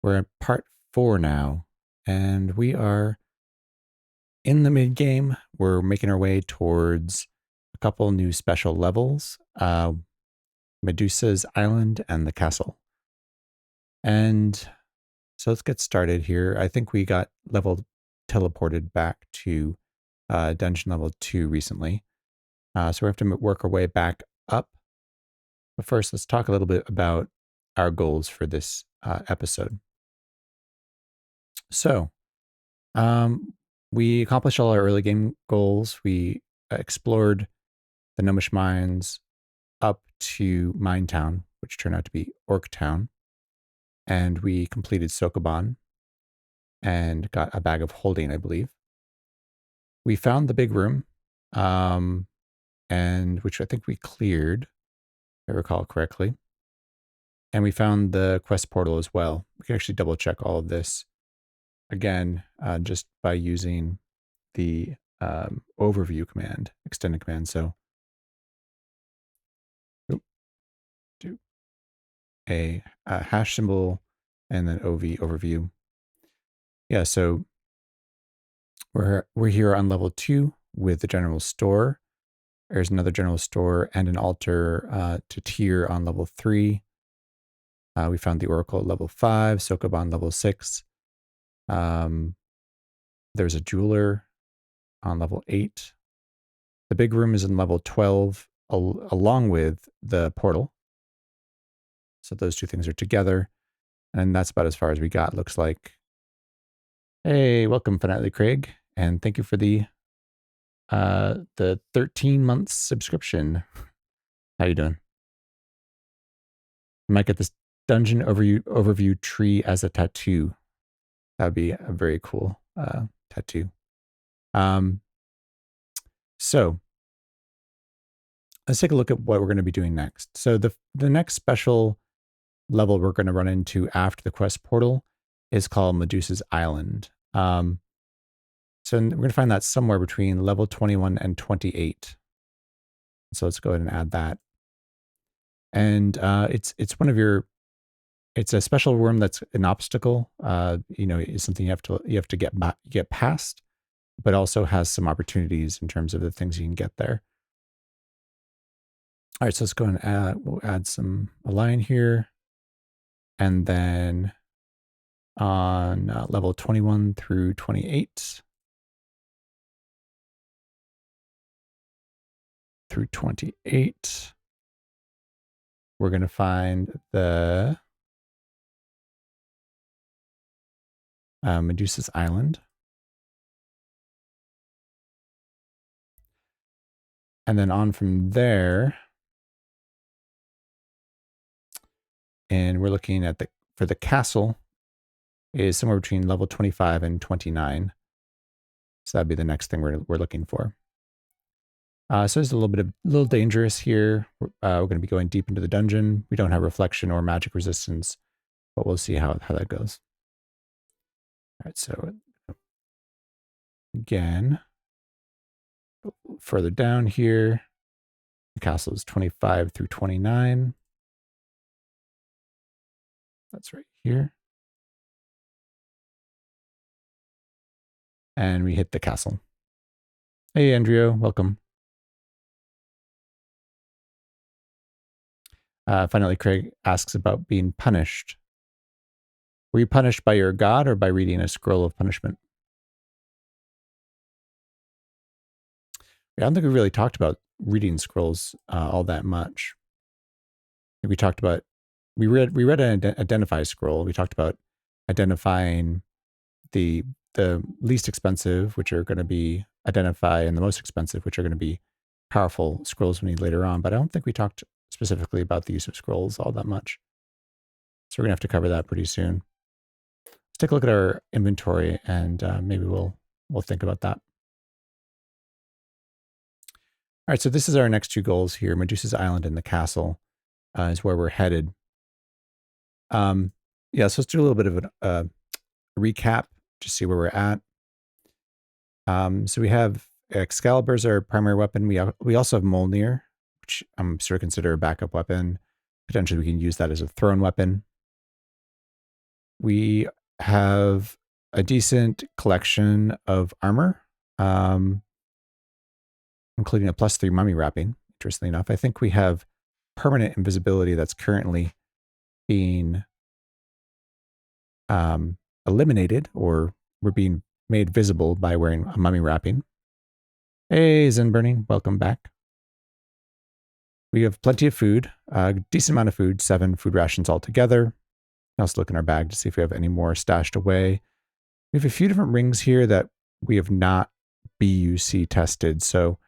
We're at part 4 now, and we are in the mid game. We're making our way towards a couple new special levels, Medusa's Island and the castle. And so let's get started here. I think we got teleported back to dungeon level 2 recently. So we have to work our way back up. But first, let's talk a little bit about our goals for this episode. So, we accomplished all our early game goals. We explored the Gnomish Mines up to Mine Town, which turned out to be Orc Town. And we completed Sokoban and got a bag of holding, I believe. We found the big room, and which I think we cleared, if I recall correctly. And we found the quest portal as well. We can actually double check all of this again, just by using the overview command, extended command. So do a hash symbol and then overview. Yeah, so we're here on level 2 with the general store. There's another general store and an altar to tier on level 3. We found the Oracle at level 5, Sokoban level 6. There's a jeweler on level 8. The big room is in level 12, along with the portal. So those two things are together. And that's about as far as we got, looks like. Hey, welcome, Finitely Craig. And thank you for the 13-month subscription. How you doing? I might get this dungeon overview tree as a tattoo. That would be a very cool tattoo. So let's take a look at what we're going to be doing next. So the next special level we're going to run into after the quest portal is called Medusa's Island. So we're going to find that somewhere between level 21 and 28. So let's go ahead and add that. And it's a special room that's an obstacle. It's something you have to get past, but also has some opportunities in terms of the things you can get there. All right, so let's go and we'll add a line here. And then on level 21 through 28 through 28, we're going to find the Medusa's Island. And then on from there, and we're looking at for the castle is somewhere between level 25 and 29. So that'd be the next thing we're looking for. So it's a little dangerous here. We're going to be going deep into the dungeon. We don't have reflection or magic resistance, but we'll see how that goes. All right, so again, further down here, the castle is 25 through 29. That's right here. And we hit the castle. Hey, Andrio, welcome. Finally, Craig asks about being punished. Were you punished by your god or by reading a scroll of punishment? I don't think we really talked about reading scrolls all that much. We talked about we read an identify scroll. We talked about identifying the least expensive, which are going to be identify, and the most expensive, which are going to be powerful scrolls we need later on. But I don't think we talked specifically about the use of scrolls all that much. So we're going to have to cover that pretty soon. Let's take a look at our inventory, and maybe we'll think about that. All right, so this is our next two goals here. Medusa's Island and the castle is where we're headed. Yeah, so let's do a little bit of a recap, just see where we're at. So we have Excalibur as our primary weapon. We also have Mjolnir, which I'm sort of consider a backup weapon. Potentially we can use that as a thrown weapon. we have a decent collection of armor, including a +3 mummy wrapping. Interestingly enough, I think we have permanent invisibility that's currently being eliminated, or we're being made visible by wearing a mummy wrapping. Hey, Zenburning, welcome back. We have plenty of food, a decent amount of food, 7 food rations altogether. We also look in our bag to see if we have any more stashed away. We have a few different rings here that we have not BUC tested. So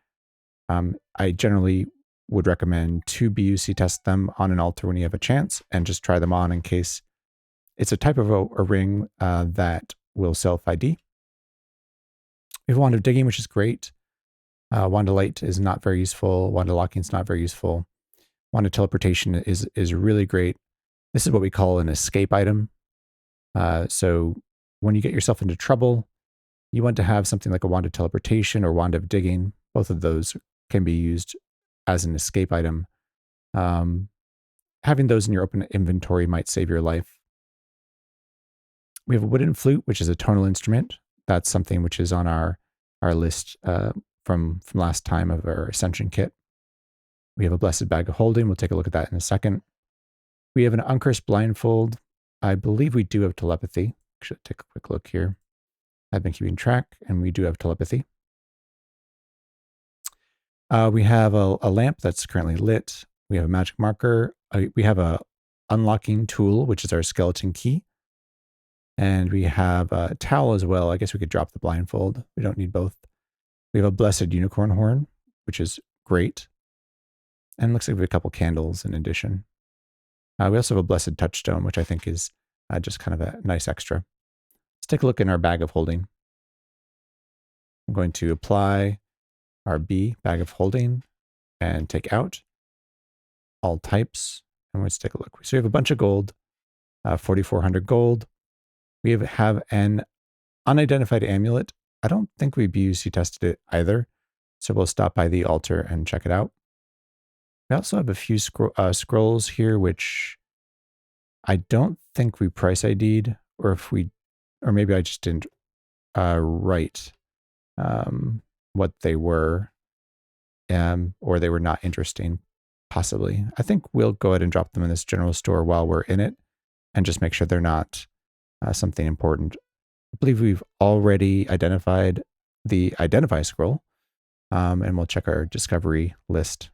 I generally would recommend to BUC test them on an altar when you have a chance and just try them on in case it's a type of a ring that will self-ID. We have Wand of Digging, which is great. Wand of Light is not very useful. Wand of Locking is not very useful. Wand of Teleportation is really great. This is what we call an escape item. So when you get yourself into trouble, you want to have something like a Wand of Teleportation or Wand of Digging. Both of those can be used as an escape item. Having those in your open inventory might save your life. We have a wooden flute, which is a tonal instrument. That's something which is on our list from last time of our Ascension kit. We have a Blessed Bag of Holding. We'll take a look at that in a second. We have an Uncursed Blindfold. I believe we do have telepathy. Should take a quick look here. I've been keeping track, and we do have telepathy. We have a lamp that's currently lit. We have a magic marker. We have a unlocking tool, which is our skeleton key. And we have a towel as well. I guess we could drop the blindfold. We don't need both. We have a blessed unicorn horn, which is great. And it looks like we have a couple candles in addition. We also have a blessed touchstone, which I think is just kind of a nice extra. Let's take a look in our bag of holding. I'm going to apply our B, bag of holding, and take out all types. And let's take a look. So we have a bunch of gold, 4,400 gold. We have an unidentified amulet. I don't think we BUC tested it either. So we'll stop by the altar and check it out. We also have a few scrolls here, which I don't think we price ID'd, or maybe I just didn't write what they were, or they were not interesting, possibly. I think we'll go ahead and drop them in this general store while we're in it and just make sure they're not something important. I believe we've already identified the Identify scroll, and we'll check our discovery list.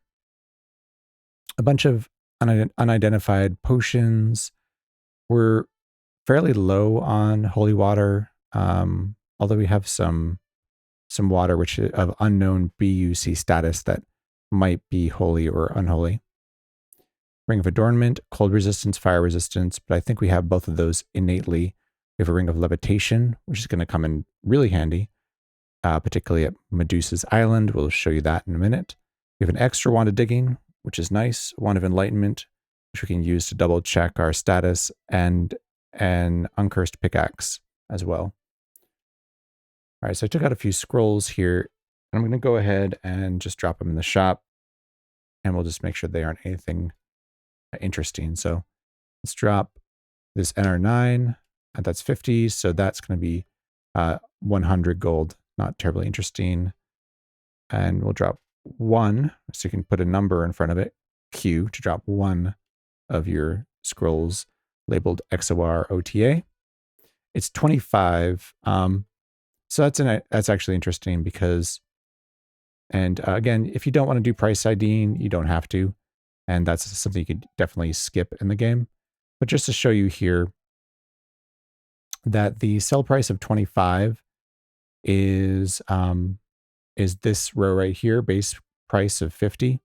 A bunch of unidentified potions. We're fairly low on holy water, although we have some water which is of unknown BUC status that might be holy or unholy. Ring of Adornment, cold resistance, fire resistance, but I think we have both of those innately. We have a Ring of Levitation, which is going to come in really handy, particularly at Medusa's Island. We'll show you that in a minute. We have an extra Wand of Digging, which is nice. Wand of Enlightenment, which we can use to double check our status, and an Uncursed Pickaxe as well. All right, so I took out a few scrolls here, and I'm going to go ahead and just drop them in the shop, and we'll just make sure they aren't anything interesting. So let's drop this NR9, and that's 50, so that's going to be 100 gold, not terribly interesting. And we'll drop 1, so you can put a number in front of it, Q, to drop 1 of your scrolls labeled XOR OTA. It's 25. So that's actually interesting because, and again, if you don't want to do price IDing, you don't have to. And that's something you could definitely skip in the game. But just to show you here that the sell price of 25 is this row right here, base price of 50.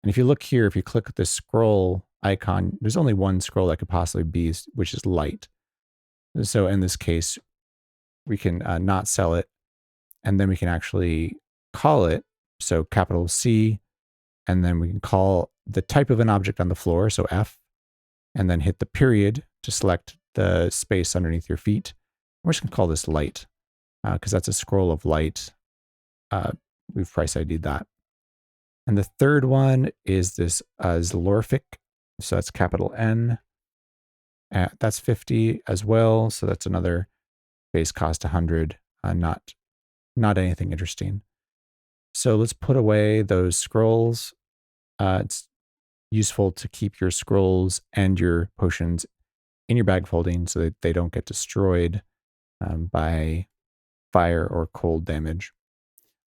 And if you look here, if you click the scroll icon, there's only one scroll that could possibly be, which is light. So in this case, we can not sell it, and then we can actually call it. So capital C, and then we can call the type of an object on the floor, so F, and then hit the period to select the space underneath your feet. We're just going to call this light, because that's a scroll of light. We've price ID'd that. And the third one is this Zlorfic, so that's capital N. That's 50 as well. So that's another base cost 100. Not anything interesting. So let's put away those scrolls. It's useful to keep your scrolls and your potions in your bag of holding so that they don't get destroyed by fire or cold damage.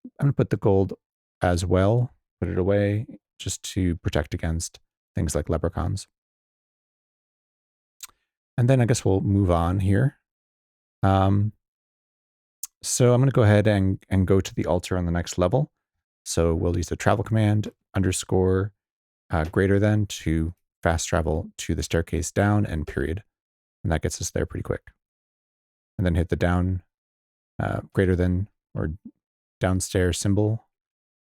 I'm going to put the gold as well, put it away just to protect against things like leprechauns. And then I guess we'll move on here. So I'm going to go ahead and go to the altar on the next level. So we'll use the travel command underscore greater than to fast travel to the staircase down and period. And that gets us there pretty quick. And then hit the down greater than or downstairs symbol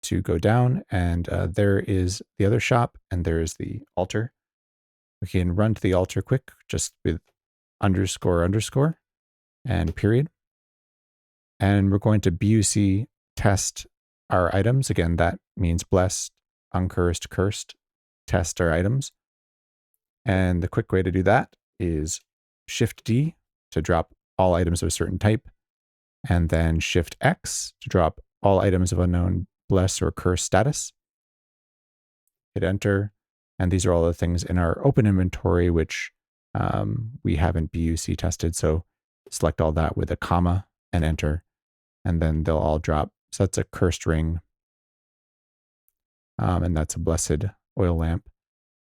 to go down. And there is the other shop and there is the altar. We can run to the altar quick just with underscore underscore and period. And we're going to BUC test our items. Again, that means blessed, uncursed, cursed. Test our items. And the quick way to do that is Shift D to drop all items of a certain type, and then Shift X to drop all items of unknown bless or curse status. Hit enter. And these are all the things in our open inventory, which we haven't BUC tested. So select all that with a comma and enter, and then they'll all drop. So that's a cursed ring. And that's a blessed oil lamp.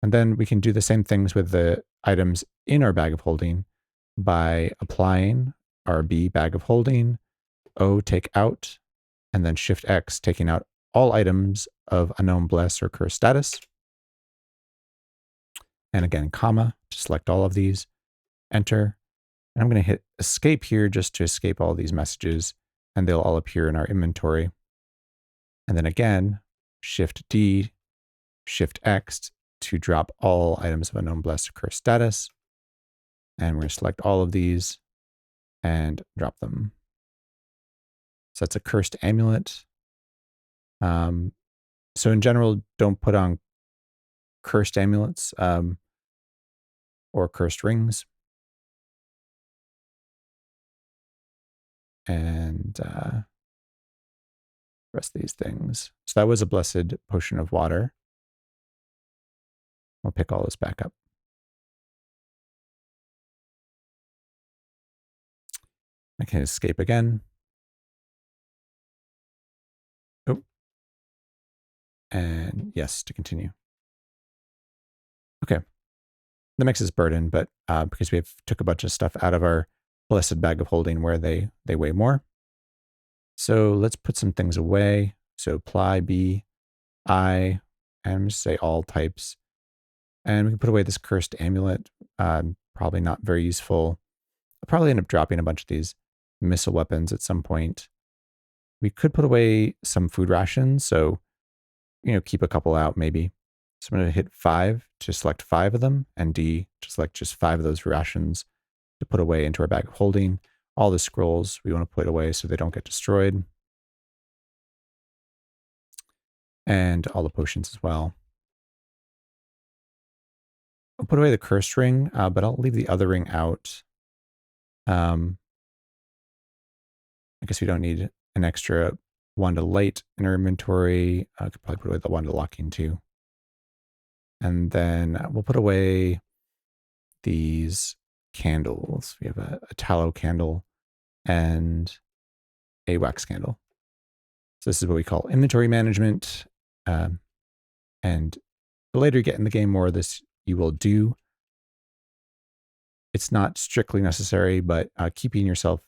And then we can do the same things with the items in our bag of holding by applying RB bag of holding, O take out, and then Shift X taking out all items of unknown bless or curse status. And again, comma to select all of these, enter. And I'm going to hit escape here just to escape all these messages, and they'll all appear in our inventory. And then again, Shift D, Shift X to drop all items of unknown blessed or cursed status. And we're going to select all of these and drop them. So that's a cursed amulet. So in general, don't put on cursed amulets or cursed rings. And the rest of these things. So that was a blessed potion of water. We'll pick all this back up. I can escape again. Oh. And yes, to continue. Okay. The mix is burdened, but because we took a bunch of stuff out of our blessed bag of holding where they weigh more. So let's put some things away. So apply B, I, and I'm just say all types. And we can put away this cursed amulet. Probably not very useful. I'll probably end up dropping a bunch of these missile weapons at some point. We could put away some food rations. So, keep a couple out maybe. So I'm going to hit 5 to select 5 of them, and D to select just 5 of those rations to put away into our bag of holding. All the scrolls we want to put away so they don't get destroyed. And all the potions as well. I'll put away the cursed ring, but I'll leave the other ring out. I guess we don't need an extra one to light in our inventory. I could probably put away the one to locking too. And then we'll put away these candles. We have a tallow candle and a wax candle. So this is what we call inventory management. And the later you get in the game, more of this you will do. It's not strictly necessary, but keeping yourself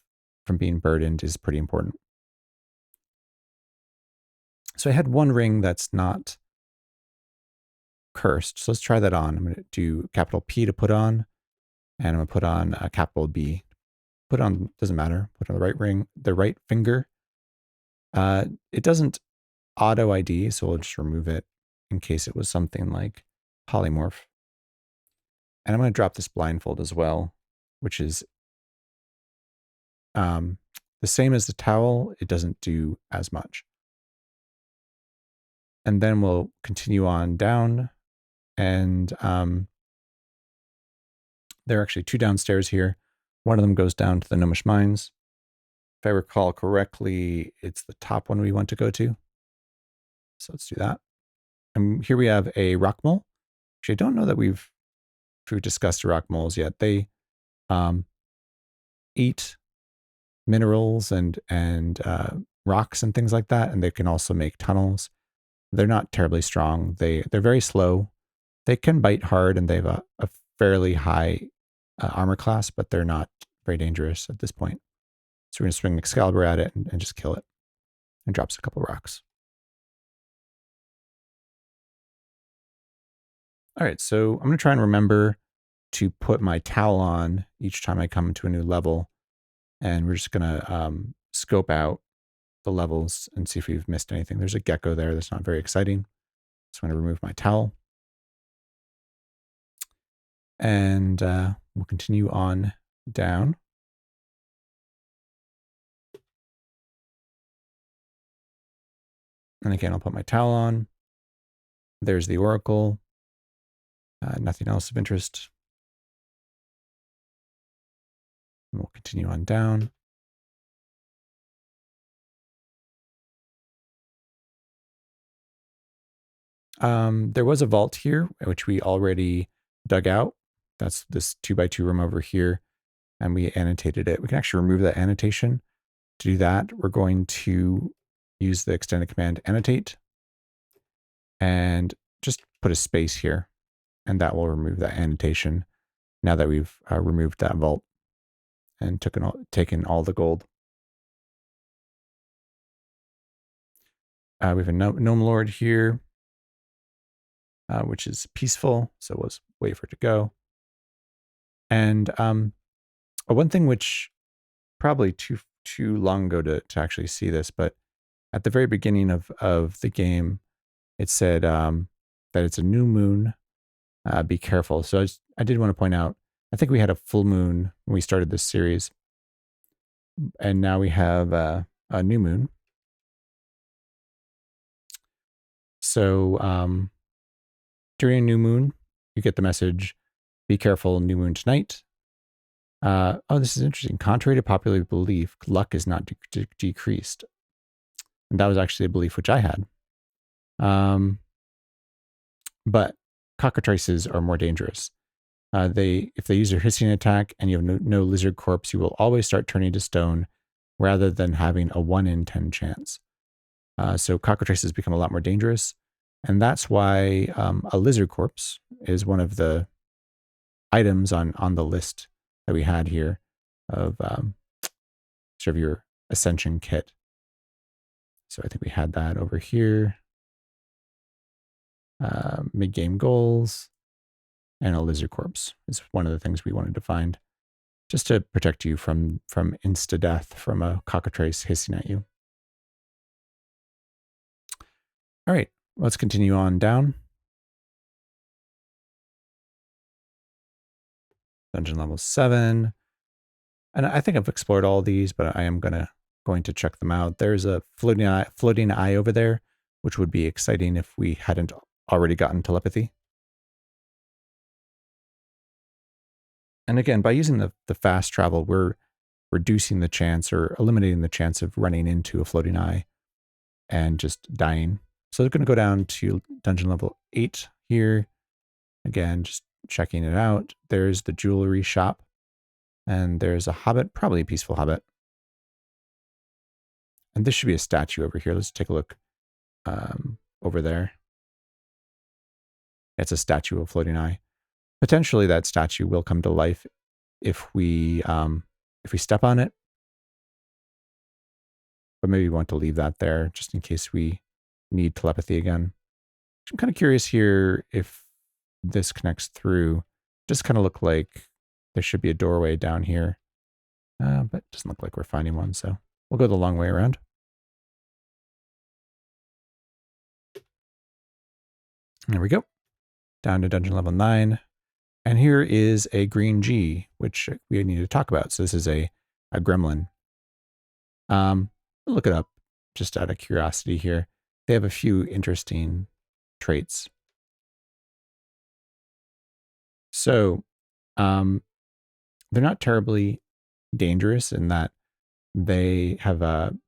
from being burdened is pretty important. So I had one ring that's not cursed. So let's try that on. I'm going to do capital P to put on, and I'm going to put on a capital B. Put on, doesn't matter. Put on the right ring, the right finger. It doesn't auto ID, so we'll just remove it in case it was something like polymorph. And I'm going to drop this blindfold as well, which is the same as the towel. It doesn't do as much. And then we'll continue on down, and There are actually 2 downstairs here. One of them goes down to the Gnomish Mines. If I recall correctly, it's the top one we want to go to. So let's do that. And here we have a rock mole. Actually, I don't know that we've discussed rock moles yet. They eat minerals and rocks and things like that, and they can also make tunnels. They're not terribly strong. They're very slow. They can bite hard, and they have a fairly high armor class, but they're not very dangerous at this point. So we're going to swing Excalibur at it and just kill it. And drops a couple rocks. All right, so I'm going to try and remember to put my towel on each time I come to a new level. And we're just going to scope out the levels and see if we've missed anything. There's a gecko there that's not very exciting. So I'm going to remove my towel. And we'll continue on down. And again, I'll put my towel on. There's the oracle. Nothing else of interest. And we'll continue on down. There was a vault here, which we already dug out. That's this 2x2 room over here. And we annotated it. We can actually remove that annotation. To do that, we're going to use the extended command annotate and just put a space here. And that will remove that annotation now that we've removed that vault and taken all the gold. We have a gnome lord here, which is peaceful. So we'll wait for it to go. And one thing which probably too long ago to actually see this, but at the very beginning of the game, it said that it's a new moon. Be careful. So I did want to point out, I think we had a full moon when we started this series. And now we have a new moon. So during a new moon, you get the message, be careful, new moon tonight. Oh, this is interesting. Contrary to popular belief, luck is not decreased. And that was actually a belief which I had. But cockatrices are more dangerous. If they use their hissing attack and you have no lizard corpse, you will always start turning to stone rather than having a 1 in 10 chance. So cockatrices become a lot more dangerous. And that's why a lizard corpse is one of the items on the list that we had here of sort of your ascension kit. So I think we had that over here. Mid-game goals and a lizard corpse is one of the things we wanted to find just to protect you from insta-death from a cockatrice hissing at you. All right, let's continue on down. Dungeon level 7. And I think I've explored all these, but I am going to check them out. There's a floating eye over there, which would be exciting if we hadn't already gotten telepathy. And again, by using the fast travel, we're reducing the chance or eliminating the chance of running into a floating eye and just dying. So they're going to go down to dungeon level 8 here. Again, just checking it out. There's the jewelry shop. And there's a hobbit, probably a peaceful hobbit. And this should be a statue over here. Let's take a look over there. It's a statue of floating eye. Potentially that statue will come to life if we step on it. But maybe we want to leave that there just in case we need telepathy again. I'm kind of curious here if this connects through. Just kind of look like there should be a doorway down here. But it doesn't look like we're finding one, so we'll go the long way around. There we go. Down to dungeon level 9. And here is a green G, which we need to talk about. So this is a gremlin. Look it up just out of curiosity here. They have a few interesting traits. So they're not terribly dangerous in that they have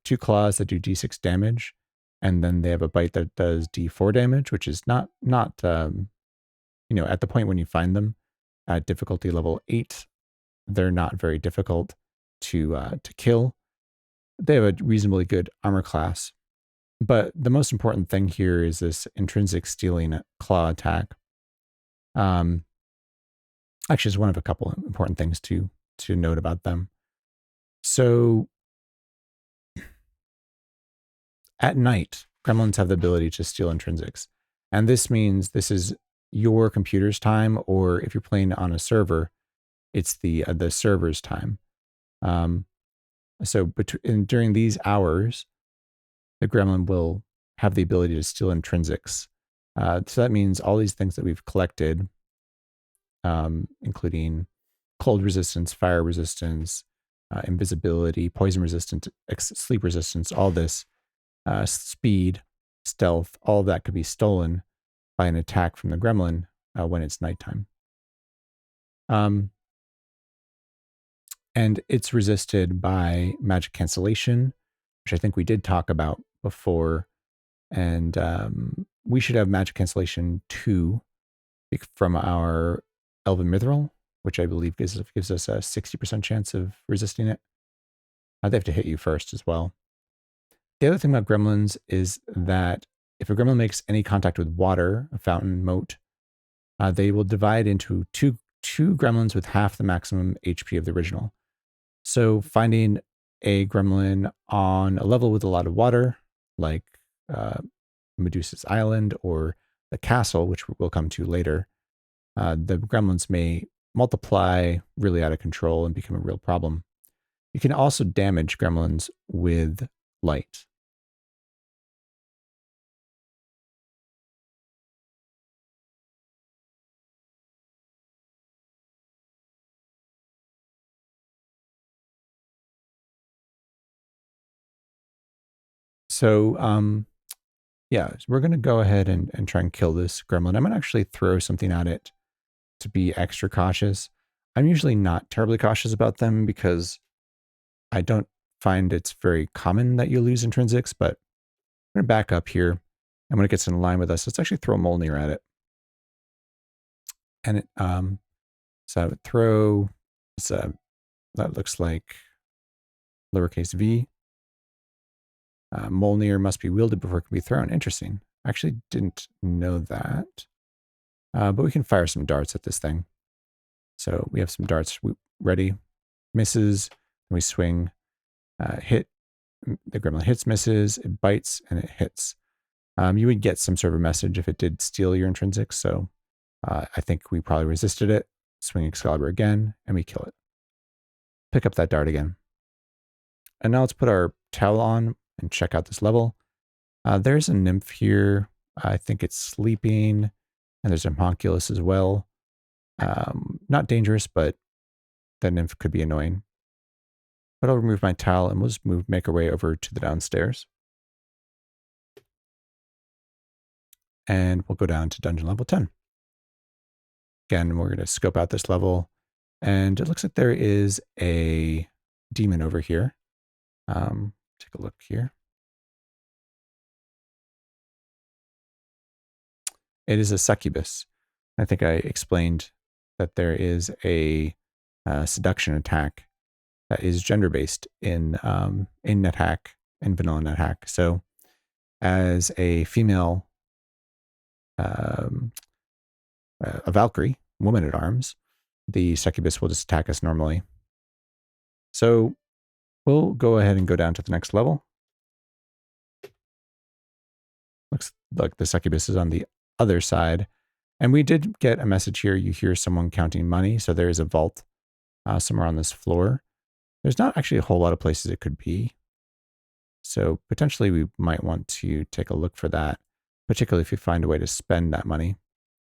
2 claws that do d6 damage, and then they have a bite that does d4 damage, which is not at the point when you find them at difficulty level 8, they're not very difficult to kill. They have a reasonably good armor class, but the most important thing here is this intrinsic stealing claw attack. Actually, it's one of a couple of important things to note about them. So at night, gremlins have the ability to steal intrinsics. And this means this is your computer's time, or if you're playing on a server, it's the server's time. So during these hours, the gremlin will have the ability to steal intrinsics. So that means all these things that we've collected, including cold resistance, fire resistance, invisibility, poison resistance, sleep resistance, all this, speed, stealth, all of that could be stolen by an attack from the gremlin when it's nighttime. And it's resisted by magic cancellation, which I think we did talk about before. And we should have magic cancellation 2 from our Elven Mithril, which I believe gives us a 60% chance of resisting it. They have to hit you first as well. The other thing about gremlins is that if a gremlin makes any contact with water, a fountain, moat, they will divide into two gremlins with half the maximum HP of the original. So finding a gremlin on a level with a lot of water, like Medusa's Island or the castle, which we'll come to later, the gremlins may multiply really out of control and become a real problem. You can also damage gremlins with light. So, we're going to go ahead and try and kill this gremlin. I'm going to actually throw something at it to be extra cautious. I'm usually not terribly cautious about them because I don't find it's very common that you lose intrinsics, but I'm going to back up here. And when it gets in line with us, let's actually throw Molnir at it. And it, so I would throw, that looks like lowercase v. Molnir must be wielded before it can be thrown. Interesting. I actually didn't know that. But we can fire some darts at this thing. So we have some darts ready. Misses. And we swing. Hit. The gremlin hits, misses. It bites, and it hits. You would get some sort of message if it did steal your intrinsics. So I think we probably resisted it. Swing Excalibur again, and we kill it. Pick up that dart again. And now let's put our towel on and check out this level. There's a nymph here. I think it's sleeping, and there's a homunculus as well. Not dangerous, but that nymph could be annoying. But I'll remove my towel and we'll just make our way over to the downstairs. And we'll go down to dungeon level 10. Again, we're going to scope out this level, and it looks like there is a demon over here. Take a look here. It is a succubus. I think I explained that there is a seduction attack that is gender-based in NetHack, in vanilla NetHack. So as a female, a valkyrie, woman at arms, the succubus will just attack us normally. So we'll go ahead and go down to the next level. Looks like the succubus is on the other side. And we did get a message here. You hear someone counting money. So there is a vault somewhere on this floor. There's not actually a whole lot of places it could be. So potentially we might want to take a look for that, particularly if you find a way to spend that money.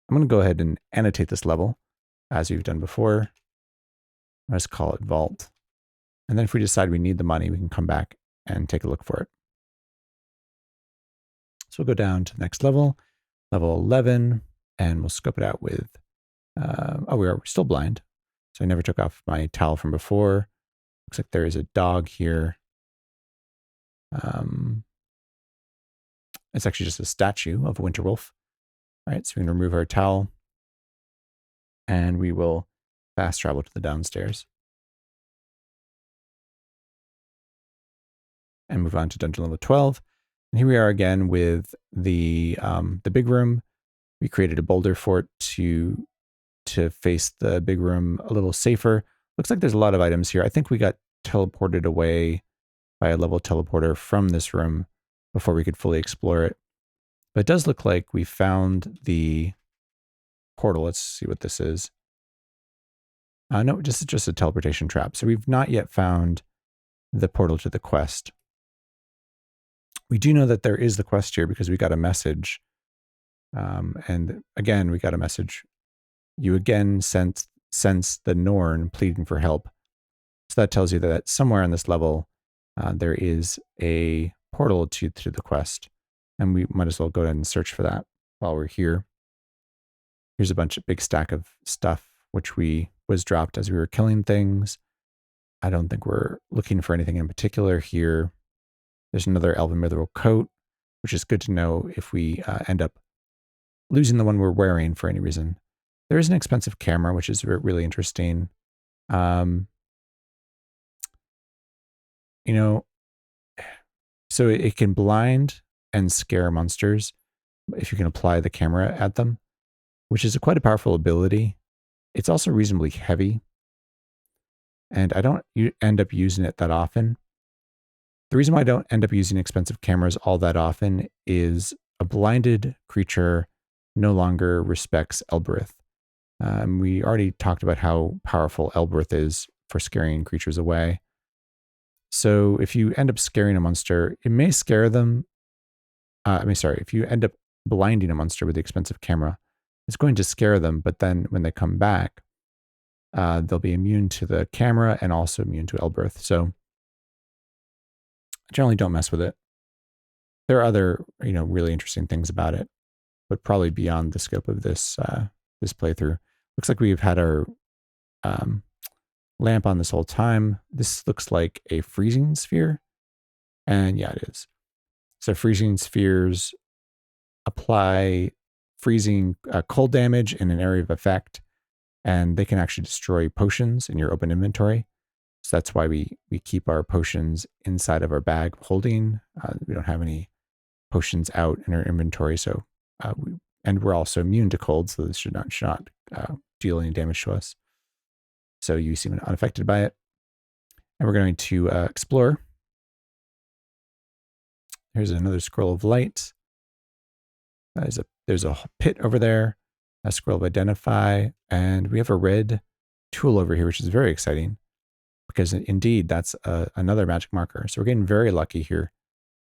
I'm going to go ahead and annotate this level as we've done before. Let's call it vault. And then if we decide we need the money, we can come back and take a look for it. So we'll go down to the next level, level 11, and we'll scope it out with, we're still blind. So I never took off my towel from before. Looks like there is a dog here. It's actually just a statue of a winter wolf. All right, so we can remove our towel and we will fast travel to the downstairs and move on to dungeon level 12. And here we are again with the big room. We created a boulder fort to face the big room a little safer. Looks like there's a lot of items here. I think we got teleported away by a level teleporter from this room before we could fully explore it. But it does look like we found the portal. Let's see what this is. No, just a teleportation trap. So we've not yet found the portal to the quest. We do know that there is the quest here because we got a message. And again, we got a message. You again sense the Norn pleading for help. So that tells you that somewhere on this level, there is a portal to the quest. And we might as well go ahead and search for that while we're here. Here's a big stack of stuff, which was dropped as we were killing things. I don't think we're looking for anything in particular here. There's another elven mithril coat, which is good to know if we end up losing the one we're wearing for any reason. There is an expensive camera, which is really interesting. So it can blind and scare monsters if you can apply the camera at them, which is quite a powerful ability. It's also reasonably heavy, and I don't end up using it that often. The reason why I don't end up using expensive cameras all that often is a blinded creature no longer respects Elbereth. We already talked about how powerful Elbereth is for scaring creatures away. So if you end up scaring a monster, it may scare them. If you end up blinding a monster with the expensive camera, it's going to scare them, but then when they come back, they'll be immune to the camera and also immune to Elbereth. So I generally don't mess with it. There are other, really interesting things about it, but probably beyond the scope of this playthrough. Looks like we've had our lamp on this whole time. This looks like a freezing sphere, and yeah, it is. So freezing spheres apply freezing cold damage in an area of effect, and they can actually destroy potions in your open inventory. So that's why we keep our potions inside of our bag of holding. We don't have any potions out in our inventory, so we're also immune to cold, so this should not deal any damage to us. So you seem unaffected by it. And we're going to explore. Here's another scroll of light. There's a pit over there, a scroll of identify, and we have a red tool over here, which is very exciting because indeed that's another magic marker. So we're getting very lucky here.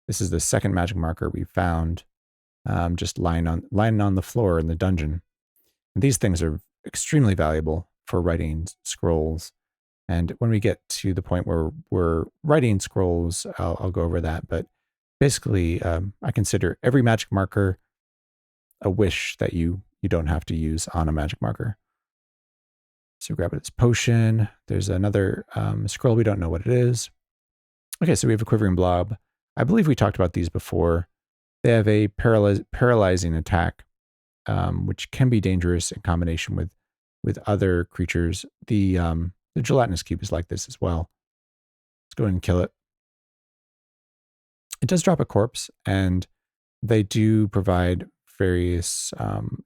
This is the second magic marker we found just lying on the floor in the dungeon. And these things are extremely valuable for writing scrolls. And when we get to the point where we're writing scrolls, I'll go over that. But basically, I consider every magic marker a wish that you don't have to use on a magic marker. So grab this potion. There's another scroll. We don't know what it is. Okay, so we have a quivering blob. I believe we talked about these before. They have a paralyzing attack, which can be dangerous in combination with other creatures. The gelatinous cube is like this as well. Let's go ahead and kill it. It does drop a corpse, and they do provide various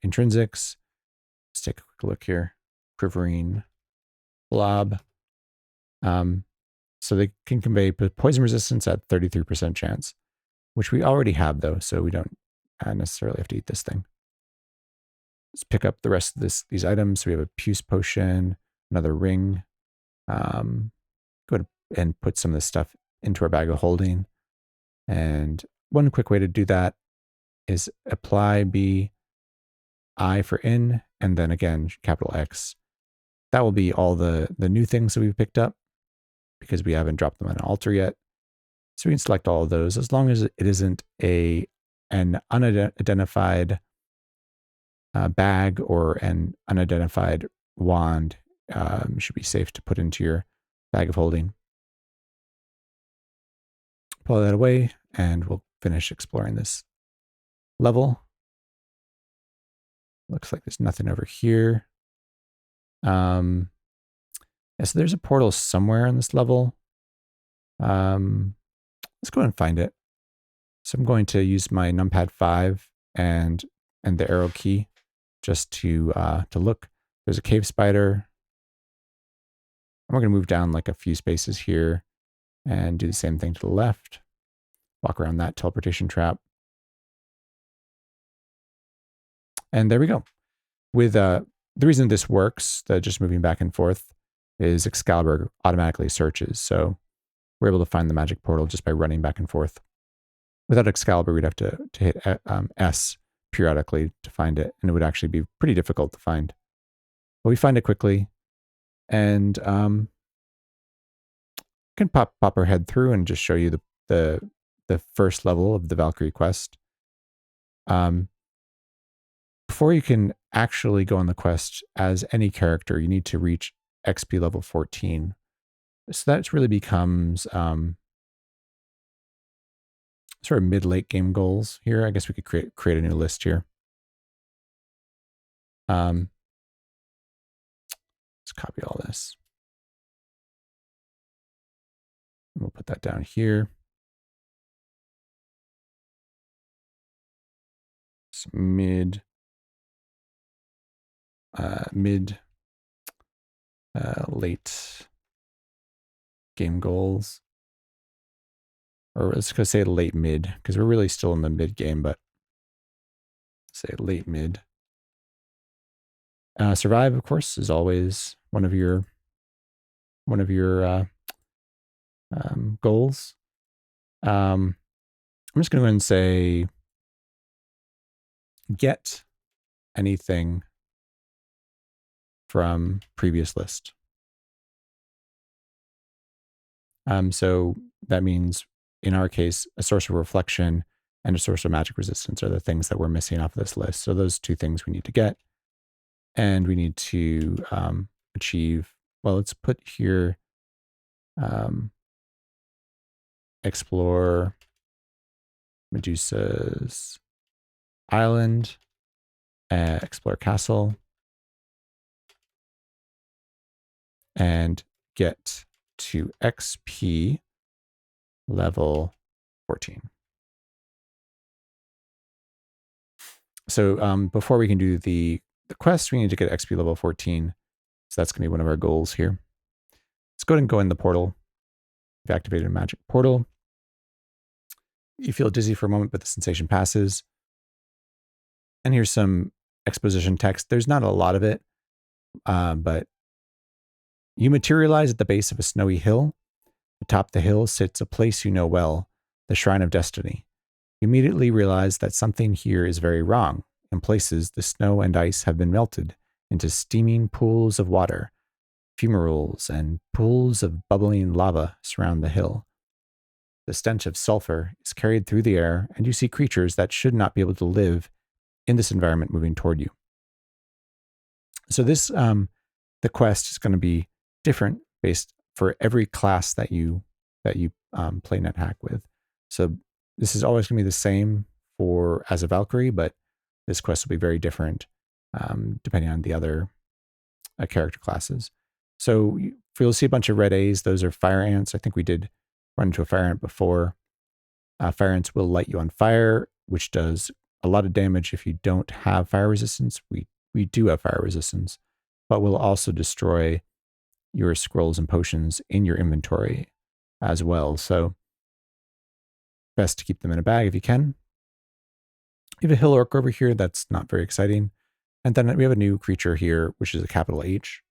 intrinsics. Let's take a quick look here. Quivering blob. So they can convey poison resistance at 33% chance, which we already have though, so we don't necessarily have to eat this thing. Let's pick up the rest of these items. So we have a puce potion, another ring. Go ahead and put some of this stuff into our bag of holding. And one quick way to do that is apply I for in, and then again, capital X. That will be all the new things that we've picked up because we haven't dropped them on an altar yet. So we can select all of those as long as it isn't an unidentified bag or an unidentified wand. should be safe to put into your bag of holding. Pull that away, and we'll finish exploring this level. Looks like there's nothing over here. Yeah, so there's a portal somewhere in this level. Let's go and find it. So I'm going to use my numpad 5 and the arrow key just to look. There's a cave spider. And we're going to move down like a few spaces here and do the same thing to the left. Walk around that teleportation trap. And there we go. With the reason this works, just moving back and forth, is Excalibur automatically searches. So we're able to find the magic portal just by running back and forth. Without Excalibur, we'd have to hit S periodically to find it, and it would actually be pretty difficult to find. But we find it quickly, and can pop our head through and just show you the first level of the Valkyrie quest. Before you can actually go on the quest as any character, you need to reach XP level 14. So that really becomes sort of mid-late game goals here. I guess we could create a new list here. Let's copy all this. And we'll put that down here. It's mid late game goals. Or let's go say late mid, because we're really still in the mid game, but say late mid. Survive, of course, is always one of your goals. I'm just going to go ahead and say get anything from previous list. So that means, in our case, a source of reflection and a source of magic resistance are the things that we're missing off of this list. So those two things we need to get. And we need to achieve, well, let's put here, explore Medusa's island, explore castle, and get to XP level 14. So before we can do the quest, we need to get XP level 14. So that's going to be one of our goals here. Let's go ahead and go in the portal. We've activated a magic portal. You feel dizzy for a moment, but the sensation passes. And here's some exposition text. There's not a lot of it, but you materialize at the base of a snowy hill. Atop the hill sits a place you know well, the Shrine of Destiny. You immediately realize that something here is very wrong. In places, the snow and ice have been melted into steaming pools of water. Fumaroles and pools of bubbling lava surround the hill. The stench of sulfur is carried through the air, and you see creatures that should not be able to live in this environment moving toward you. So this, the quest is going to be different based for every class that you play NetHack with. So this is always going to be the same as a Valkyrie, but this quest will be very different depending on the other character classes. So you'll see a bunch of red A's. Those are fire ants. I think we did run into a fire ant before. Fire ants will light you on fire, which does a lot of damage if you don't have fire resistance. We do have fire resistance, but will also destroy your scrolls and potions in your inventory as well. So best to keep them in a bag if you can. You have a hill orc over here. That's not very exciting. And then we have a new creature here, which is a capital H.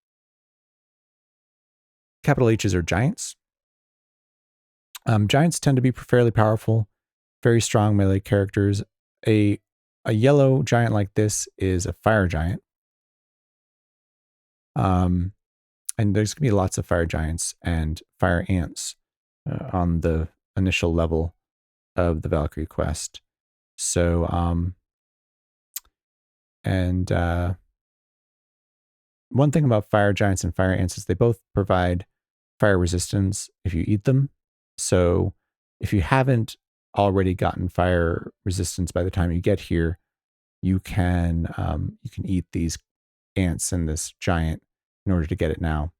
Capital H's are giants. Giants tend to be fairly powerful, very strong melee characters. A yellow giant like this is a fire giant. And there's going to be lots of fire giants and fire ants on the initial level of the Valkyrie quest. So, one thing about fire giants and fire ants is they both provide fire resistance if you eat them. So if you haven't already gotten fire resistance by the time you get here, you can eat these ants and this giant in order to get it now.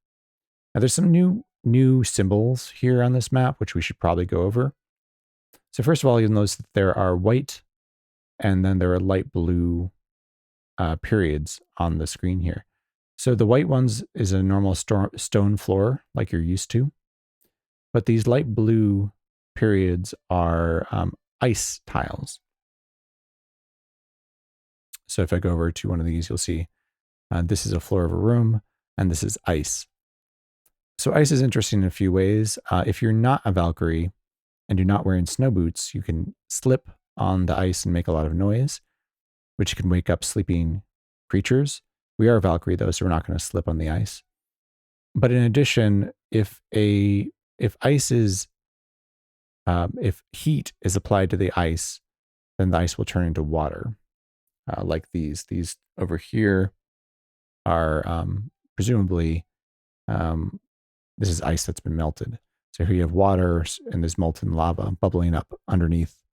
Now there's some new symbols here on this map, which we should probably go over. So first of all, you'll notice that there are white and then there are light blue periods on the screen here. So the white ones is a normal stone floor like you're used to. But these light blue periods are ice tiles. So if I go over to one of these, you'll see this is a floor of a room and this is ice. So ice is interesting in a few ways. If you're not a Valkyrie and you're not wearing snow boots, you can slip on the ice and make a lot of noise, which can wake up sleeping creatures. We are a Valkyrie though, so we're not going to slip on the ice. But in addition, if heat is applied to the ice, then the ice will turn into water. Like these over here are presumably this is ice that's been melted. So here you have water and there's molten lava bubbling up underneath.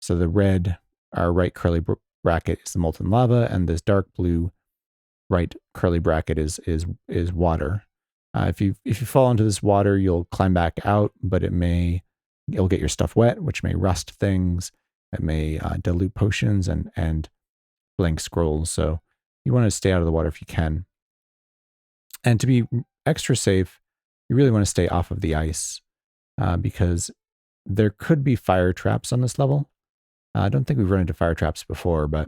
So the red, our right curly bracket is the molten lava, and this dark blue right curly bracket is water. If you fall into this water, you'll climb back out, but it'll get your stuff wet, which may rust things. It may dilute potions and blank scrolls. So you want to stay out of the water if you can. And to be extra safe, you really want to stay off of the ice because there could be fire traps on this level. I don't think we've run into fire traps before, but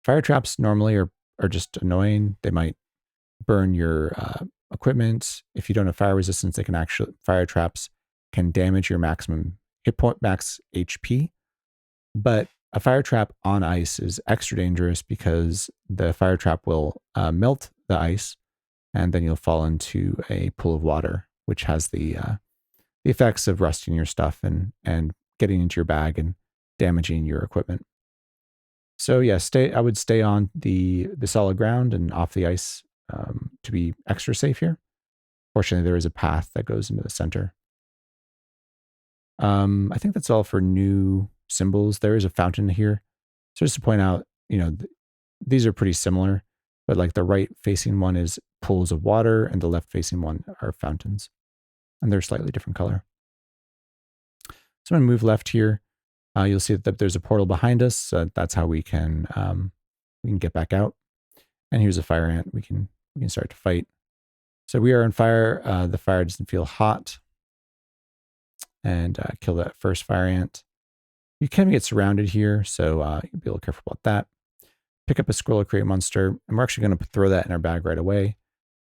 fire traps normally are just annoying. They might burn your equipment. If you don't have fire resistance, fire traps can damage your maximum hit point, max HP. But a fire trap on ice is extra dangerous because the fire trap will melt the ice, and then you'll fall into a pool of water, which has the effects of rusting your stuff and getting into your bag and damaging your equipment. So yeah, I would stay on the solid ground and off the ice to be extra safe here. Fortunately, there is a path that goes into the center. I think that's all for new symbols. There is a fountain here. So just to point out, these are pretty similar, but like the right facing one is pools of water and the left facing one are fountains, and they're slightly different color. So I'm going to move left here. You'll see that there's a portal behind us. That's how we can get back out. And here's a fire ant. We can start to fight. So we are on fire. The fire doesn't feel hot. And kill that first fire ant. You can get surrounded here, so you can be a little careful about that. Pick up a scroll or create monster, and we're actually going to throw that in our bag right away,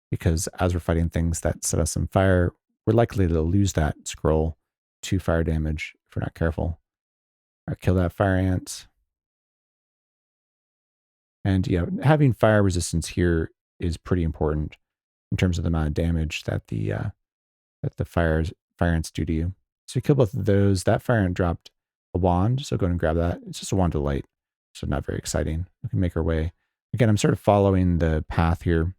because as we're fighting things that set us on fire, we're likely to lose that scroll to fire damage if we're not careful. All right, kill that fire ant. And having fire resistance here is pretty important in terms of the amount of damage that the fire ants do to you. So we kill both of those. That fire ant dropped a wand, so go ahead and grab that. It's just a wand of light, so not very exciting. We can make our way. Again, I'm sort of following the path here.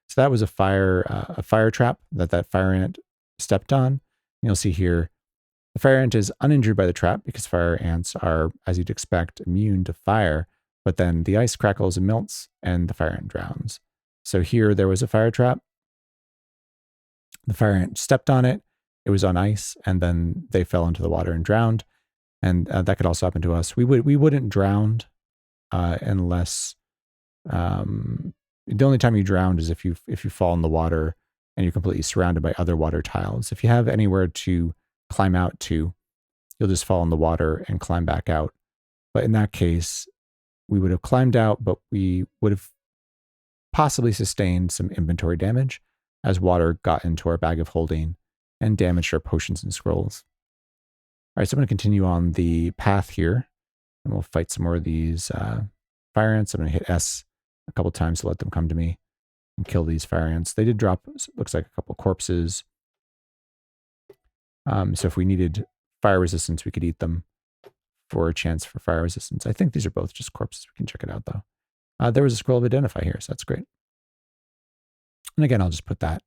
So that was a fire trap that fire ant stepped on. You'll see here, the fire ant is uninjured by the trap because fire ants are, as you'd expect, immune to fire, but then the ice crackles and melts and the fire ant drowns. So here there was a fire trap. The fire ant stepped on it. It was on ice, and then they fell into the water and drowned. And that could also happen to us. We wouldn't drown unless the only time you drown is if you fall in the water and you're completely surrounded by other water tiles. If you have anywhere to climb out to, you'll just fall in the water and climb back out. But in that case, we would have climbed out, but we would have possibly sustained some inventory damage as water got into our bag of holding and damaged our potions and scrolls. All right, so I'm going to continue on the path here, and we'll fight some more of these fire ants. I'm going to hit S a couple times to let them come to me and kill these fire ants. They did drop, looks like, a couple corpses. So if we needed fire resistance, we could eat them for a chance for fire resistance. I think these are both just corpses. We can check it out, though. There was a scroll of Identify here, so that's great. And again, I'll just put that,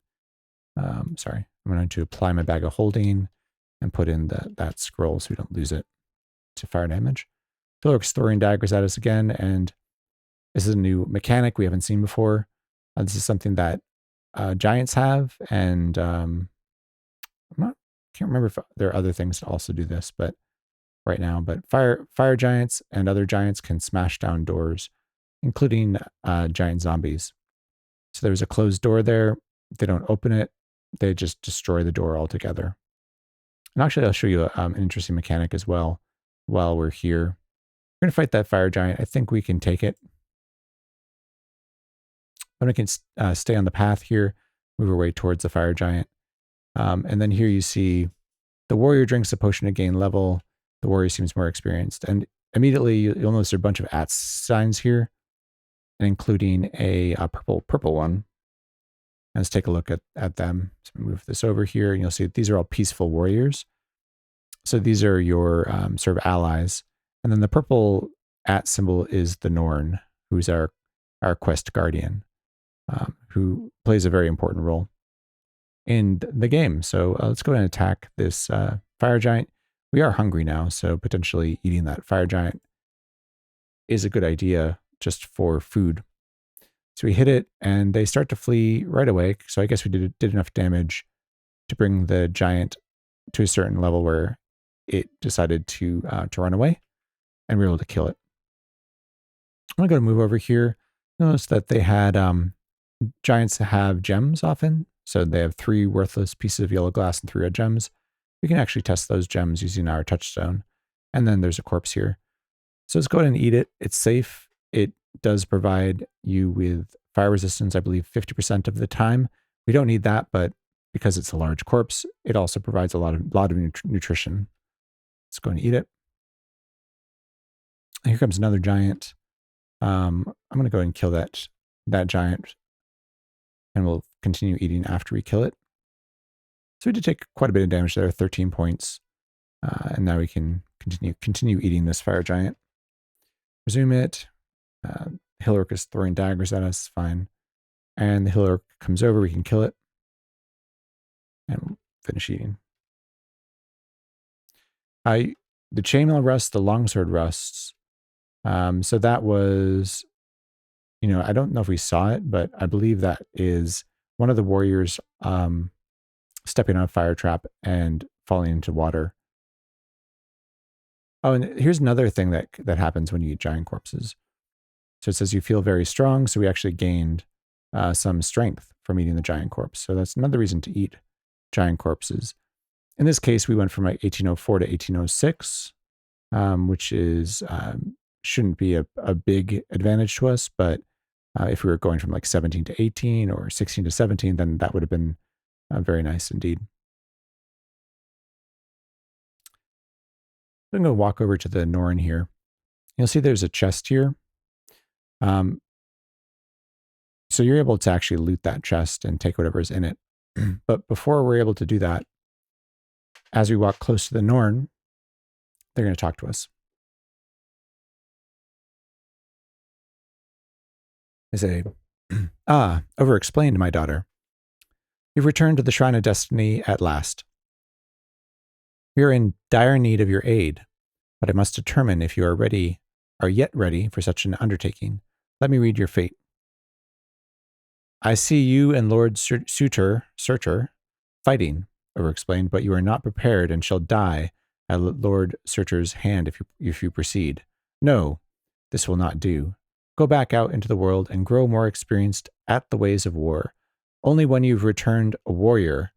sorry, I'm going to apply my bag of holding and put in that scroll so we don't lose it to fire damage. Hilleric's throwing daggers at us again, and this is a new mechanic we haven't seen before. This is something that giants have, and can't remember if there are other things to also do this, but right now. But fire giants and other giants can smash down doors, including giant zombies. So there's a closed door there. If they don't open it, they just destroy the door altogether. And actually, I'll show you an interesting mechanic as well while we're here. We're going to fight that fire giant. I think we can take it. I'm going to stay on the path here, move our way towards the fire giant. And then here you see the warrior drinks a potion to gain level. The warrior seems more experienced. And immediately you'll notice there are a bunch of @ signs here, and including a purple one. And let's take a look at them. So move this over here, and you'll see that these are all peaceful warriors. So these are your sort of allies. And then the purple @ symbol is the Norn, who's our quest guardian, who plays a very important role in the game. So let's go ahead and attack this fire giant. We are hungry now, so potentially eating that fire giant is a good idea just for food. So we hit it, and they start to flee right away. So I guess we did enough damage to bring the giant to a certain level where it decided to run away, and we were able to kill it. I'm going to move over here. Notice that they had giants have gems often. So they have 3 worthless pieces of yellow glass and 3 red gems. We can actually test those gems using our touchstone. And then there's a corpse here. So let's go ahead and eat it. It's safe. It does provide you with fire resistance, I believe 50% of the time. We don't need that, but because it's a large corpse, it also provides a lot of nutrition. Let's go and eat it. And here comes another giant. I'm going to go ahead and kill that giant, and we'll continue eating after we kill it. So we did take quite a bit of damage there, 13 points. And now we can continue eating this fire giant. Resume it. Hilleric is throwing daggers at us, fine. And the Hilleric comes over, we can kill it. And we'll finish eating. The chainmail rusts, the longsword rusts. So that was, I don't know if we saw it, but I believe that is one of the warriors stepping on a fire trap and falling into water. Oh, and here's another thing that happens when you eat giant corpses. So it says you feel very strong. So we actually gained some strength from eating the giant corpse. So that's another reason to eat giant corpses. In this case, we went from like 1804 to 1806, which is shouldn't be a big advantage to us. But if we were going from like 17 to 18 or 16 to 17, then that would have been very nice indeed. I'm going to walk over to the Norn here. You'll see there's a chest here. So you're able to actually loot that chest and take whatever's in it. But before we're able to do that, as we walk close to the Norn, they're going to talk to us. They say, overexplained, my daughter. You've returned to the Shrine of Destiny at last. We are in dire need of your aid, but I must determine if you are yet ready for such an undertaking. Let me read your fate. I see you and Lord Searcher fighting, overexplained, but you are not prepared and shall die at Lord Searcher's hand if you proceed. No, this will not do. Go back out into the world and grow more experienced at the ways of war. Only when you've returned a warrior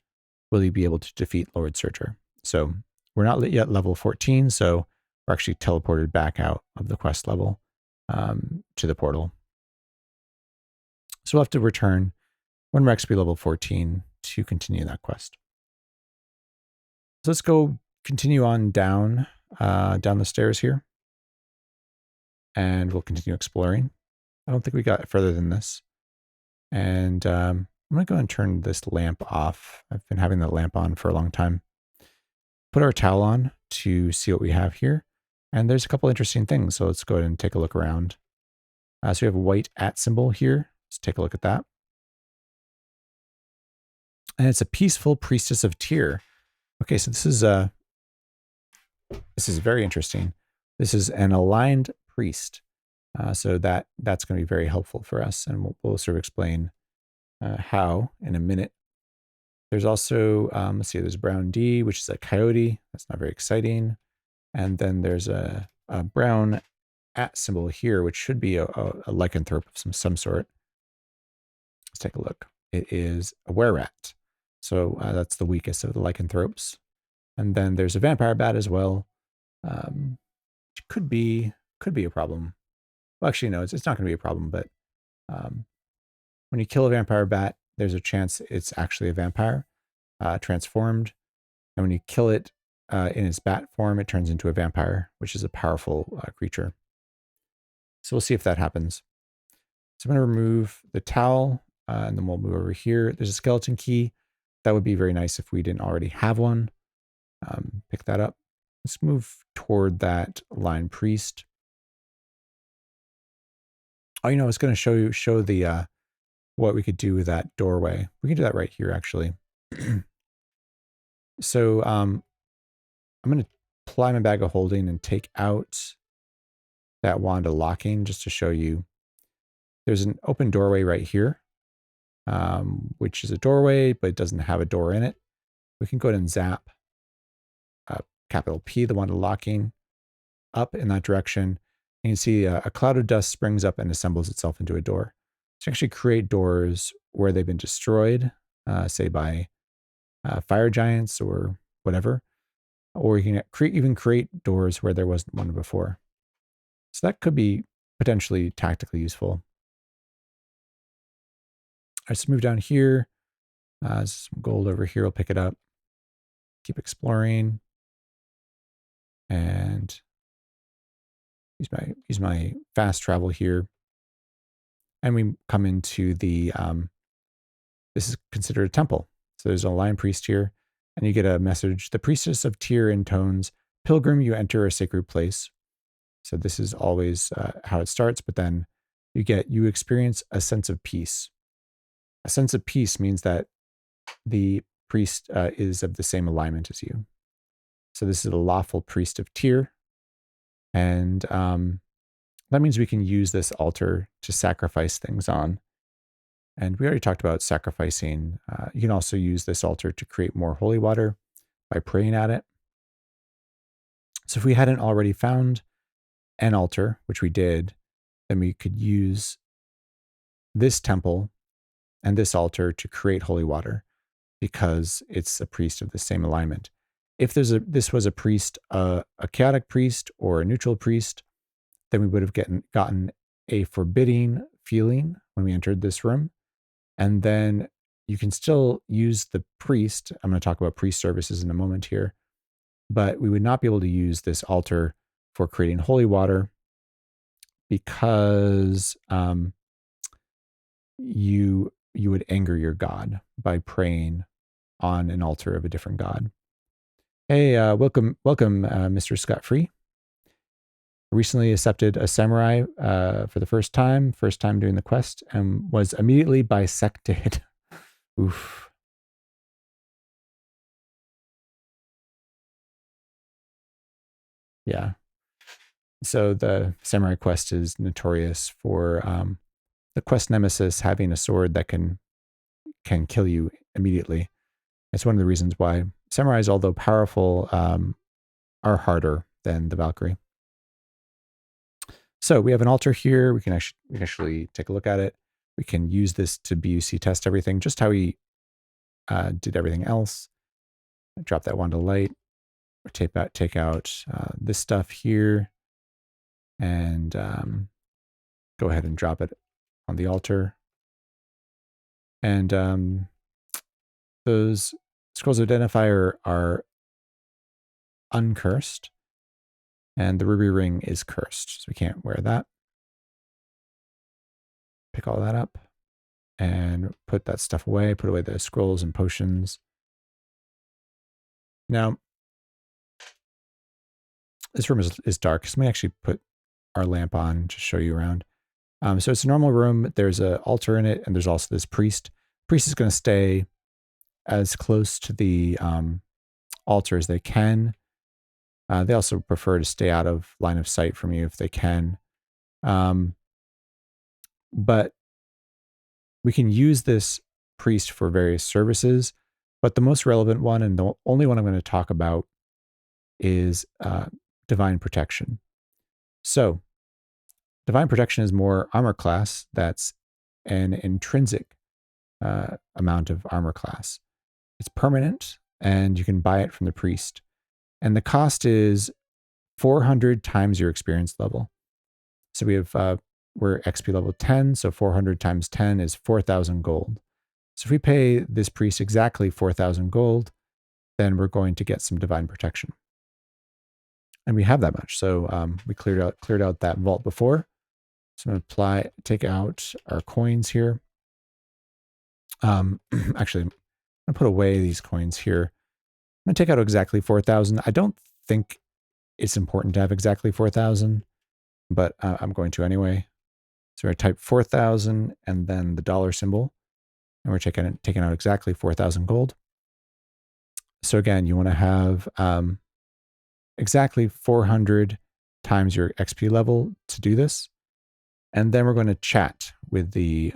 will you be able to defeat Lord Searcher. So we're not yet level 14, so we're actually teleported back out of the quest level to the portal. So we'll have to return when we're XP level 14 to continue that quest. So let's go continue on down the stairs here. And we'll continue exploring. I don't think we got further than this. And I'm going to go and turn this lamp off. I've been having the lamp on for a long time. Put our towel on to see what we have here. And there's a couple interesting things. So let's go ahead and take a look around. So we have a white @ symbol here. Let's take a look at that. And it's a peaceful priestess of Tyr. Okay, so this is very interesting. This is an aligned priest. So that's going to be very helpful for us, and we'll sort of explain how in a minute. There's also, let's see, there's brown D, which is a coyote. That's not very exciting. And then there's a brown at symbol here, which should be a lycanthrope of some sort. Let's take a look. It is a were-rat. So that's the weakest of the lycanthropes. And then there's a vampire bat as well. Which could be a problem. Well, actually, no, it's not going to be a problem, but when you kill a vampire bat, there's a chance it's actually a vampire transformed. And when you kill it in its bat form, it turns into a vampire, which is a powerful creature. So we'll see if that happens. So I'm going to remove the towel, and then we'll move over here. There's a skeleton key. That would be very nice if we didn't already have one. Pick that up. Let's move toward that line priest. Oh, I was going to show the what we could do with that doorway. We can do that right here, actually. So I'm going to apply my bag of holding and take out that wand of locking just to show you. There's an open doorway right here, which is a doorway, but it doesn't have a door in it. We can go ahead and zap capital P, the wand of locking, up in that direction. You can see a cloud of dust springs up and assembles itself into a door. To actually create doors where they've been destroyed, say by fire giants or whatever, or you can even create doors where there wasn't one before. So that could be potentially tactically useful. All right, let's move down here. Some gold over here. We'll pick it up. Keep exploring, and use my fast travel here. And we come into the, this is considered a temple. So there's a lion priest here, and you get a message. The priestess of Tyr intones, "Pilgrim, you enter a sacred place." So this is always how it starts, but then you experience a sense of peace. A sense of peace means that the priest is of the same alignment as you. So this is a lawful priest of Tyr, and that means we can use this altar to sacrifice things on. And we already talked about sacrificing. You can also use this altar to create more holy water by praying at it. So if we hadn't already found an altar, which we did, then we could use this temple and this altar to create holy water because it's a priest of the same alignment. If this was a priest, a chaotic priest or a neutral priest, then we would have gotten a forbidding feeling when we entered this room. And then you can still use the priest. I'm going to talk about priest services in a moment here, but we would not be able to use this altar for creating holy water because you would anger your god by praying on an altar of a different god. Hey, welcome, Mr. Scott Free. Recently accepted a samurai for the first time doing the quest, and was immediately bisected. Oof. Yeah. So the samurai quest is notorious for the quest nemesis having a sword that can kill you immediately. It's one of the reasons why samurais, although powerful, are harder than the Valkyrie. So we have an altar here. We can actually take a look at it. We can use this to BUC test everything, just how we did everything else. Drop that wand of light, or take out this stuff here, and go ahead and drop it on the altar. And those scrolls of identifier are uncursed, and the ruby ring is cursed, so we can't wear that. Pick all that up and put that stuff away. Put away the scrolls and potions. Now, this room is dark, so let me actually put our lamp on to show you around. So it's a normal room. There's an altar in it, and there's also this priest. Priest is going to stay as close to the altar as they can. They also prefer to stay out of line of sight from you if they can. But we can use this priest for various services, but the most relevant one and the only one I'm going to talk about is divine protection. So divine protection is more armor class. That's an intrinsic amount of armor class. It's permanent and you can buy it from the priest. And the cost is 400 times your experience level. So we have, we're XP level 10, so 400 times 10 is 4,000 gold. So if we pay this priest exactly 4,000 gold, then we're going to get some divine protection. And we have that much. So we cleared out that vault before. So I'm going to take out our coins here. Actually, I'm going to put away these coins here. I'm going to take out exactly 4,000. I don't think it's important to have exactly 4,000, but I'm going to anyway. So we're going to type 4,000 and then the dollar symbol. And we're taking out exactly 4,000 gold. So again, you want to have exactly 400 times your XP level to do this. And then we're going to chat with the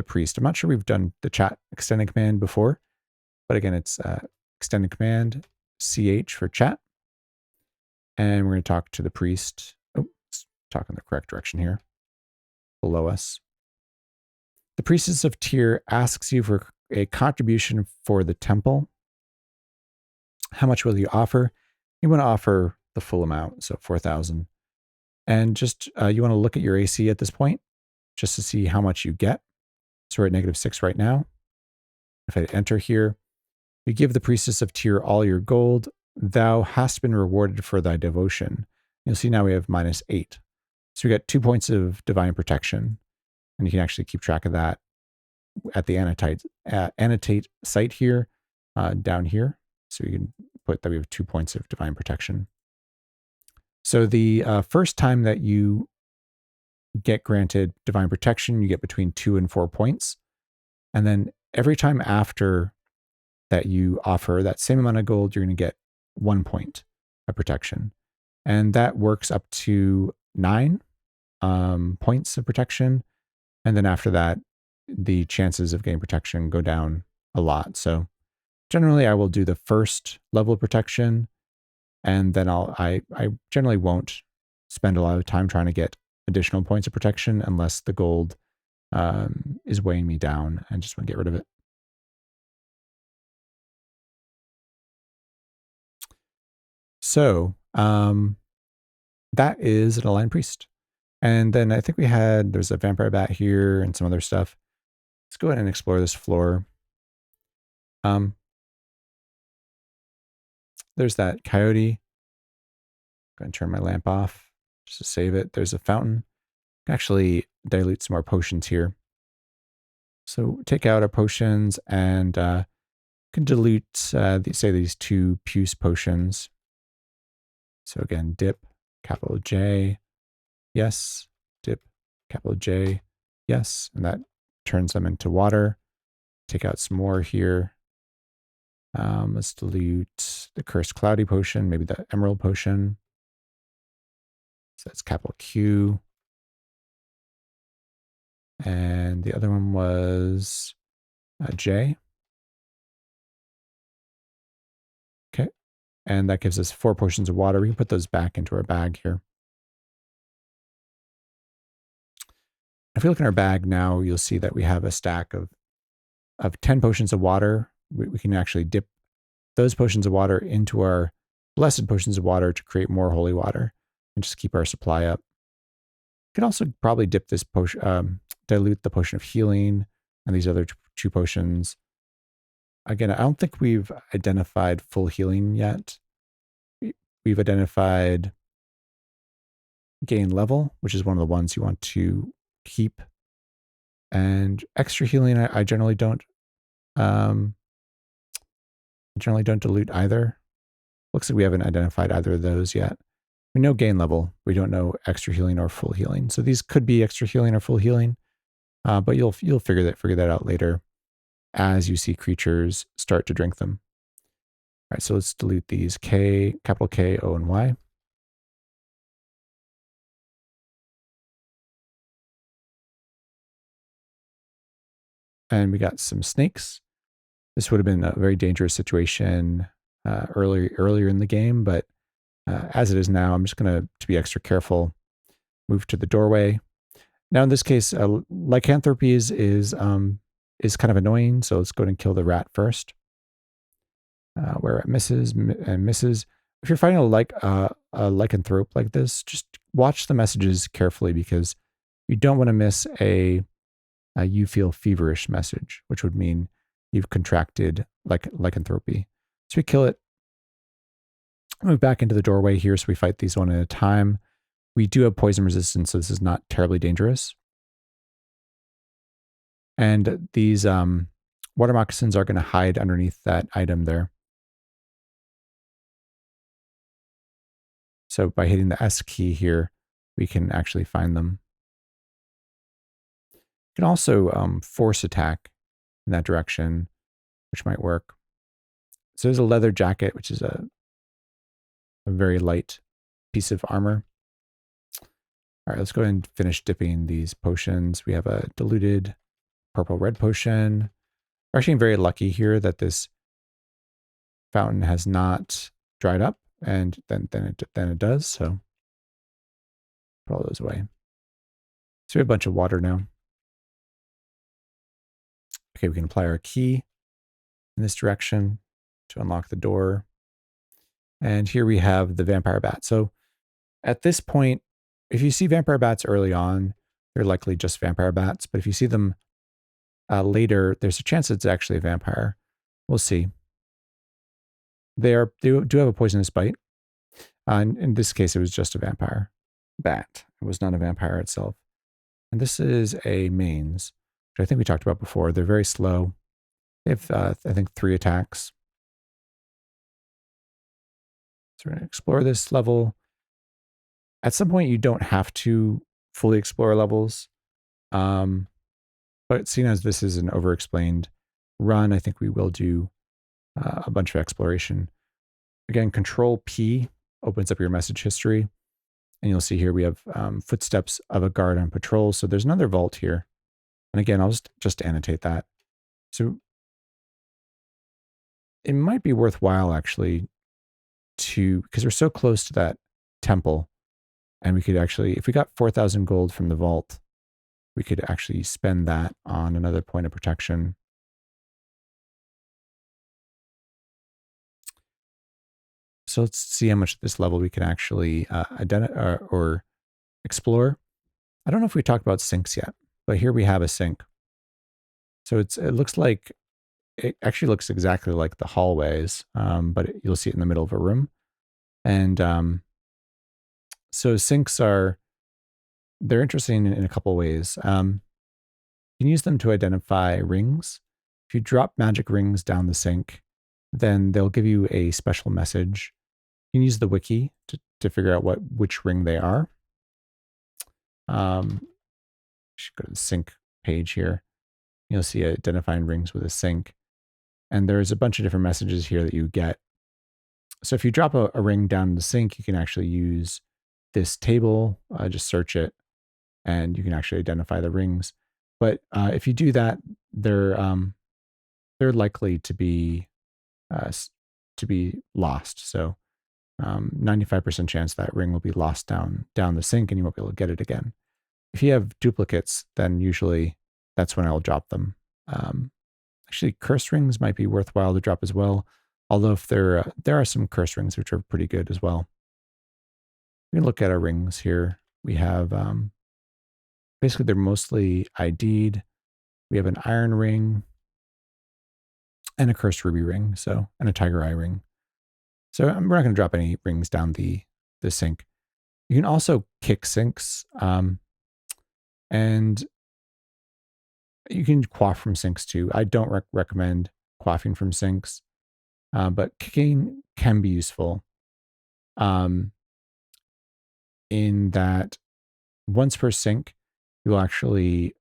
priest. I'm not sure we've done the chat extended command before, but again, it's extended command CH for chat. And we're going to talk to the priest. Oh, let's talk in the correct direction here. Below us. The priestess of Tyr asks you for a contribution for the temple. How much will you offer? You want to offer the full amount, so 4,000. And just you want to look at your AC at this point, just to see how much you get. So we're at -6 right now. If I enter here, you give the priestess of Tyr all your gold. Thou hast been rewarded for thy devotion. You'll see now we have -8. So we got 2 points of divine protection. And you can actually keep track of that at the annotate site here, down here. So you can put that we have 2 points of divine protection. So the first time that you get granted divine protection, you get between 2 and 4 points. And then every time after that you offer that same amount of gold, you're going to get 1 point of protection. And that works up to 9 points of protection. And then after that, the chances of getting protection go down a lot. So generally I will do the first level of protection, and then I generally won't spend a lot of time trying to get additional points of protection unless the gold is weighing me down and just want to get rid of it. So that is an aligned priest. And then I think there's a vampire bat here and some other stuff. Let's go ahead and explore this floor. There's that coyote. I'm going to turn my lamp off just to save it. There's a fountain. Actually dilute some more potions here. So take out our potions and can dilute, say these 2 puce potions. So again, dip, capital J, yes, dip, capital J, yes, and that turns them into water. Take out some more here. Let's dilute the cursed cloudy potion, maybe the emerald potion. So that's capital Q. And the other one was J. Okay. And that gives us 4 potions of water. We can put those back into our bag here. If we look in our bag now, you'll see that we have a stack of 10 potions of water. We can actually dip those potions of water into our blessed potions of water to create more holy water and just keep our supply up. You can also probably dip this potion, dilute the potion of healing and these other 2 potions. Again, I don't think we've identified full healing yet. We've identified gain level, which is one of the ones you want to keep. And extra healing, I generally don't dilute either. Looks like we haven't identified either of those yet. We know gain level. We don't know extra healing or full healing. So these could be extra healing or full healing, but you'll figure that out later. as you see creatures start to drink them. All right, so let's delete these K, capital K, O, and Y. And we got some snakes. This would have been a very dangerous situation earlier in the game, but as it is now, I'm just going to be extra careful. Move to the doorway. Now, in this case, lycanthropy is kind of annoying, so let's go ahead and kill the rat first. Where it misses and misses. If you're fighting a lycanthrope like this, just watch the messages carefully because you don't want to miss a you feel feverish message, which would mean you've contracted lycanthropy. So we kill it. Move back into the doorway here, so we fight these one at a time. We do have poison resistance, so this is not terribly dangerous. And these water moccasins are going to hide underneath that item there. So by hitting the S key here, we can actually find them. You can also force attack in that direction, which might work. So there's a leather jacket, which is a very light piece of armor. All right, let's go ahead and finish dipping these potions. We have a diluted purple-red potion. We're actually very lucky here that this fountain has not dried up, and then it does. So put all those away. So we have a bunch of water now. Okay, we can apply our key in this direction to unlock the door. And here we have the vampire bat. So at this point, if you see vampire bats early on, they're likely just vampire bats. But if you see them later, there's a chance it's actually a vampire. We'll see. They do have a poisonous bite. In this case, it was just a vampire bat. It was not a vampire itself. And this is a mains, which I think we talked about before. They're very slow. They have, I think, 3 attacks. So we're going to explore this level. At some point, you don't have to fully explore levels. But seeing as this is an overexplained run, I think we will do a bunch of exploration. Again, Control P opens up your message history. And you'll see here we have footsteps of a guard on patrol. So there's another vault here. And again, I'll just annotate that. So it might be worthwhile actually because we're so close to that temple. And we could actually, if we got 4,000 gold from the vault, we could actually spend that on another point of protection. So let's see how much of this level we can actually identify or explore. I don't know if we talked about sinks yet, but here we have a sink. So it looks like, it actually looks exactly like the hallways, but you'll see it in the middle of a room. And so sinks they're interesting in a couple of ways. You can use them to identify rings. If you drop magic rings down the sink, then they'll give you a special message. You can use the wiki to figure out which ring they are. Should go to the sink page here. You'll see identifying rings with a sink. And there's a bunch of different messages here that you get. So if you drop a ring down the sink, you can actually use this table, just search it, and you can actually identify the rings. But if you do that, they're likely to be lost. So 95% chance that ring will be lost down the sink, and you won't be able to get it again. If you have duplicates, then usually that's when I'll drop them. Actually, curse rings might be worthwhile to drop as well. Although if there are some curse rings which are pretty good as well. We can look at our rings here. We have basically they're mostly ID'd. We have an iron ring and a cursed ruby ring, and a tiger eye ring. So we're not going to drop any rings down the sink. You can also kick sinks, and you can quaff from sinks too. I don't recommend quaffing from sinks, but kicking can be useful. In that once per sink, you will actually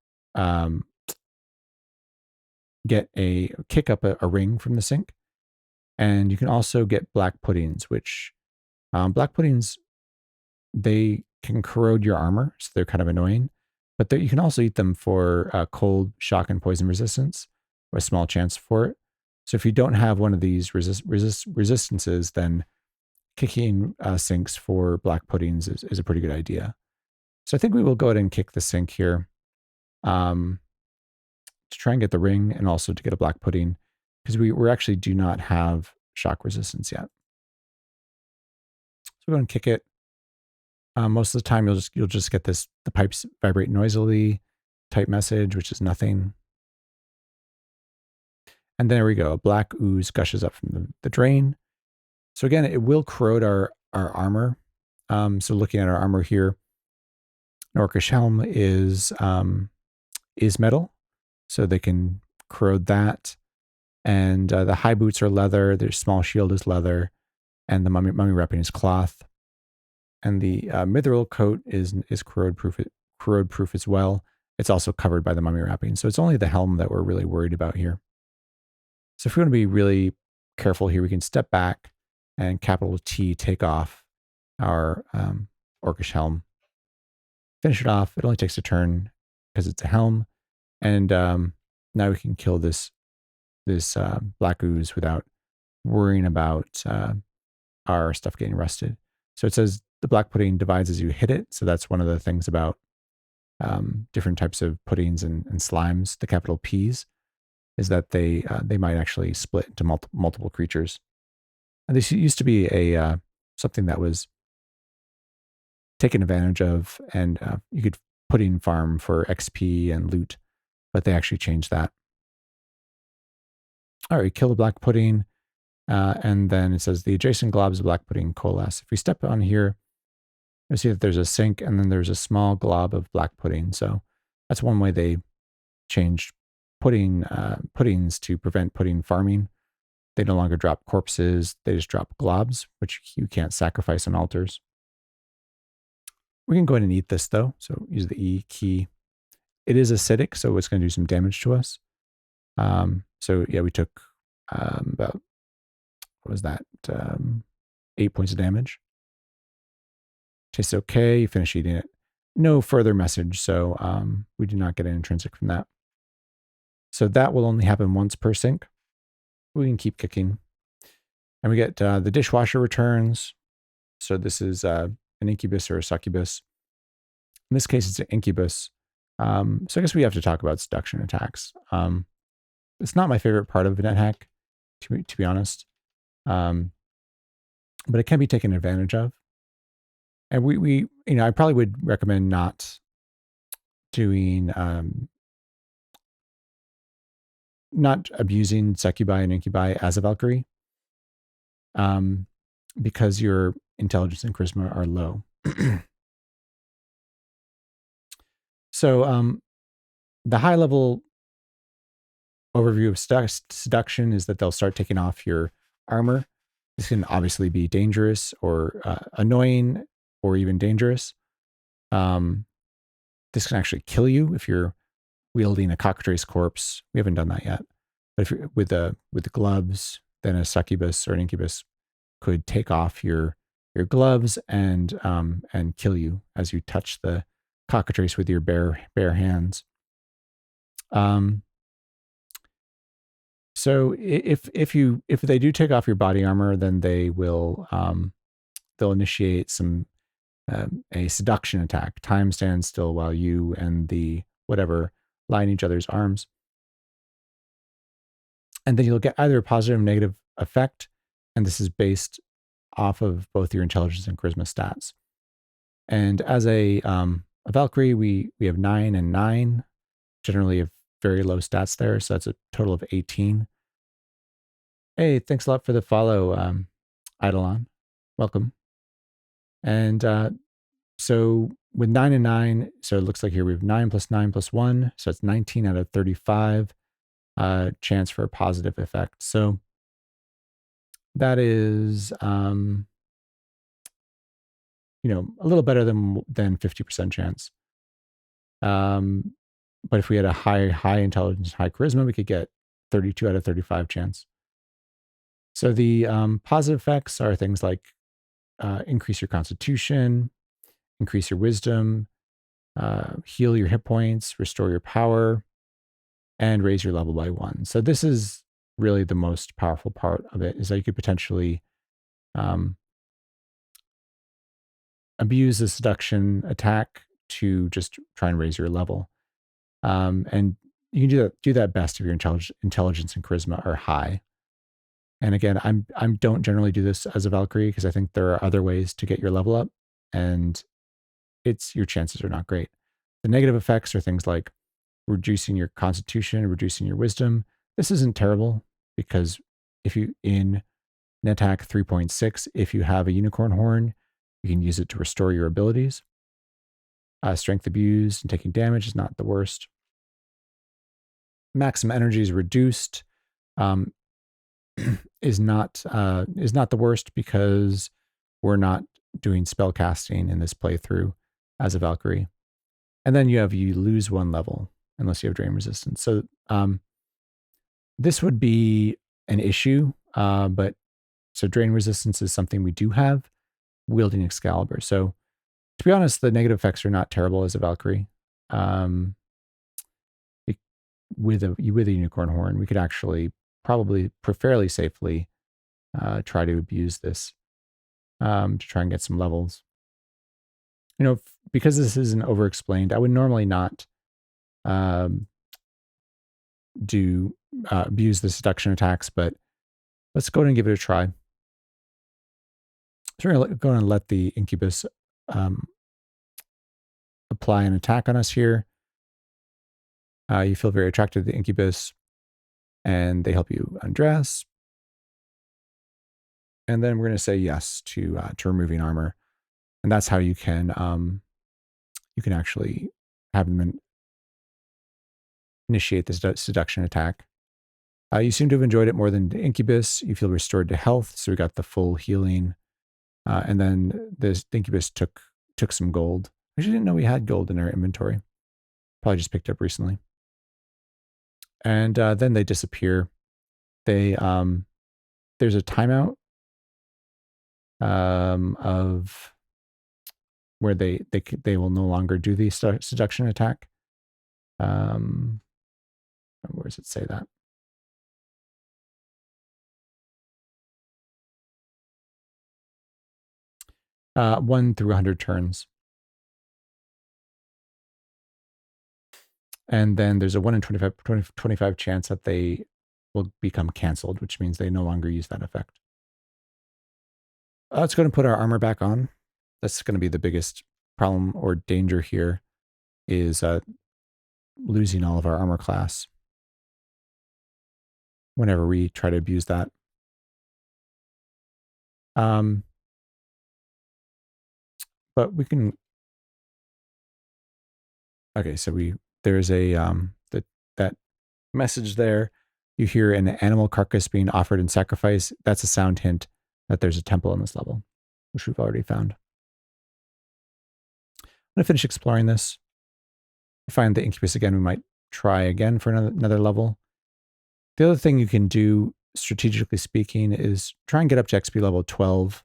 kick up a ring from the sink. And you can also get black puddings, which black puddings, they can corrode your armor, so they're kind of annoying. But you can also eat them for cold, shock, and poison resistance, or a small chance for it. So if you don't have one of these resistances, then kicking sinks for black puddings is a pretty good idea. So I think we will go ahead and kick the sink here to try and get the ring and also to get a black pudding, because we actually do not have shock resistance yet. So we're going to kick it. Most of the time, you'll just get the pipes vibrate noisily type message, which is nothing. And there we go. A black ooze gushes up from the drain. So again, it will corrode our armor. So looking at our armor here, an orcish helm is metal, so they can corrode that. And the high boots are leather. Their small shield is leather, and the mummy wrapping is cloth. And the mithril coat is corrode proof as well. It's also covered by the mummy wrapping. So it's only the helm that we're really worried about here. So if we want to be really careful here, we can step back and capital T take off our orcish helm. Finish it off. It only takes a turn because it's a helm. And now we can kill this black ooze without worrying about our stuff getting rusted. So it says the black pudding divides as you hit it. So that's one of the things about different types of puddings and slimes, the capital P's, is that they might actually split into multiple creatures. And this used to be a something that was taken advantage of, and you could pudding farm for XP and loot, but they actually changed that. All right, kill the black pudding, and then it says the adjacent globs of black pudding coalesce. If we step on here, you'll see that there's a sink, and then there's a small glob of black pudding. So that's one way they changed puddings to prevent pudding farming. They no longer drop corpses, they just drop globs, which you can't sacrifice on altars. We can go ahead and eat this though, so use the E key. It is acidic, so it's going to do some damage to us. So yeah, we took about, what was that, 8 points of damage. Tastes okay, you finish eating it. No further message, so we do not get an intrinsic from that. So that will only happen once per sink. We can keep kicking. And we get the dishwasher returns. So this is an incubus or a succubus. In this case, it's an incubus. So I guess we have to talk about seduction attacks. It's not my favorite part of NetHack, to be honest. But it can be taken advantage of. And we I probably would recommend not doing, not abusing succubi and incubi as a Valkyrie, because your intelligence and charisma are low. So the high level overview of seduction is that they'll start taking off your armor. This can obviously be dangerous or annoying or even dangerous. This can actually kill you if you're wielding a cockatrice corpse. We haven't done that yet. But if you're with the gloves, then a succubus or an incubus could take off your gloves and kill you as you touch the cockatrice with your bare hands. So if they do take off your body armor, then they will they'll initiate a seduction attack. Time stands still while you and the whatever lie in each other's arms. And then you'll get either a positive or negative effect. And this is based off of both your intelligence and charisma stats. And as a Valkyrie, we have 9 and 9, generally have very low stats there. So that's a total of 18. Hey, thanks a lot for the follow, Eidolon. Welcome. And so with 9 and 9, so it looks like here we have 9 plus 9 plus 1. So it's 19 out of 35 chance for a positive effect. So that is, a little better than 50% chance. But if we had a high intelligence, high charisma, we could get 32 out of 35 chance. So the positive effects are things like increase your constitution, increase your wisdom, heal your hit points, restore your power, and raise your level by 1. So this is really the most powerful part of it, is that you could potentially abuse the seduction attack to just try and raise your level. And you can do that best if your intelligence and charisma are high. And again, I don't generally do this as a Valkyrie because I think there are other ways to get your level up, and your chances are not great. The negative effects are things like reducing your constitution, reducing your wisdom. This isn't terrible because if you in NetHack 3.6, if you have a unicorn horn, you can use it to restore your abilities. Strength abused and taking damage is not the worst. Maximum energy is reduced. Is not the worst because we're not doing spell casting in this playthrough as a Valkyrie. And then you lose 1 level unless you have drain resistance. So this would be an issue, but so drain resistance is something we do have wielding Excalibur. So to be honest, the negative effects are not terrible as a Valkyrie. With a unicorn horn, we could actually probably fairly safely try to abuse this to try and get some levels. Because this isn't overexplained, I would normally not abuse the seduction attacks, but let's go ahead and give it a try. So we're going to let the incubus apply an attack on us here. You feel very attracted to the incubus, and they help you undress. And then we're going to say yes to removing armor, and that's how you can actually have them initiate this seduction attack. You seem to have enjoyed it more than the incubus. You feel restored to health, so we got the full healing. And then the incubus took some gold. I actually didn't know we had gold in our inventory. Probably just picked up recently. And then they disappear. There's a timeout of where they will no longer do the seduction attack. Where does it say that? 1 through 100 turns. And then there's a 1 in 25 chance that they will become canceled, which means they no longer use that effect. Let's go ahead and put our armor back on. That's going to be the biggest problem or danger here, is losing all of our armor class whenever we try to abuse that. But we can. Okay, so there's a that message there. You hear an animal carcass being offered in sacrifice. That's a sound hint that there's a temple in this level, which we've already found. I'm going to finish exploring this. If we find the incubus again, we might try again for another level. The other thing you can do, strategically speaking, is try and get up to XP level 12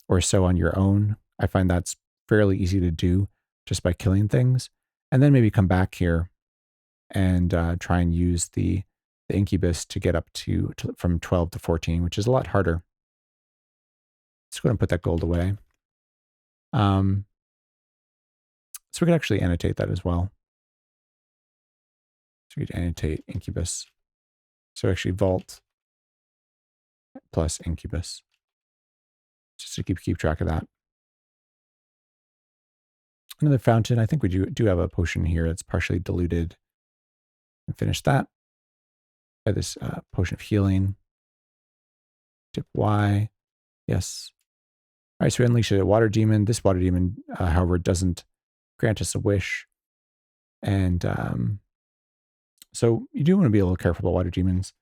or so on your own. I find that's fairly easy to do just by killing things. And then maybe come back here and try and use the incubus to get up to from 12 to 14, which is a lot harder. Let's go ahead and put that gold away. So we can actually annotate that as well. So we could annotate incubus. So actually vault plus incubus, just to keep track of that. Another fountain. I think we do have a potion here that's partially diluted. And finish that. This potion of healing. Dip Y. Yes. All right, so we unleash a water demon. This water demon, however, doesn't grant us a wish. And so you do want to be a little careful about water demons.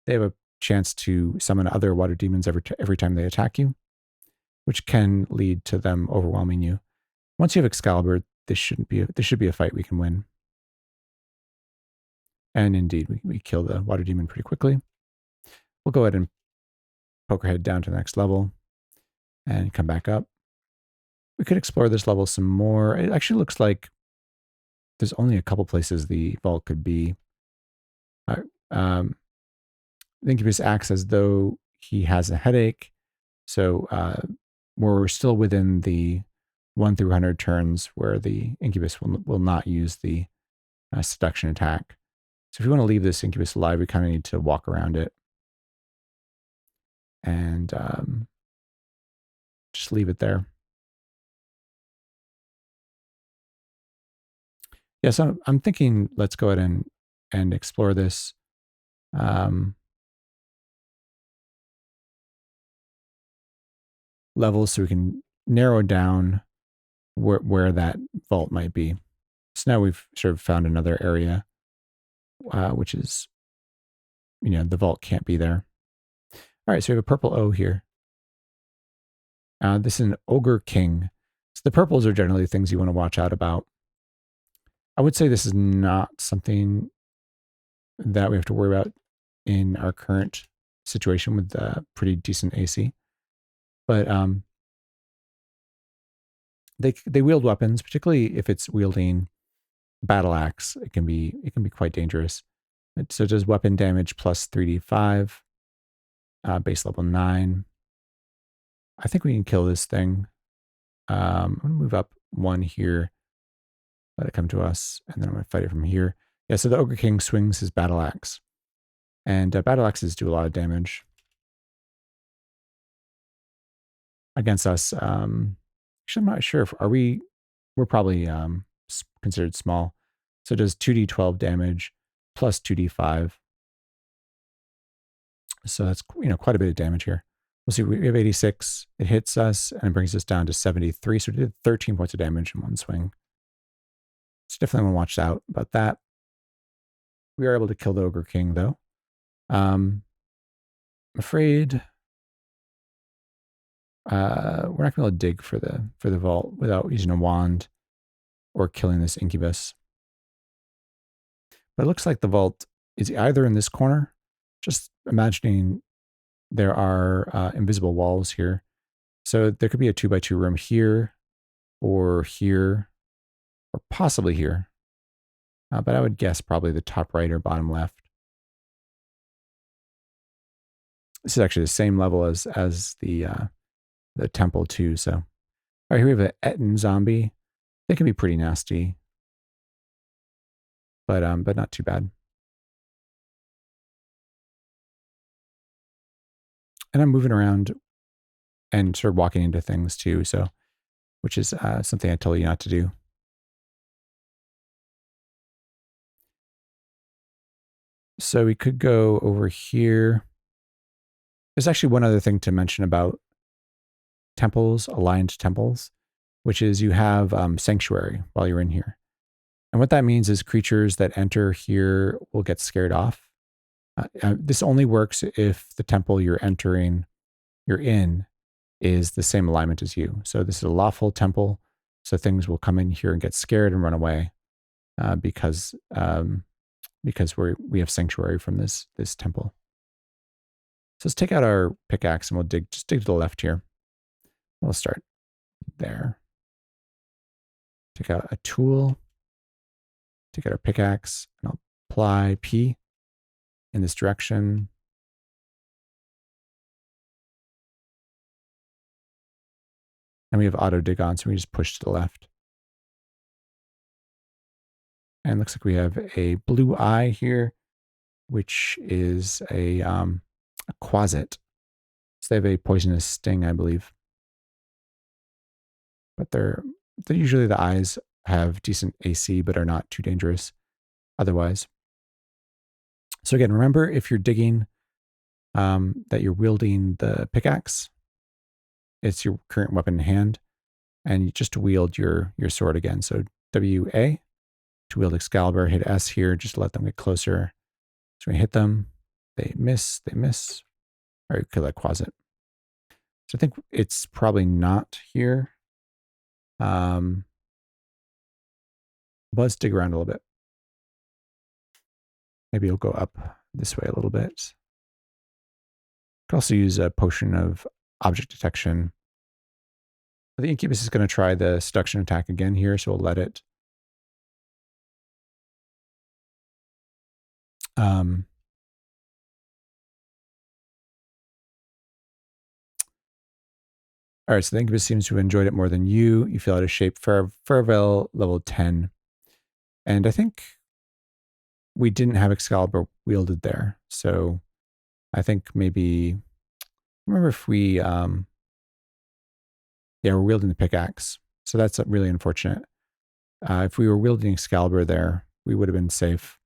They have a chance to summon other water demons every time they attack you, which can lead to them overwhelming you. Once you have Excalibur, this should be a fight we can win. And indeed, we kill the water demon pretty quickly. We'll go ahead and poke our head down to the next level and come back up. We could explore this level some more. It actually looks like there's only a couple places the vault could be. The incubus acts as though he has a headache. So we're still within the 1 through 100 turns where the incubus will not use the seduction attack. So if you want to leave this incubus alive, we kind of need to walk around it and just leave it there. Yeah, so I'm thinking let's go ahead and explore this. Levels so we can narrow down where that vault might be. So now we've sort of found another area, which is, the vault can't be there. All right, so we have a purple O here. This is an Ogre King. So the purples are generally things you want to watch out about. I would say this is not something that we have to worry about in our current situation with pretty decent AC. But they wield weapons, particularly if it's wielding battle axe. It can be quite dangerous. So it does weapon damage plus 3d5, base level 9. I think we can kill this thing. I'm gonna move up 1 here, let it come to us, and then I'm gonna fight it from here. Yeah, so the Ogre King swings his battle axe, and battle axes do a lot of damage against us. Actually, I'm not sure if we're probably considered small. So it does 2d12 damage plus 2d5. So that's quite a bit of damage here. We'll see. We have 86. It hits us and it brings us down to 73. So it did 13 points of damage in one swing. So definitely want to watch out about that. We are able to kill the Ogre King though. I'm afraid we're not going to be able to dig for the vault without using a wand or killing this incubus. But it looks like the vault is either in this corner. Just imagining there are invisible walls here. So there could be a 2x2 room here, or possibly here. But I would guess probably the top right or bottom left. This is actually the same level as the temple too. So, all right, here we have an Etten zombie. They can be pretty nasty, but not too bad. And I'm moving around and sort of walking into things too. So, which is something I told you not to do. So we could go over here. There's actually one other thing to mention about temples, aligned temples, which is you have sanctuary while you're in here. And what that means is creatures that enter here will get scared off. This only works if the temple you're in is the same alignment as you. So this is a lawful temple. So things will come in here and get scared and run away because we have sanctuary from this temple. So let's take out our pickaxe and we'll dig to the left here. We'll start there. Take out a tool. Take out our pickaxe and I'll apply P in this direction. And we have auto dig on, so we just push to the left. And looks like we have a blue eye here, which is a quasit. So they have a poisonous sting, I believe. But they're usually the eyes have decent AC, but are not too dangerous otherwise. So again, remember if you're digging that you're wielding the pickaxe, it's your current weapon in hand, and you just wield your sword again. So WA to wield Excalibur, hit S here just to let them get closer. So we hit them, they miss, or you kill that quasit. So I think it's probably not here. Let's dig around a little bit. Maybe it'll go up this way a little bit. Could also use a potion of object detection. The incubus is going to try the seduction attack again here, so we'll let it. All right, so the incubus seems to have enjoyed it more than you. You feel out of shape. Farvel level 10. And I think we didn't have Excalibur wielded there. So I think maybe, I remember if we, yeah, we're wielding the pickaxe. So that's really unfortunate. If we were wielding Excalibur there, we would have been safe.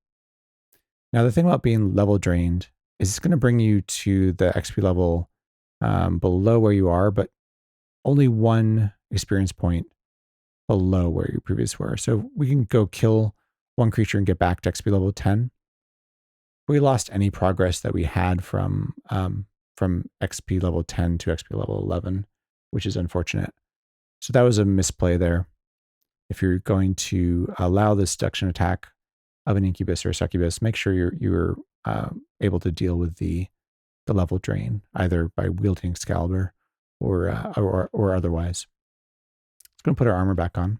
Now, the thing about being level drained is it's going to bring you to the XP level below where you are, but only one experience point below where you previously were. So we can go kill one creature and get back to XP level 10. We lost any progress that we had from XP level 10 to XP level 11, which is unfortunate. So that was a misplay there. If you're going to allow the seduction attack of an incubus or a succubus, make sure you're able to deal with the level drain, either by wielding Excalibur or otherwise. Let's go and put our armor back on.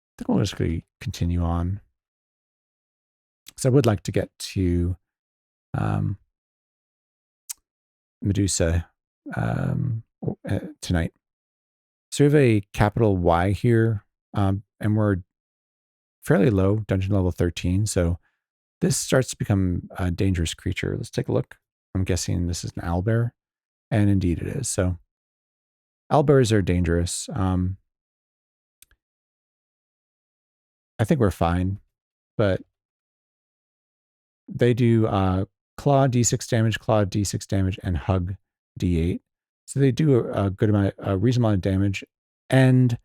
I think we'll just continue on. So I would like to get to Medusa tonight. So we have a capital Y here, and we're fairly low, dungeon level 13. So this starts to become a dangerous creature. Let's take a look. I'm guessing this is an owlbear, and indeed it is. So owlbears are dangerous. I think we're fine, but they do claw d6 damage, and hug d8. So they do a good amount, a reasonable amount of damage, and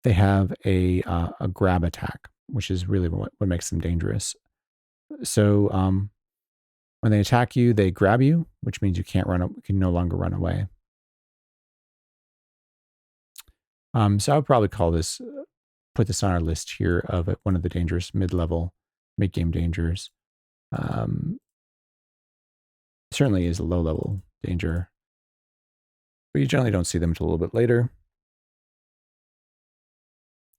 they have a grab attack, which is really what makes them dangerous. So when they attack you, they grab you, which means you can no longer run away. So I would probably put this on our list here of one of the dangerous mid-game dangers. Certainly is a low-level danger, but you generally don't see them until a little bit later.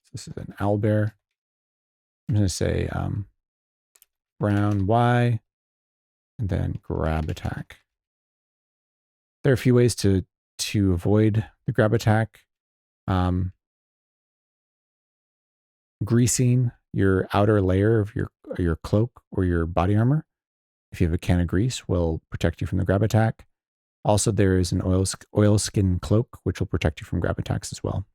So this is an owlbear. I'm going to say brown Y, and then grab attack. There are a few ways to avoid the grab attack. Greasing your outer layer of your cloak or your body armor, if you have a can of grease, will protect you from the grab attack. Also, there is an oilskin cloak, which will protect you from grab attacks as well.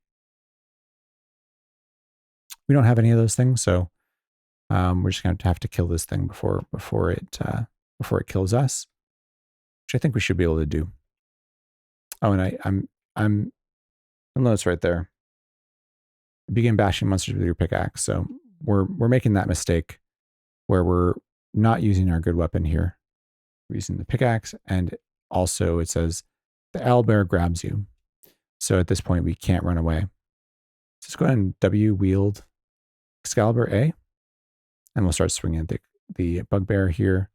We don't have any of those things, so we're just going to have to kill this thing before it kills us, which I think we should be able to do. Oh, and I'm notice right there. Begin bashing monsters with your pickaxe. So we're making that mistake where we're not using our good weapon here. We're using the pickaxe, and also it says the owlbear grabs you. So at this point we can't run away. So let's go ahead and W wield Excalibur A, and we'll start swinging at the bugbear here.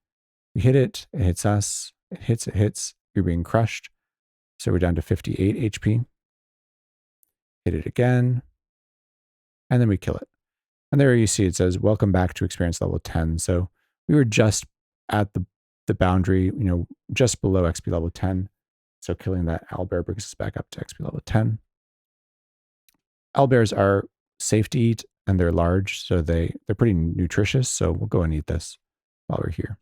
We hit it hits us, it hits, you're being crushed. So we're down to 58 HP. Hit it again, and then we kill it. And there you see it says, welcome back to experience level 10. So we were just at the boundary, just below XP level 10. So killing that owlbear brings us back up to XP level 10. Owlbears are safe to eat, and they're large, so they're pretty nutritious. So we'll go and eat this while we're here.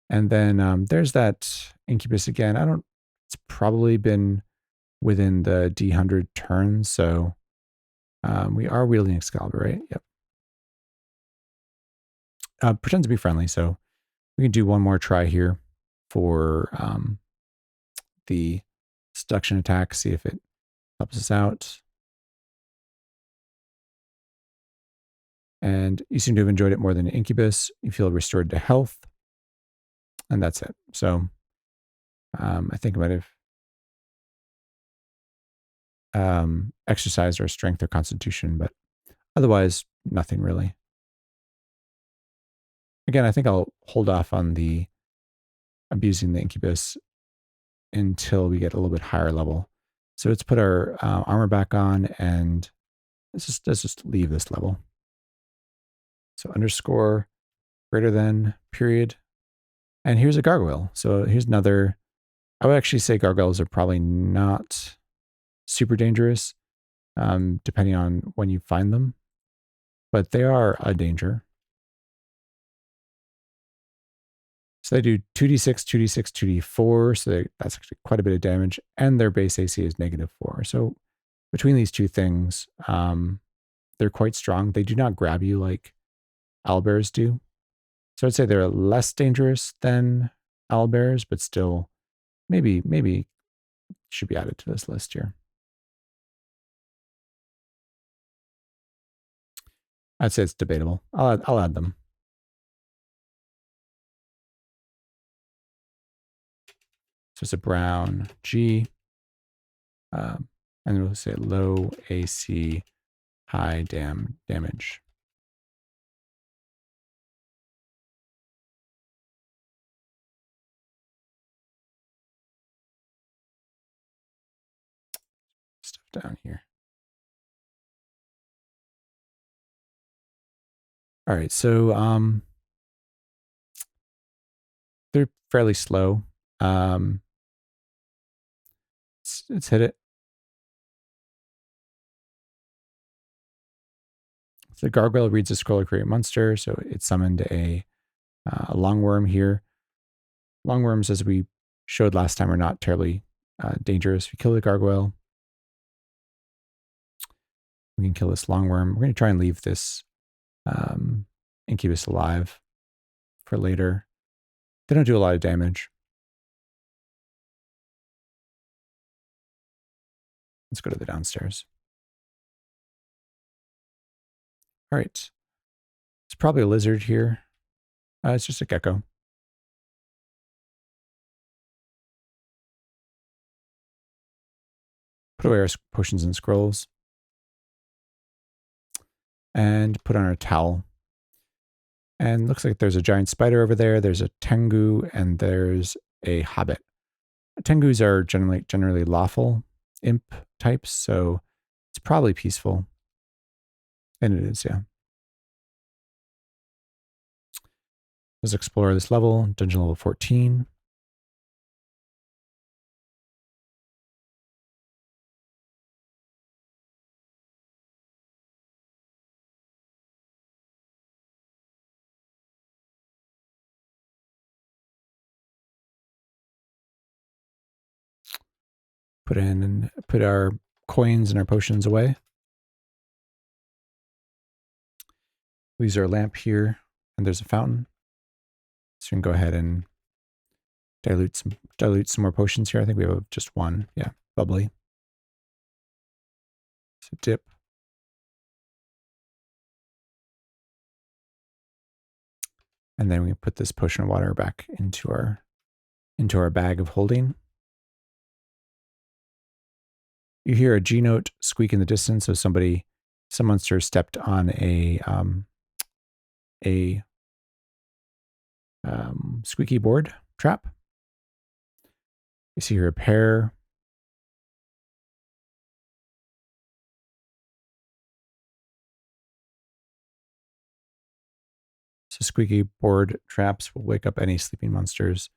And then there's that incubus again. It's probably been within the D100 turns, so we are wielding Excalibur, right? Yep. Pretend to be friendly, so we can do one more try here for the seduction attack, see if it helps us out. And you seem to have enjoyed it more than an incubus. You feel restored to health, and that's it. So I think I might have exercised our strength or constitution, but Otherwise, nothing really. Again, I think I'll hold off on the abusing the incubus until we get a little bit higher level. So let's put our armor back on, and let's just leave this level. So underscore greater than period. And here's a gargoyle. So here's another. I would actually say gargoyles are probably not super dangerous, depending on when you find them, but they are a danger. So they do 2d6, 2d6, 2d4, so that's actually quite a bit of damage, and their base AC is -4. So between these two things, they're quite strong. They do not grab you like owlbears do. So I'd say they're less dangerous than owlbears, but still maybe should be added to this list here. I'd say it's debatable. I'll add them. So it's a brown G, and we'll say low AC, high damage. Stuff down here. All right, so they're fairly slow. Let's hit it. The gargoyle reads a scroll to create monster, so it summoned a longworm here. Longworms, as we showed last time, are not terribly dangerous. We kill the gargoyle. We can kill this longworm. We're going to try and leave this incubus alive for later. They don't do a lot of damage. Let's go to the downstairs. All right. It's probably a lizard here. It's just a gecko. Put away our potions and scrolls. And put on our towel. And looks like there's a giant spider over there. There's a tengu, and there's a hobbit. Tengus are generally lawful imp types, so it's probably peaceful. And it is, yeah. Let's explore this level, dungeon level 14. Put our coins and our potions away. We use our lamp here, and there's a fountain. So we can go ahead and dilute some more potions here. I think we have just one. Yeah, bubbly. So dip. And then we put this potion of water back into our bag of holding. You hear a G note squeak in the distance, so some monster stepped on a squeaky board trap. You see here a pair. So squeaky board traps will wake up any sleeping monsters.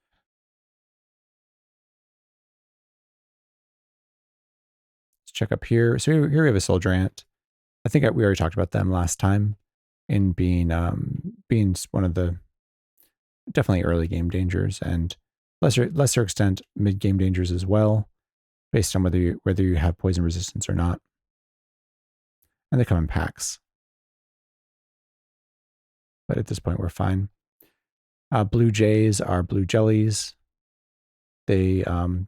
Let's check up here. So here we have a soldier ant. I think we already talked about them last time in being one of the definitely early game dangers, and lesser extent mid game dangers as well, based on whether you have poison resistance or not. And they come in packs. But at this point, we're fine. Blue jays are blue jellies. They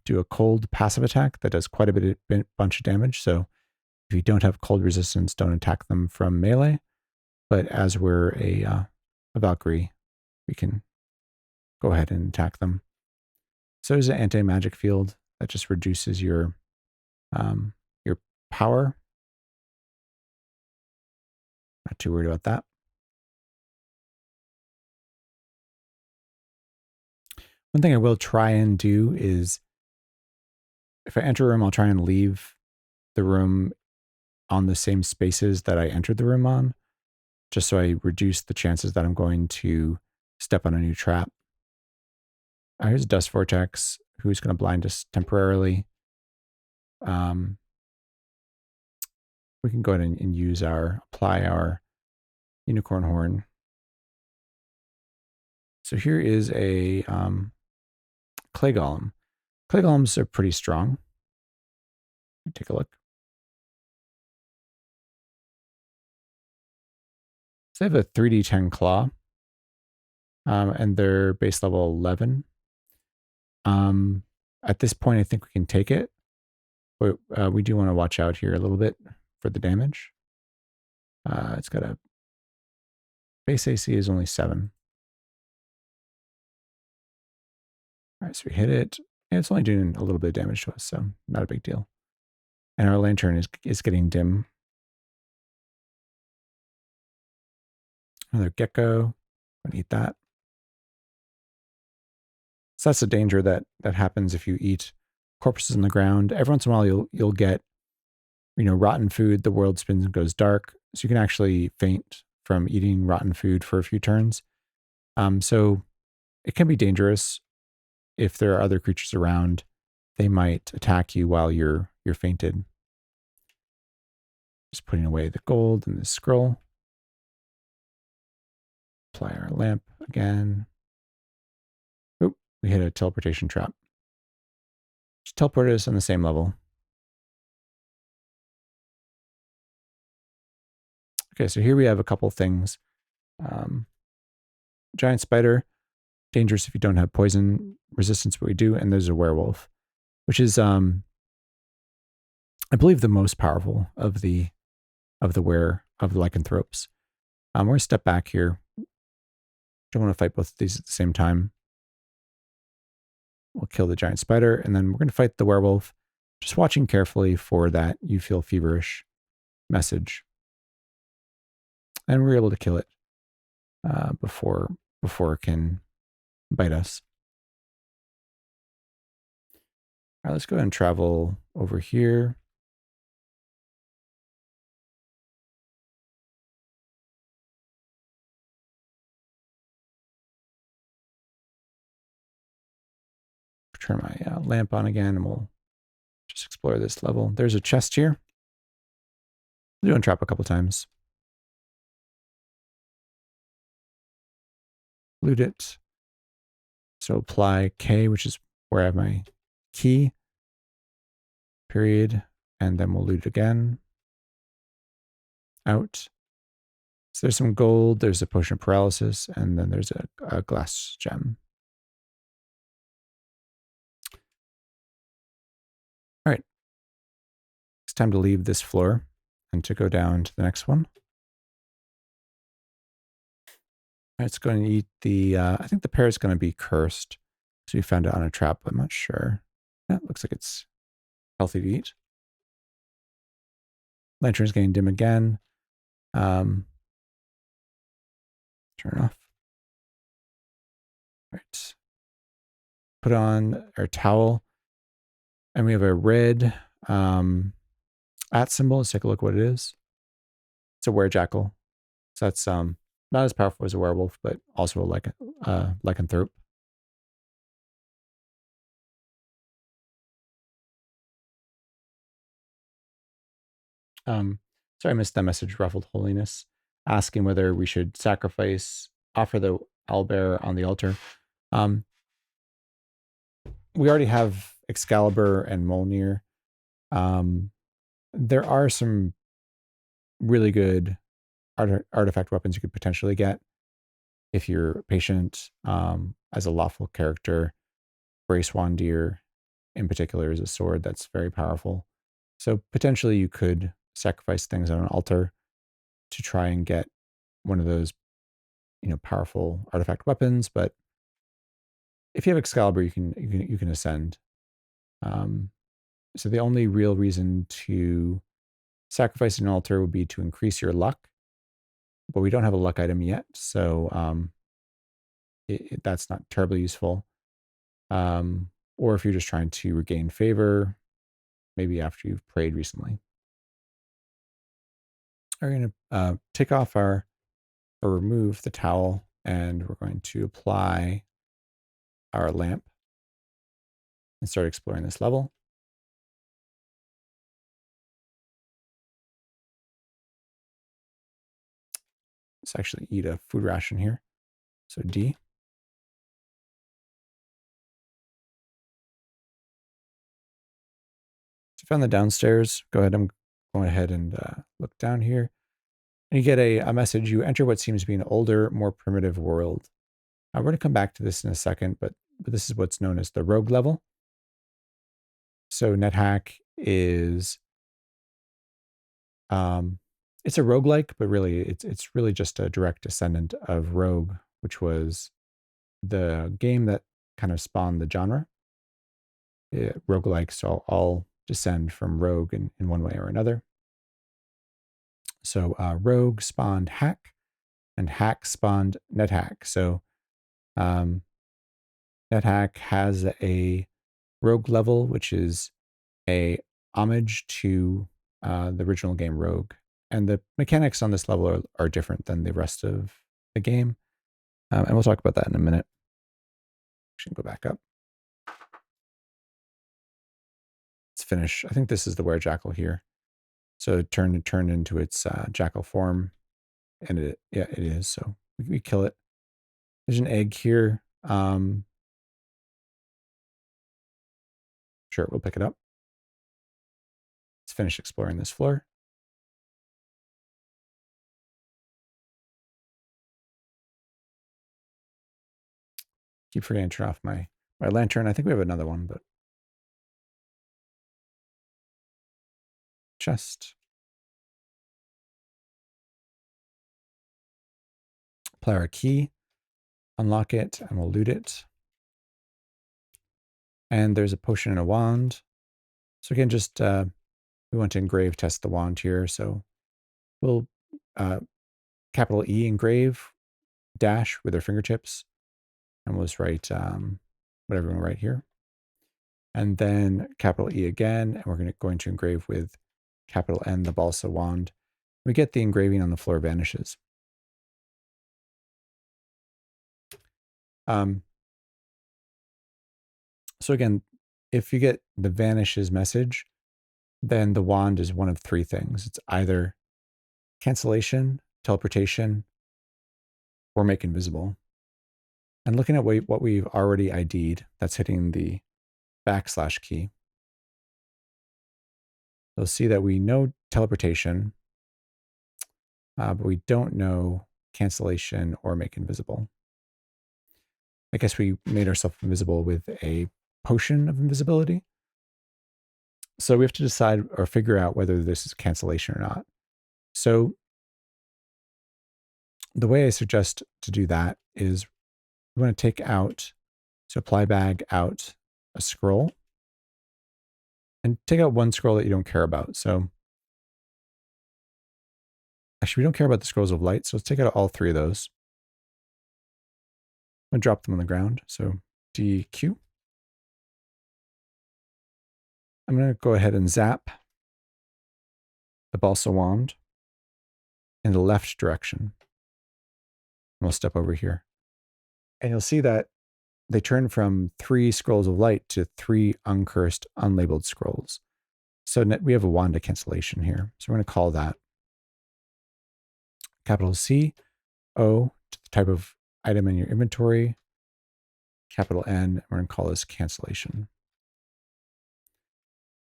do a cold passive attack that does quite a bunch of damage. So if you don't have cold resistance, don't attack them from melee. But as we're a Valkyrie, we can go ahead and attack them. So there's an anti-magic field that just reduces your power. Not too worried about that. One thing I will try and do is if I enter a room, I'll try and leave the room on the same spaces that I entered the room on, just so I reduce the chances that I'm going to step on a new trap. Here's a dust vortex who's going to blind us temporarily. We can go ahead and apply our unicorn horn. So here is a clay golem. Clay golems are pretty strong. Take a look. So they have a 3d10 claw, and they're base level 11. At this point, I think we can take it, but we do want to watch out here a little bit for the damage. It's got a base AC is only 7. All right, so we hit it. And it's only doing a little bit of damage to us, so not a big deal. And our lantern is getting dim. Another gecko. I'm gonna eat that. So that's a danger that happens if you eat corpses on the ground. Every once in a while, you'll get, rotten food. The world spins and goes dark, so you can actually faint from eating rotten food for a few turns. So it can be dangerous if there are other creatures around. They might attack you while you're fainted. Just putting away the gold and the scroll. Apply our lamp again. Oop, we hit a teleportation trap. Just teleported us on the same level. Okay, so here we have a couple things. Giant spider, dangerous if you don't have poison resistance, but we do, and there's a werewolf, which is I believe the most powerful of the lycanthropes. We're gonna step back here. Don't want to fight both of these at the same time. We'll kill the giant spider, and then we're going to fight the werewolf, just watching carefully for that "you feel feverish" message. And we're able to kill it before it can bite us. All right, let's go ahead and travel over here. Turn my lamp on again, and we'll just explore this level. There's a chest here. We'll do untrap a couple times. Loot it. So apply K, which is where I have my key. Period. And then we'll loot again. Out. So there's some gold, there's a potion of paralysis, and then there's a glass gem. All right. It's time to leave this floor and to go down to the next one. All right, it's going to eat the, I think the pear is going to be cursed. So we found it on a trap, I'm not sure. Yeah, it looks like it's healthy to eat. Lantern's getting dim again. Turn off. All right. Put on our towel. And we have a red at symbol. Let's take a look what it is. It's a werejackal. So that's not as powerful as a werewolf, but also a lycanthrope. Sorry, I missed that message, Ruffled Holiness, asking whether we should offer the owlbear on the altar. We already have Excalibur and Mjolnir. There are some really good artifact weapons you could potentially get if you're patient. As a lawful character, Bracewandir in particular is a sword that's very powerful. So potentially you could sacrifice things on an altar to try and get one of those, powerful artifact weapons. But if you have Excalibur, you can ascend. So the only real reason to sacrifice an altar would be to increase your luck. but we don't have a luck item yet, so that's not terribly useful. Or if you're just trying to regain favor, maybe after you've prayed recently. We're going to take off or remove the towel, and we're going to apply our lamp and start exploring this level. Let's actually eat a food ration here. So D. So found the downstairs. Go ahead. I'm going ahead and look down here. And you get a message. You enter what seems to be an older, more primitive world. We're going to come back to this in a second, but this is what's known as the rogue level. So NetHack is it's a roguelike, but really it's really just a direct descendant of Rogue, which was the game that kind of spawned the genre. Roguelikes all descend from Rogue in one way or another. So Rogue spawned Hack, and Hack spawned NetHack. So NetHack has a Rogue level, which is a homage to the original game Rogue. And the mechanics on this level are different than the rest of the game. And we'll talk about that in a minute. Actually, go back up. Let's finish. I think this is the werejackal here. So it turned into its jackal form. And it is. So we kill it. There's an egg here. Sure, we'll pick it up. Let's finish exploring this floor. Keep forgetting to turn off my lantern. I think we have another one, but chest. Apply our key, unlock it, and we'll loot it. And there's a potion and a wand. So again, just we want to engrave test the wand here. So we'll capital E engrave dash with our fingertips, and we'll just write whatever we want to write here. And then capital E again, and we're going to engrave with capital N the balsa wand. We get the engraving on the floor vanishes. So again, if you get the vanishes message, then the wand is one of three things. It's either cancellation, teleportation, or make invisible. And looking at what we've already ID'd, that's hitting the / key. You'll see that we know teleportation, but we don't know cancellation or make invisible. I guess we made ourselves invisible with a potion of invisibility. So we have to decide or figure out whether this is cancellation or not. So the way I suggest to do that is we want to take out, so apply bag out a scroll, and take out one scroll that you don't care about. So actually, we don't care about the scrolls of light, so let's take out all three of those. I'm going to drop them on the ground. So DQ. I'm going to go ahead and zap the balsa wand in the left direction. And we'll step over here. And you'll see that they turn from 3 scrolls of light to 3 uncursed, unlabeled scrolls. So we have a wand of cancellation here. So we're going to call that capital C, O, to the type of item in your inventory, capital N, we're going to call this cancellation.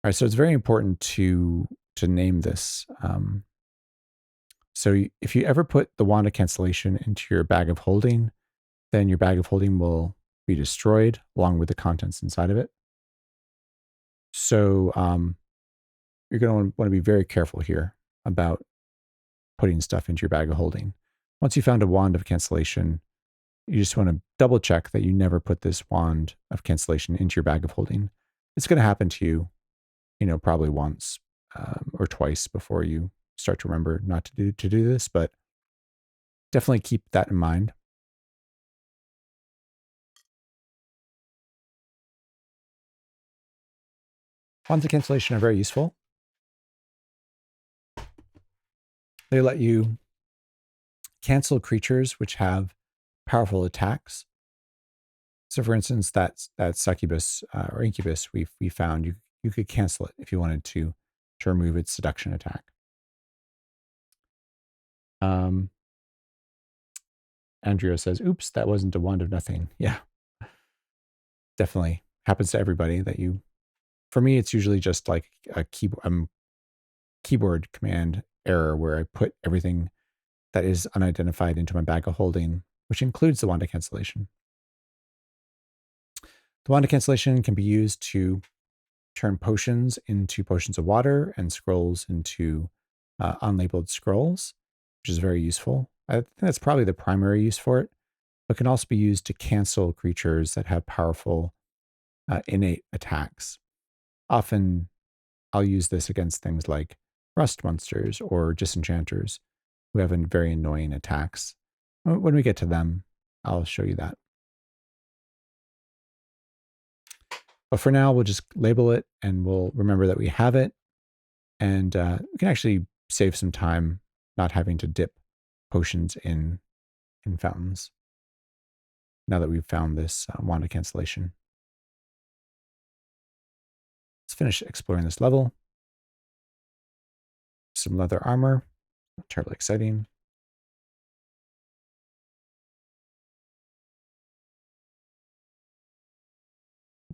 All right, so it's very important to name this. So if you ever put the wand of cancellation into your bag of holding, then your bag of holding will be destroyed along with the contents inside of it. So you're going to want to be very careful here about putting stuff into your bag of holding. Once you found a wand of cancellation, you just want to double check that you never put this wand of cancellation into your bag of holding. It's going to happen to you, probably once or twice before you start to remember not to do this. But definitely keep that in mind. Wands of cancellation are very useful. They let you cancel creatures which have powerful attacks. So, for instance, that succubus or incubus we found, you could cancel it if you wanted to remove its seduction attack. Andrea says, "Oops, that wasn't a wand of nothing." Yeah, definitely happens to everybody. For me, it's usually just like a keyboard command error where I put everything that is unidentified into my bag of holding, which includes the wand of cancellation. The wand of cancellation can be used to turn potions into potions of water and scrolls into unlabeled scrolls, which is very useful. I think that's probably the primary use for it, but can also be used to cancel creatures that have powerful innate attacks. Often I'll use this against things like rust monsters or disenchanters who have very annoying attacks. When we get to them, I'll show you that. But for now, we'll just label it and we'll remember that we have it. And we can actually save some time not having to dip potions in fountains now that we've found this wand of cancellation. Let's finish exploring this level. Some leather armor, not terribly exciting.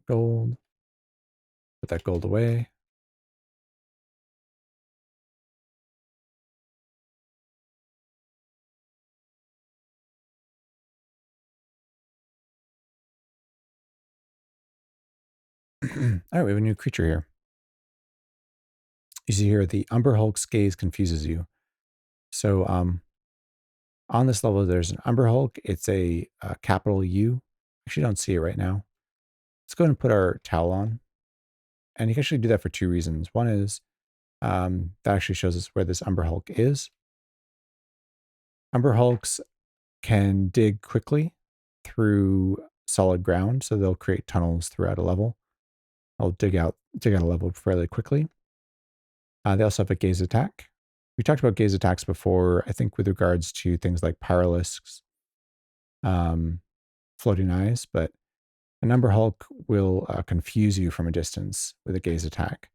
Gold, put that gold away. All right, we have a new creature here. You see here, the Umber Hulk's gaze confuses you. So on this level, there's an Umber Hulk. It's a capital U. Actually, don't see it right now. Let's go ahead and put our towel on. And you can actually do that for two reasons. One is that actually shows us where this Umber Hulk is. Umber Hulks can dig quickly through solid ground, so they'll create tunnels throughout a level. I'll dig out a level fairly quickly. They also have a gaze attack. We talked about gaze attacks before, I think with regards to things like Pyralisks, floating eyes, but an Umber Hulk will confuse you from a distance with a gaze attack.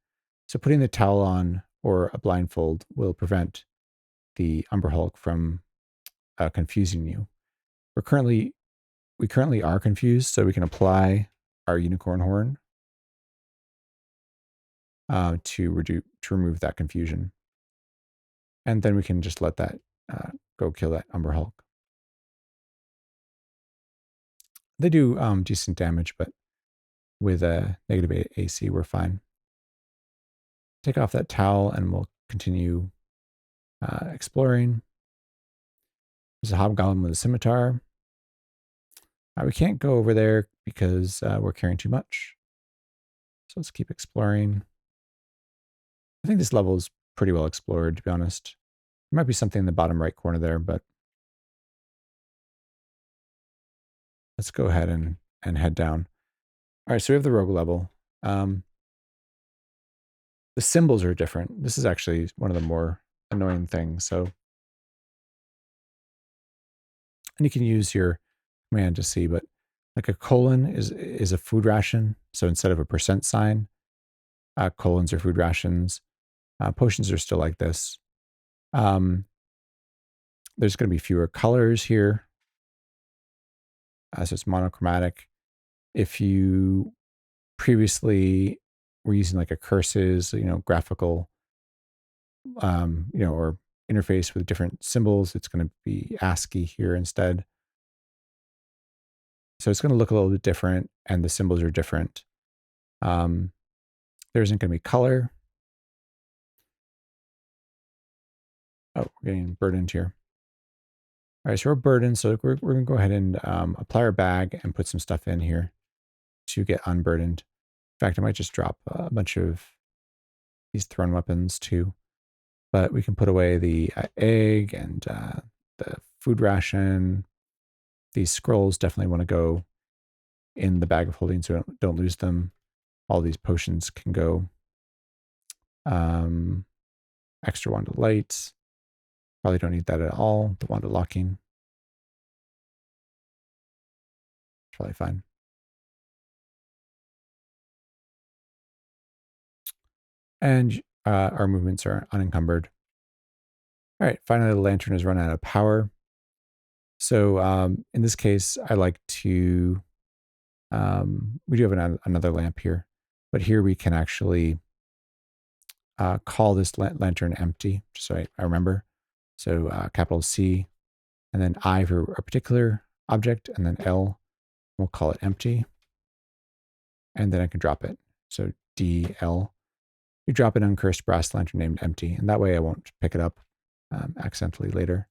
So putting the towel on or a blindfold will prevent the Umber Hulk from confusing you. We currently are confused, so we can apply our unicorn horn to remove that confusion, and then we can just let that go kill that Umber Hulk. They do decent damage, but with a negative AC, we're fine. Take off that towel, and we'll continue exploring. There's a hobgoblin with a scimitar. We can't go over there because we're carrying too much. So let's keep exploring. I think this level is pretty well explored, to be honest. There might be something in the bottom right corner there, but let's go ahead and head down. All right, so we have the rogue level. The symbols are different. This is actually one of the more annoying things. So, and you can use your command to see, but like a colon is a food ration. So instead of a percent sign, colons are food rations. Potions are still like this. There's going to be fewer colors here. So it's monochromatic. If you previously were using like a curses, graphical, or interface with different symbols, it's going to be ASCII here instead. So it's going to look a little bit different, and the symbols are different. There isn't going to be color. Oh, we're getting burdened here. All right, so we're burdened. So we're going to go ahead and apply our bag and put some stuff in here to get unburdened. In fact, I might just drop a bunch of these thrown weapons too. But we can put away the egg and the food ration. These scrolls definitely want to go in the bag of holding so don't lose them. All these potions can go. Extra wand of light. Probably don't need that at all. The wand of locking. Probably fine. And our movements are unencumbered. All right, finally the lantern has run out of power. So in this case, I like to, we do have another lamp here, but here we can actually call this lantern empty, just so I remember. So capital C, and then I for a particular object, and then L, we'll call it empty. And then I can drop it. So DL, you drop an uncursed brass lantern named empty, and that way I won't pick it up accidentally later.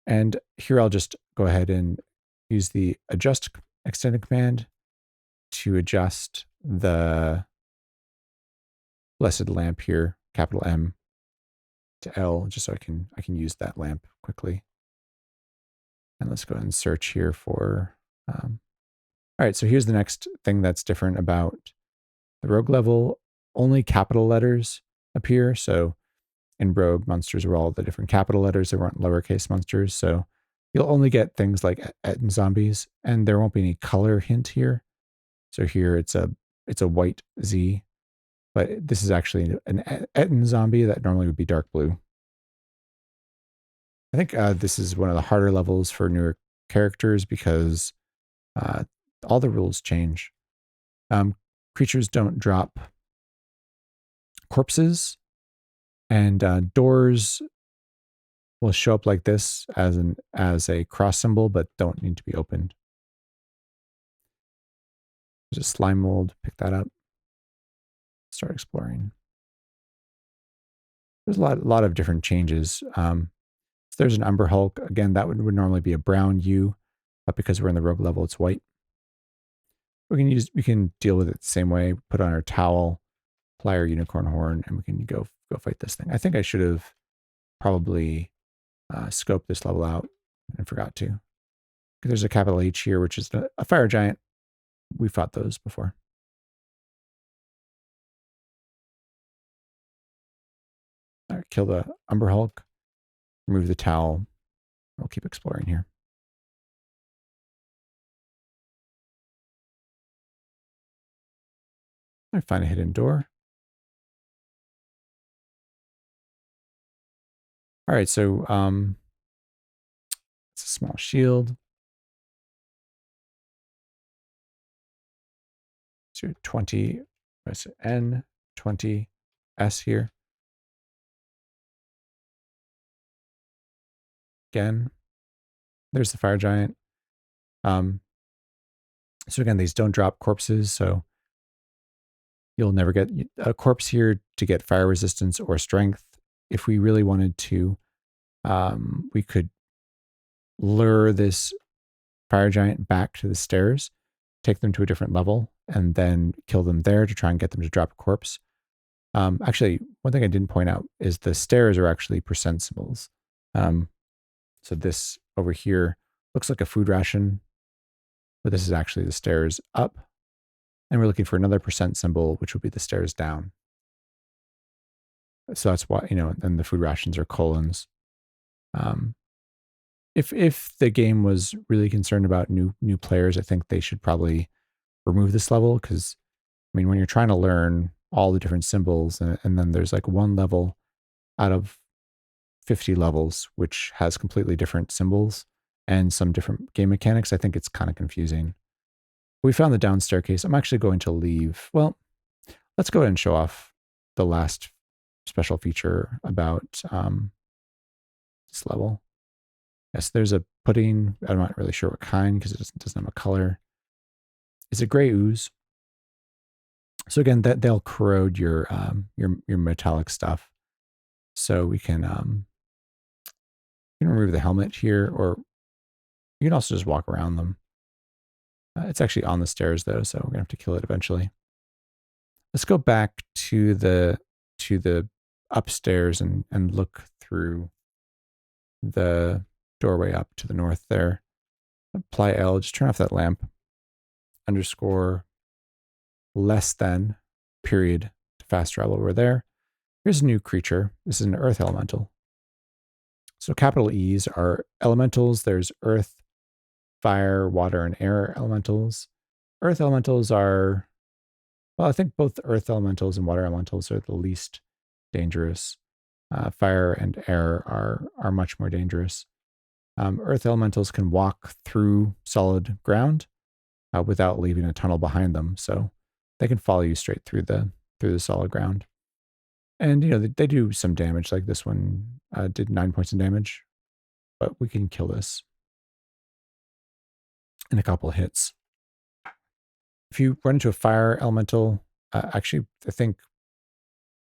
And here I'll just go ahead and use the adjust extended command to adjust the blessed lamp here, capital M to L, just so I can use that lamp quickly. And let's go ahead and search here for, all right, so here's the next thing that's different about the rogue level. Only capital letters appear. So in rogue, monsters were all the different capital letters. There weren't lowercase monsters. So you'll only get things like Etten zombies, and there won't be any color hint here. So here it's a white Z, but this is actually an Etten zombie that normally would be dark blue. I think this is one of the harder levels for newer characters because all the rules change. Creatures don't drop corpses, and doors will show up like this as a cross symbol, but don't need to be opened. There's a slime mold. Pick that up. Start exploring. There's a lot of different changes. There's an Umber Hulk. Again, that would normally be a brown U, but because we're in the rogue level, it's white. We can deal with it the same way. Put on our towel, apply our unicorn horn, and we can go fight this thing. I think I should have probably scoped this level out and forgot to. There's a capital H here, which is a fire giant. We fought those before. All right, kill the Umber Hulk. Remove the towel. We'll keep exploring here. I find a hidden door. All right, so it's a small shield. So 20, N, 20, S here. Again, there's the fire giant. So again, these don't drop corpses, so you'll never get a corpse here to get fire resistance or strength. If we really wanted to, we could lure this fire giant back to the stairs, take them to a different level, and then kill them there to try and get them to drop a corpse. Actually, one thing I didn't point out is the stairs are actually percent symbols. So this over here looks like a food ration, but this is actually the stairs up. And we're looking for another percent symbol, which would be the stairs down. So that's why, then the food rations are colons. If the game was really concerned about new players, I think they should probably remove this level because, when you're trying to learn all the different symbols and then there's like one level out of 50 levels, which has completely different symbols and some different game mechanics, I think it's kind of confusing. We found the down staircase. I'm actually going to leave. Well, let's go ahead and show off the last special feature about this level. Yes, there's a pudding. I'm not really sure what kind because it doesn't have a color. It's a gray ooze. So again, they'll corrode your metallic stuff. So we can remove the helmet here, or you can also just walk around them. It's actually on the stairs though, so we're gonna have to kill it eventually. Let's go back to the upstairs and look through the doorway up to the north there. Apply L, just turn off that lamp. Underscore less than period to fast travel over there. Here's a new creature. This is an earth elemental. So capital E's are elementals. There's earth, fire, water, and air elementals. Earth elementals are, well, I think both earth elementals and water elementals are the least dangerous. Fire and air are much more dangerous. Earth elementals can walk through solid ground without leaving a tunnel behind them, so they can follow you straight through the solid ground. And they do some damage. Like this one did 9 points of damage, but we can kill this in a couple of hits. If you run into a fire elemental, actually, I think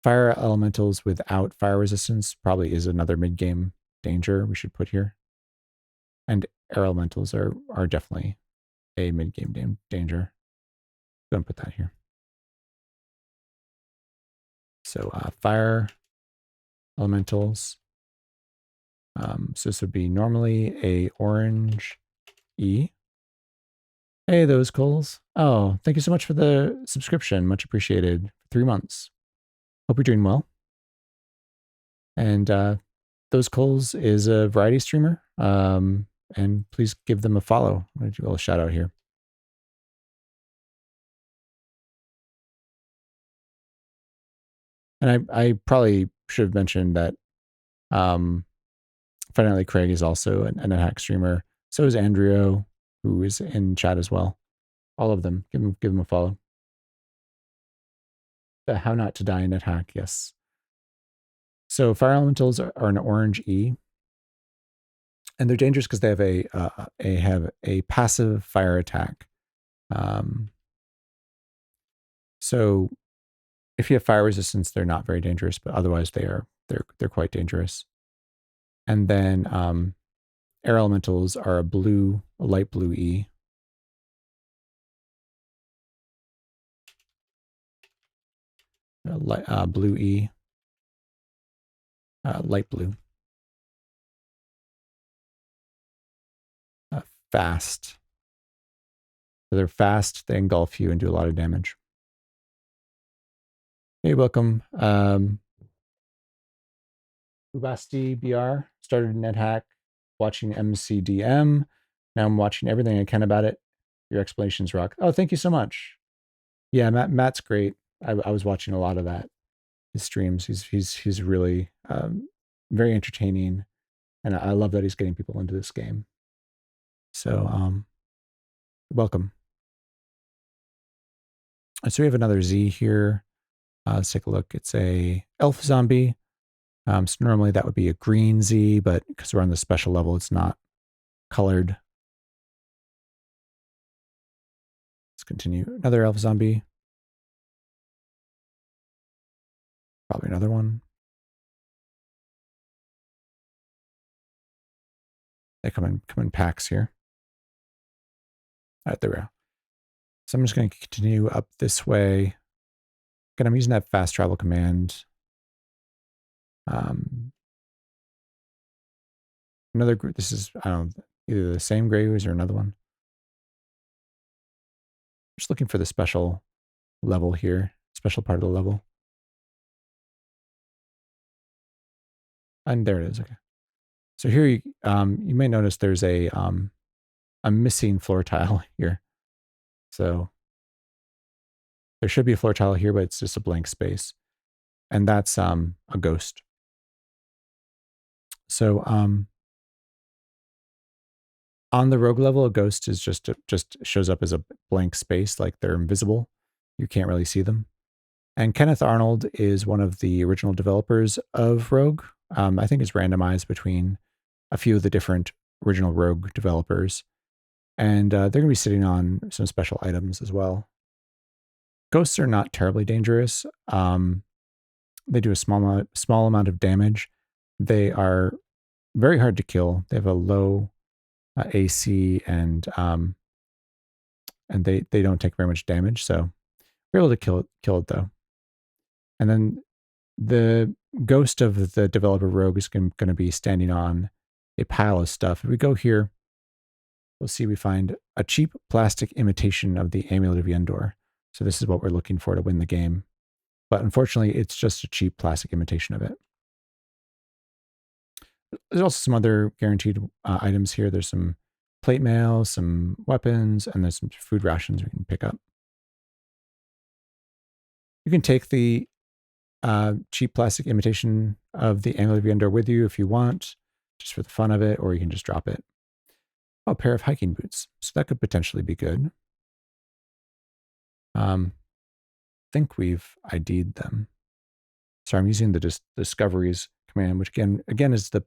fire elementals without fire resistance probably is another mid-game danger we should put here. And air elementals are definitely a mid-game danger. Don't put that here. So fire elementals. So this would be normally a orange E. Hey, those Coles. Oh, thank you so much for the subscription. Much appreciated. 3 months. Hope you're doing well. And those Coles is a variety streamer. And please give them a follow. I'm going to do a little shout out here. And I probably should have mentioned that Finally Craig is also a NetHack streamer. So is Andrea, who is in chat as well. All of them. Give them a follow. The How Not to Die NetHack, yes. So fire elementals are an orange E. And they're dangerous because they have a passive fire attack. So if you have fire resistance, they're not very dangerous, but otherwise they're quite dangerous. And then air elementals are a light blue E. Blue E. Light blue. Fast. So they're fast, they engulf you and do a lot of damage. Hey, welcome. Ubasti BR started NetHack watching MCDM. Now I'm watching everything I can about it. Your explanations rock. Oh, thank you so much. Yeah, Matt's great. I was watching a lot of that. His streams. He's really very entertaining, and I love that he's getting people into this game. So welcome. So we have another Z here. Let's take a look. It's a elf zombie. So normally that would be a green Z, but because we're on the special level, it's not colored. Let's continue. Another elf zombie. Probably another one. They come in packs here. All right, there we go. So I'm just going to continue up this way. Again, I'm using that fast travel command. Another group. This is, I don't know, either the same gray ooze or another one. Just looking for the special level here, special part of the level. And there it is. Okay. So here you may notice there's a missing floor tile here. So there should be a floor tile here, but it's just a blank space. And that's a ghost. So on the rogue level, a ghost is just shows up as a blank space, like they're invisible. You can't really see them. And Kenneth Arnold is one of the original developers of Rogue. I think it's randomized between a few of the different original Rogue developers. And they're going to be sitting on some special items as well. Ghosts are not terribly dangerous. They do a small amount of damage. They are very hard to kill. They have a low AC and they don't take very much damage. So we're able to kill it though. And then the ghost of the developer Rogue is going to be standing on a pile of stuff. If we go here, we'll see we find a cheap plastic imitation of the Amulet of Yendor. So this is what we're looking for to win the game. But unfortunately, it's just a cheap plastic imitation of it. There's also some other guaranteed items here. There's some plate mail, some weapons, and there's some food rations we can pick up. You can take the cheap plastic imitation of the Amulet of Yendor with you if you want, just for the fun of it, or you can just drop it. Oh, a pair of hiking boots. So that could potentially be good. I think we've ID'd them. So I'm using the discoveries command, which again is the \.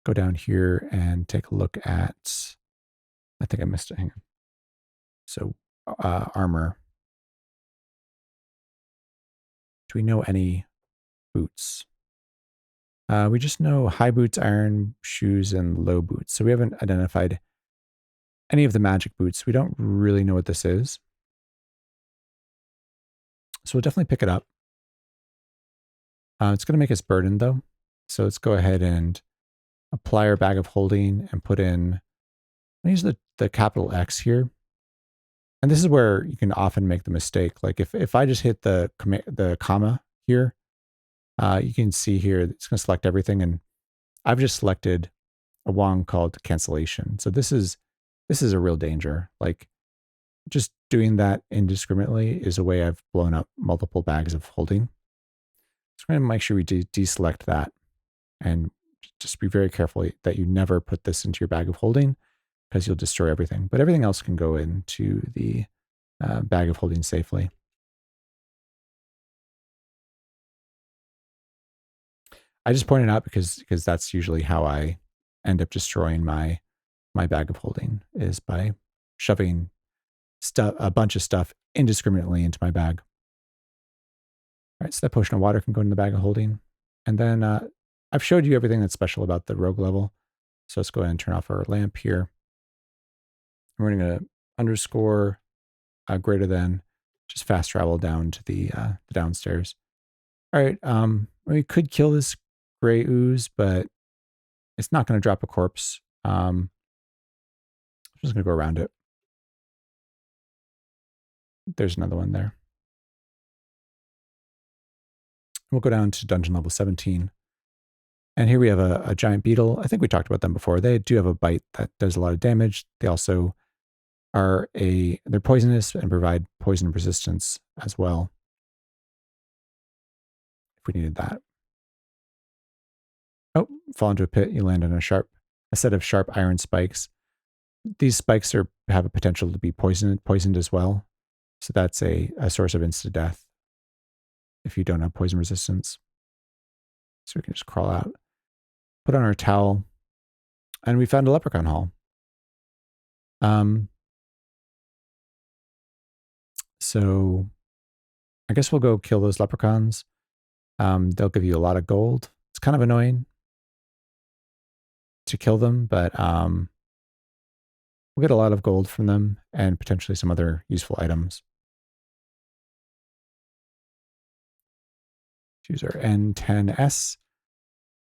Go down here and take a look at, I think I missed it. Hang on. So armor. Do we know any boots? We just know high boots, iron shoes, and low boots. So we haven't identified any of the magic boots. We don't really know what this is. So we'll definitely pick it up. It's going to make us burdened though. So let's go ahead and apply our bag of holding and put in, I use the capital X here. And this is where you can often make the mistake. Like if I just hit the comma here, you can see here, it's going to select everything. And I've just selected a wand called cancellation. So this is a real danger. Like just doing that indiscriminately is a way I've blown up multiple bags of holding. So we're going to make sure we deselect that and just be very careful that you never put this into your bag of holding because you'll destroy everything. But everything else can go into the bag of holding safely. I just pointed out because that's usually how I end up destroying my bag of holding, is by shoving a bunch of stuff indiscriminately into my bag. All right, so that potion of water can go in the bag of holding. And then I've showed you everything that's special about the rogue level. So let's go ahead and turn off our lamp here. We're going to underscore greater than, just fast travel down to the downstairs. All right, we could kill this gray ooze, but it's not going to drop a corpse. I'm just going to go around it. There's another one there. We'll go down to dungeon level 17. And here we have a giant beetle. I think we talked about them before. They do have a bite that does a lot of damage. They also they're poisonous and provide poison resistance as well, if we needed that. Oh, fall into a pit. You land on a set of sharp iron spikes. These spikes have a potential to be poisoned as well. So that's a source of instant death if you don't have poison resistance. So we can just crawl out, put on our towel, and we found a leprechaun hall. So I guess we'll go kill those leprechauns. They'll give you a lot of gold. It's kind of annoying to kill them, but we'll get a lot of gold from them and potentially some other useful items. Choose our N10S.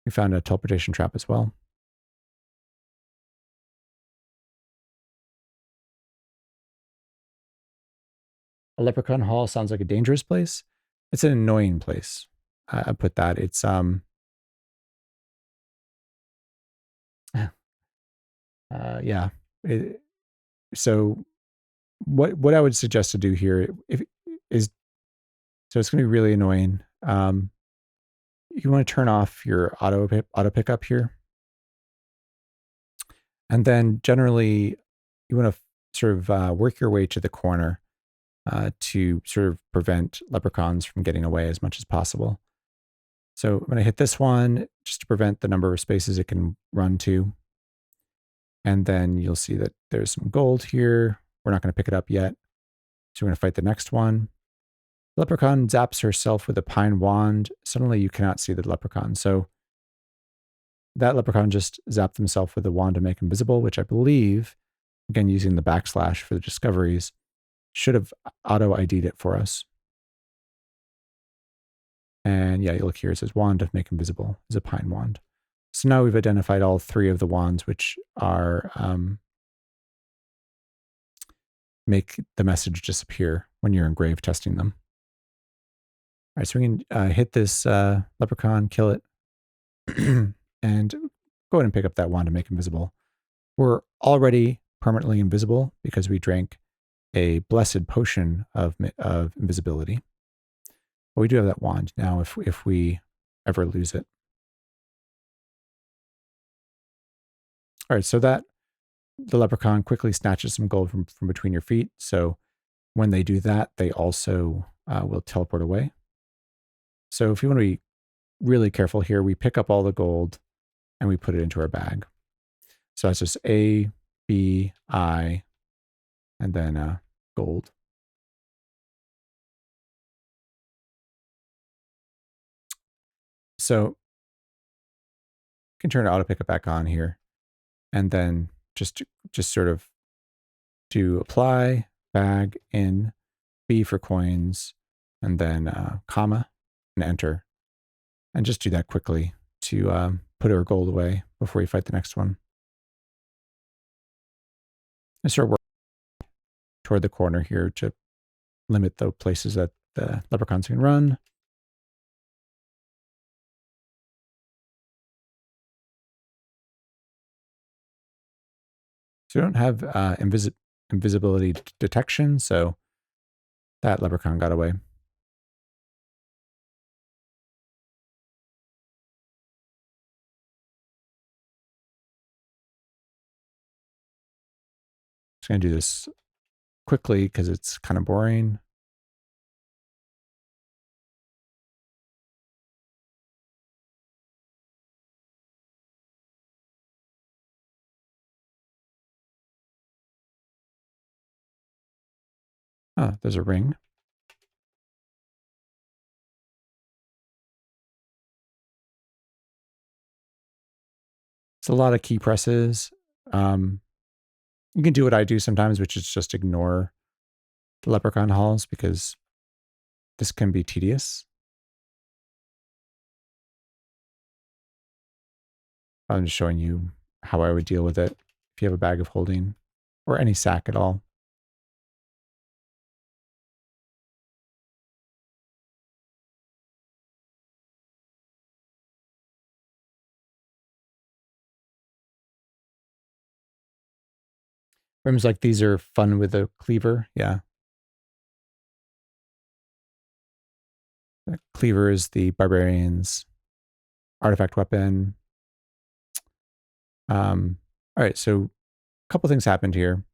We found a teleportation trap as well. A leprechaun hall sounds like a dangerous place. It's an annoying place. I put that. It's yeah. So what I would suggest to do here so it's going to be really annoying. You want to turn off your auto pickup here, and then generally you want to sort of work your way to the corner to sort of prevent leprechauns from getting away as much as possible. So I'm going to hit this one just to prevent the number of spaces it can run to. And then you'll see that there's some gold here. We're not going to pick it up yet. So we're going to fight the next one. The leprechaun zaps herself with a pine wand. Suddenly you cannot see the leprechaun. So that leprechaun just zapped himself with a wand to make invisible, which I believe, again, using the / for the discoveries, should have auto-ID'd it for us. And yeah, you look here, it says wand to make invisible is a pine wand. So now we've identified all 3 of the wands, which are make the message disappear when you're in grave testing them. All right, so we can hit this leprechaun, kill it, and go ahead and pick up that wand to make invisible. We're already permanently invisible because we drank a blessed potion of invisibility. But we do have that wand now if we ever lose it. All right, so that the leprechaun quickly snatches some gold from between your feet. So when they do that, they also will teleport away. So if you want to be really careful here, we pick up all the gold and we put it into our bag. So that's just A, B, I, and then gold. So you can turn auto pick it back on here, and then just sort of do apply, bag, in, B for coins, and then comma, and enter. And just do that quickly to put our gold away before we fight the next one. And start working toward the corner here to limit the places that the leprechauns can run. So we don't have invisibility detection, so that leprechaun got away. Just going to do this quickly because it's kind of boring. Oh, there's a ring. It's a lot of key presses. You can do what I do sometimes, which is just ignore the leprechaun halls because this can be tedious. I'm just showing you how I would deal with it if you have a bag of holding or any sack at all. Rims like these are fun with a cleaver. Yeah. The cleaver is the barbarian's artifact weapon. All right, so a couple things happened here.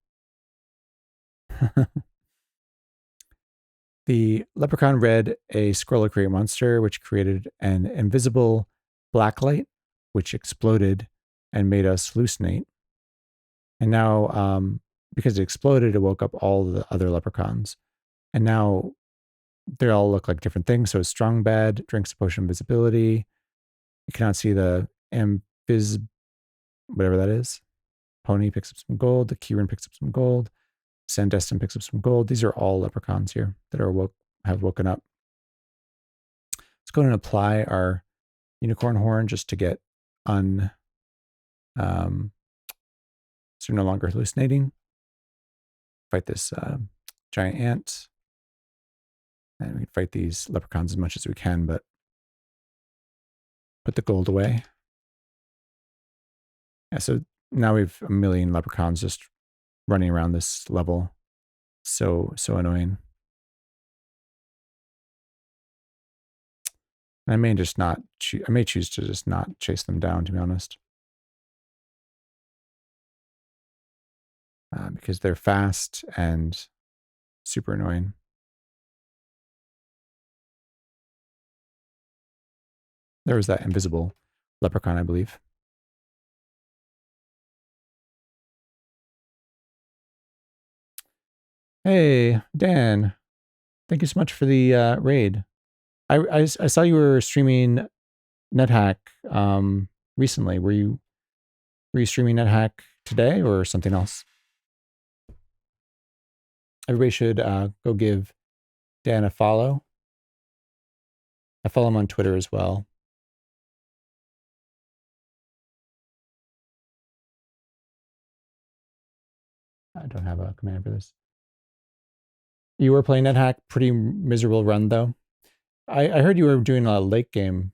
The leprechaun read a scroll to create monster, which created an invisible black light, which exploded and made us hallucinate. And now, because it exploded, it woke up all the other leprechauns. And now they all look like different things. So strong bed, drinks a potion of invisibility. You cannot see the whatever that is. Pony picks up some gold. The Kieran picks up some gold. Sandestin picks up some gold. These are all leprechauns here that have woken up. Let's go ahead and apply our unicorn horn just to get so no longer hallucinating. Fight this giant ant. And we can fight these leprechauns as much as we can, but put the gold away. Yeah, so now we have a million leprechauns just running around this level. So annoying. And I may just not I may choose to just not chase them down, to be honest. Because they're fast and super annoying. There was that invisible leprechaun, I believe. Hey, Dan. Thank you so much for the raid. I saw you were streaming NetHack recently. Were you streaming NetHack today or something else? Everybody should go give Dan a follow. I follow him on Twitter as well. I don't have a command for this. You were playing NetHack, pretty miserable run though. I heard you were doing a late game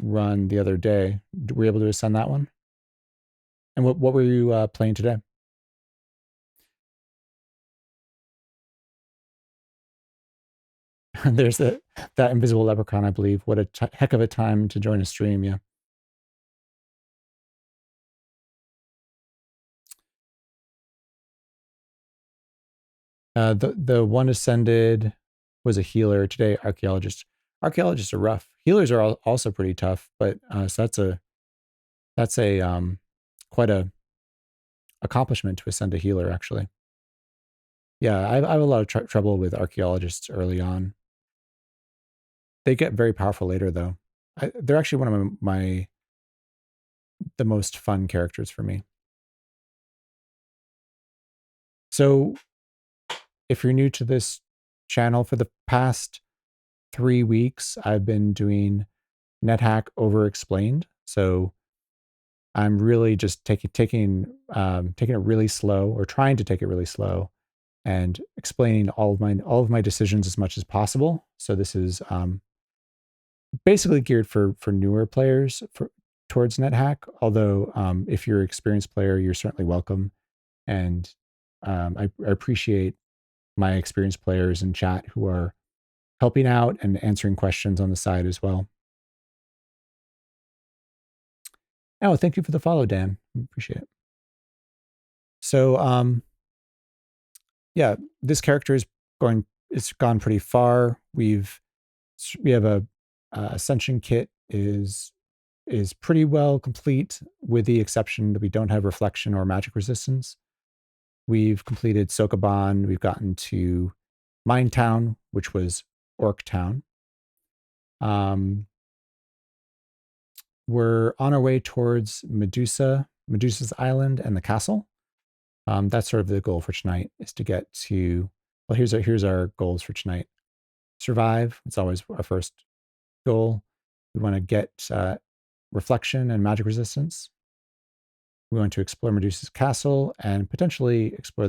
run the other day. Were you able to ascend that one? And what were you playing today? There's that invisible leprechaun, I believe. What a heck of a time to join a stream, yeah. The one ascended was a healer today. Archaeologist. Archaeologists are rough. Healers are also pretty tough, but so that's a quite a accomplishment to ascend a healer, actually. Yeah, I have a lot of trouble with archaeologists early on. They get very powerful later, though. They're actually one of the most fun characters for me. So, if you're new to this channel, for the past 3 weeks, I've been doing NetHack overexplained. So, I'm really just taking it really slow, or trying to take it really slow, and explaining all of my decisions as much as possible. So this is basically geared for newer players towards NetHack. Although if you're an experienced player, you're certainly welcome, and I appreciate my experienced players in chat who are helping out and answering questions on the side as well. Oh, thank you for the follow, Dan. Appreciate it. So yeah, this character it's gone pretty far. We have a ascension kit is pretty well complete, with the exception that we don't have reflection or magic resistance. We've completed Sokoban. We've gotten to Mine Town, which was Orc Town. We're on our way towards Medusa's Island and the castle. That's sort of the goal for tonight, is to get to, well, here's our goals for tonight. Survive. It's always our first goal. We want to get reflection and magic resistance. We want to explore Medusa's castle and potentially explore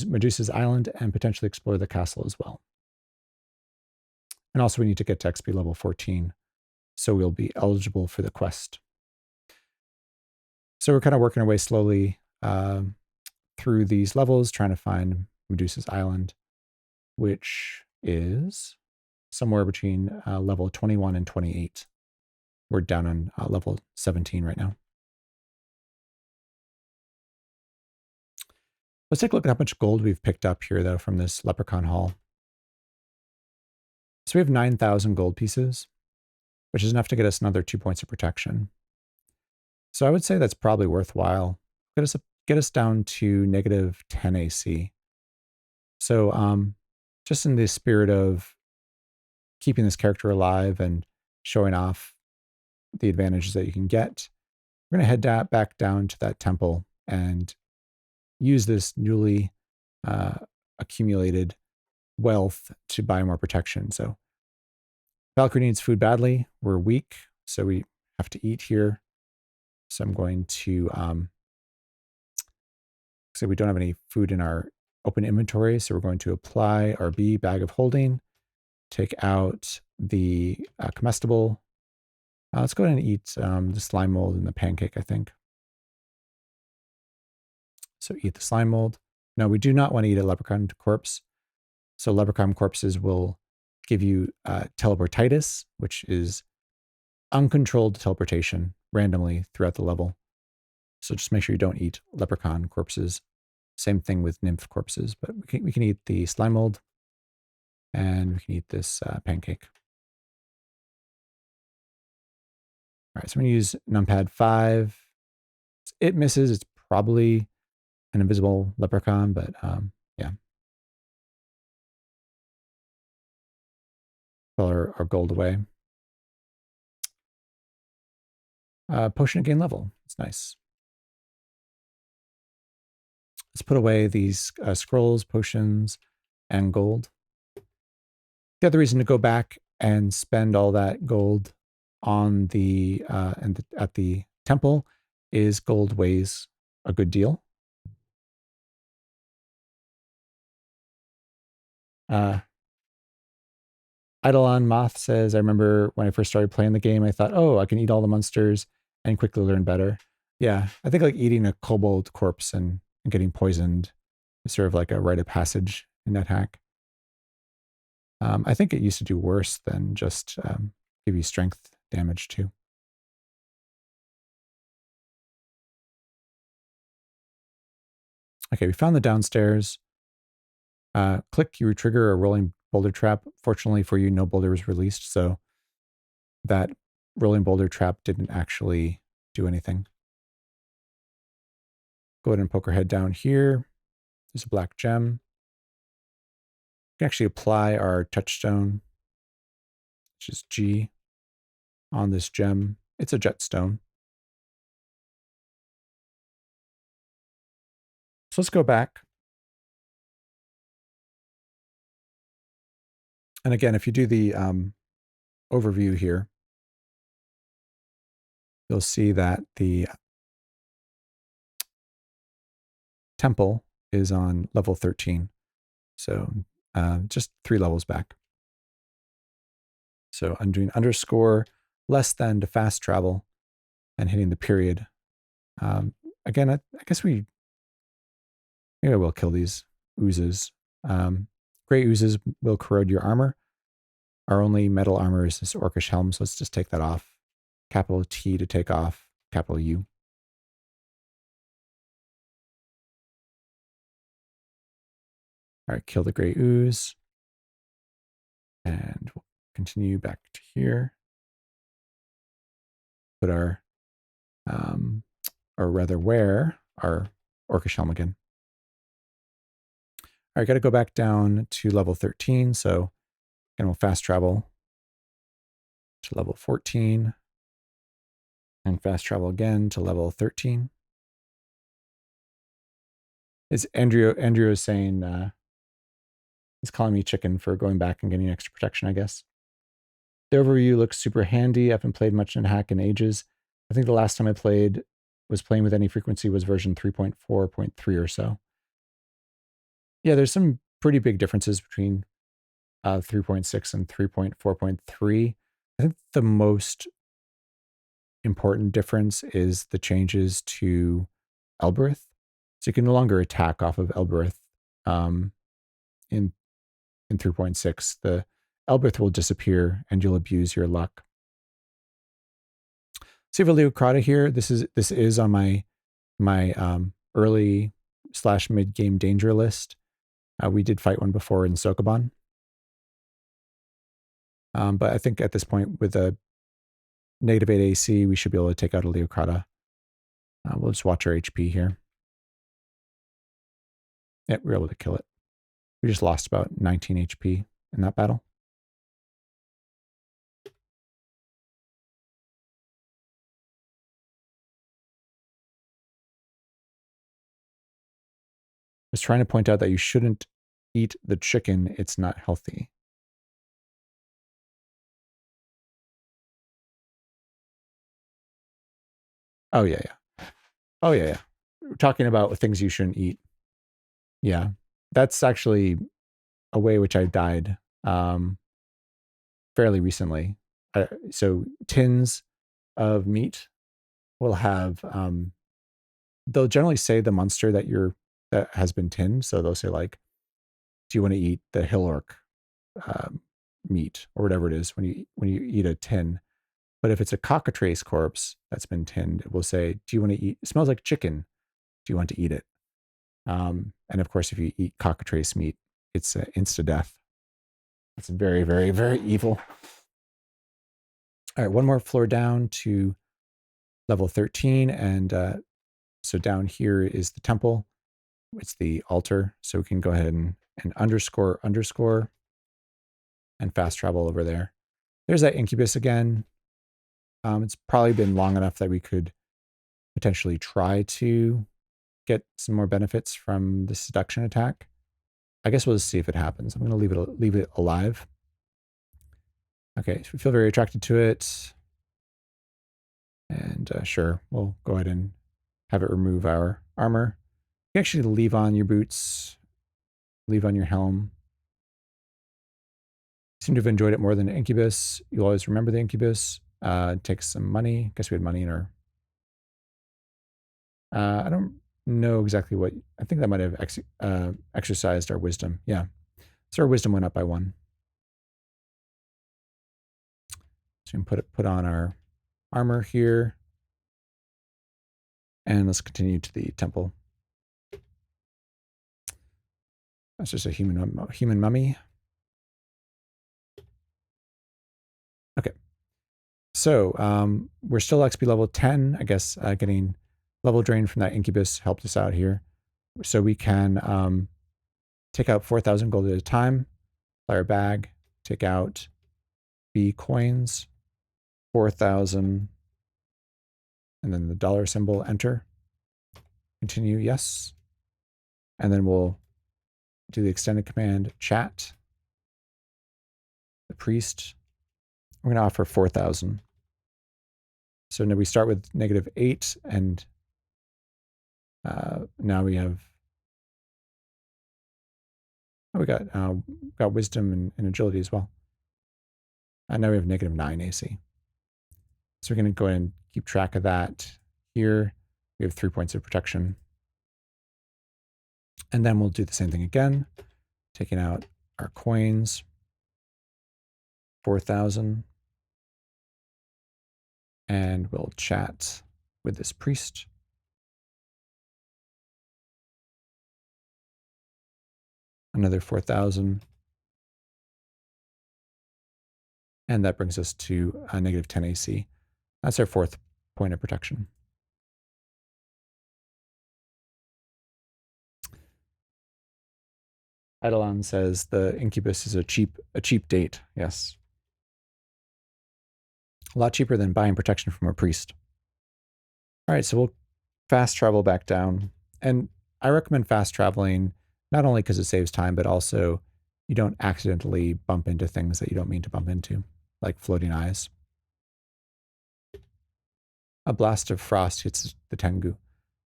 Medusa's island, and potentially explore the castle as well. And also we need to get to XP level 14, so we'll be eligible for the quest. So we're kind of working our way slowly through these levels, trying to find Medusa's island, which is somewhere between level 21 and 28. We're down on level 17 right now. Let's take a look at how much gold we've picked up here, though, from this leprechaun haul. So we have 9,000 gold pieces, which is enough to get us another 2 points of protection. So I would say that's probably worthwhile. Get us down to negative 10 AC. So just in the spirit of keeping this character alive and showing off the advantages that you can get, we're going to head back down to that temple and use this newly accumulated wealth to buy more protection. So Valkyrie needs food badly. We're weak, so we have to eat here. So I'm going to say we don't have any food in our open inventory, so we're going to apply our B, bag of holding, take out the comestible. Let's go ahead and eat the slime mold and the pancake, I think. So eat the slime mold. No, we do not want to eat a leprechaun corpse. So leprechaun corpses will give you teleportitis, which is uncontrolled teleportation randomly throughout the level. So just make sure you don't eat leprechaun corpses. Same thing with nymph corpses, but we can eat the slime mold, and we can eat this pancake. All right, so I'm going to use numpad 5. It misses. It's probably an invisible leprechaun, but yeah. Fill our gold away. Potion to gain level. It's nice. Let's put away these scrolls, potions, and gold. The other reason to go back and spend all that gold on at the temple is gold weighs a good deal. Eidolon Moth says, I remember when I first started playing the game, I thought, oh, I can eat all the monsters and quickly learn better. Yeah, I think like eating a kobold corpse and getting poisoned is sort of like a rite of passage in NetHack. I think it used to do worse than just give you strength damage too. Okay, we found the downstairs. Click, you trigger a rolling boulder trap. Fortunately for you, no boulder was released, so that rolling boulder trap didn't actually do anything. Go ahead and poke our head down here. There's a black gem. We can actually apply our touchstone, which is G, on this gem. It's a jetstone. So let's go back. And again, if you do the overview here, you'll see that the temple is on level 13. So just 3 levels back. So I'm doing underscore less than to fast travel and hitting the period. Again, I guess maybe I will kill these oozes. Gray oozes will corrode your armor. Our only metal armor is this orcish helm, so let's just take that off. Capital T to take off, capital U. All right, kill the gray ooze. And we'll continue back to here. Put our, or rather wear our orcish helm again. All right, got to go back down to level 13. So again, we'll fast travel to level 14 and fast travel again to level 13. Is Andrew is saying, he's calling me chicken for going back and getting extra protection, I guess. The overview looks super handy. I haven't played much NetHack in ages. I think the last time I was playing with any frequency was version 3.4.3 or so. Yeah, there's some pretty big differences between 3.6 and 3.4.3. I think the most important difference is the changes to Elbereth. So you can no longer attack off of Elbereth in 3.6. The Elbereth will disappear and you'll abuse your luck. So you have a Leucrata here. This is on my early / mid game danger list. We did fight one before in Sokoban. But I think at this point with a -8 AC, we should be able to take out a Leucrata. We'll just watch our HP here. Yeah, we were able to kill it. We just lost about 19 HP in that battle. I was trying to point out that you shouldn't eat the chicken. It's not healthy. Oh, yeah, yeah. Oh, yeah, yeah. We're talking about things you shouldn't eat. Yeah. That's actually a way which I died fairly recently. So tins of meat will have, they'll generally say the monster that has been tinned. So they'll say like, do you want to eat the hill orc meat or whatever it is when you eat a tin? But if it's a cockatrice corpse that's been tinned, it will say, do you want to eat, it smells like chicken. Do you want to eat it? And of course, if you eat cockatrice meat, it's insta-death. It's very, very, very evil. All right, one more floor down to level 13. And so down here is the temple. It's the altar. So we can go ahead and underscore and fast travel over there. There's that incubus again. It's probably been long enough that we could potentially try to get some more benefits from the seduction attack. I guess we'll just see if it happens. I'm going to leave it alive. Okay, so we feel very attracted to it. And sure, we'll go ahead and have it remove our armor. You can actually leave on your boots, leave on your helm. Seem to have enjoyed it more than Incubus. You'll always remember the Incubus. Takes some money. Guess we had money in our... I don't know exactly what... I think that might have exercised our wisdom. Yeah. So our wisdom went up by 1. So we can put on our armor here. And let's continue to the temple. That's just a human mummy. Okay. So we're still XP level 10. I guess getting level drain from that Incubus helped us out here. So we can take out 4,000 gold at a time. Play our bag. Take out B coins. 4,000. And then the dollar symbol, enter. Continue, yes. And then we'll do the extended command, chat. The priest. We're going to offer 4,000. So now we start with -8, and now we have... Oh, we got wisdom and agility as well. And now we have -9 AC. So we're going to go ahead and keep track of that here. We have 3 points of protection. And then we'll do the same thing again, taking out our coins, 4,000. And we'll chat with this priest. Another 4,000. And that brings us to a -10 AC. That's our 4th point of protection. Eidolon says the Incubus is a cheap date. Yes. A lot cheaper than buying protection from a priest. All right, so we'll fast travel back down. And I recommend fast traveling, not only because it saves time, but also you don't accidentally bump into things that you don't mean to bump into, like floating eyes. A blast of frost hits the Tengu.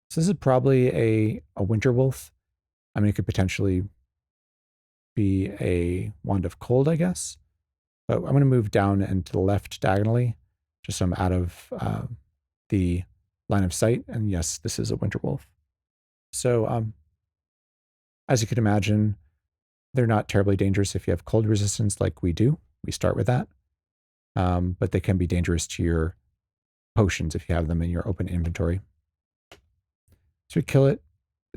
So this is probably a winter wolf. I mean, it could potentially be a wand of cold, I guess. But I'm going to move down and to the left diagonally, just so I'm out of the line of sight. And yes, this is a winter wolf. So as you could imagine, they're not terribly dangerous if you have cold resistance like we do. We start with that. But they can be dangerous to your potions if you have them in your open inventory. So we kill it.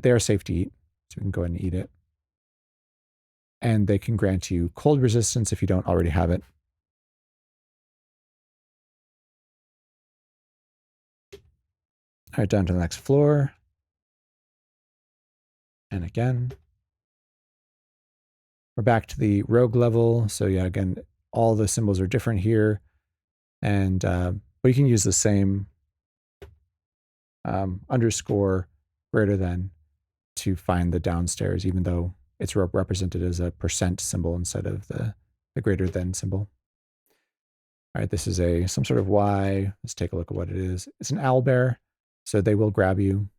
They are safe to eat, so we can go ahead and eat it. And they can grant you cold resistance if you don't already have it. All right, down to the next floor. And again. We're back to the rogue level. So yeah, again, all the symbols are different here. And but you can use the same underscore greater than to find the downstairs, even though it's represented as a % symbol instead of the greater than symbol. All right, this is some sort of Y. Let's take a look at what it is. It's an owlbear, so they will grab you.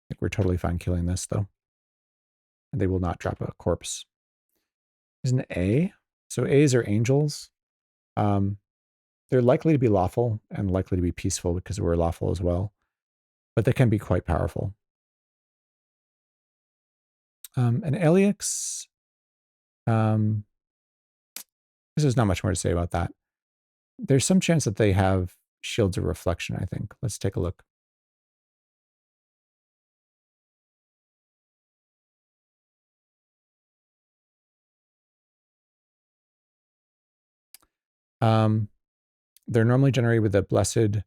I think we're totally fine killing this, though. And they will not drop a corpse. There's an A. So A's are angels. They're likely to be lawful and likely to be peaceful because we're lawful as well. But they can be quite powerful. An Alix, there's not much more to say about that. There's some chance that they have shields of reflection, I think. Let's take a look. They're normally generated with a blessed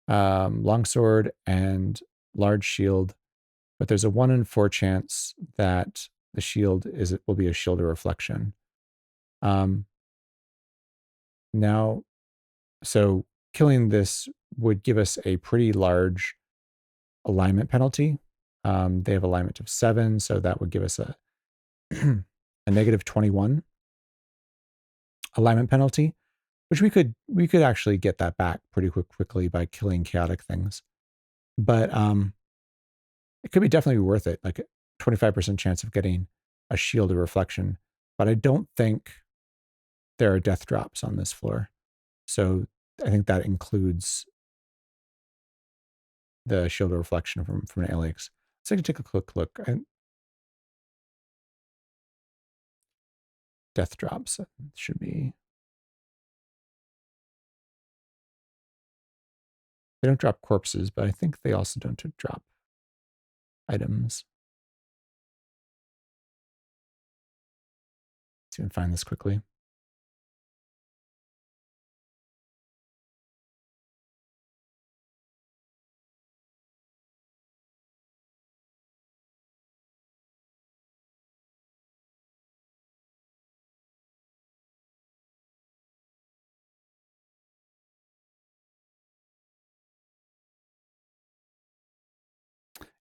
longsword and large shield, but there's a 1 in 4 chance that the shield will be a shield of reflection. Now, so killing this would give us a pretty large alignment penalty. They have alignment of 7, so that would give us a a -21 alignment penalty, which we could actually get that back pretty quickly by killing chaotic things. But it could be definitely worth it, like a 25% chance of getting a shield of reflection but I don't think there are death drops on this floor. So I think that includes the shield of reflection from an Alex. So I can take a quick look. Death drops should be. They don't drop corpses, but I think they also don't drop items. Let's see if we can find this quickly.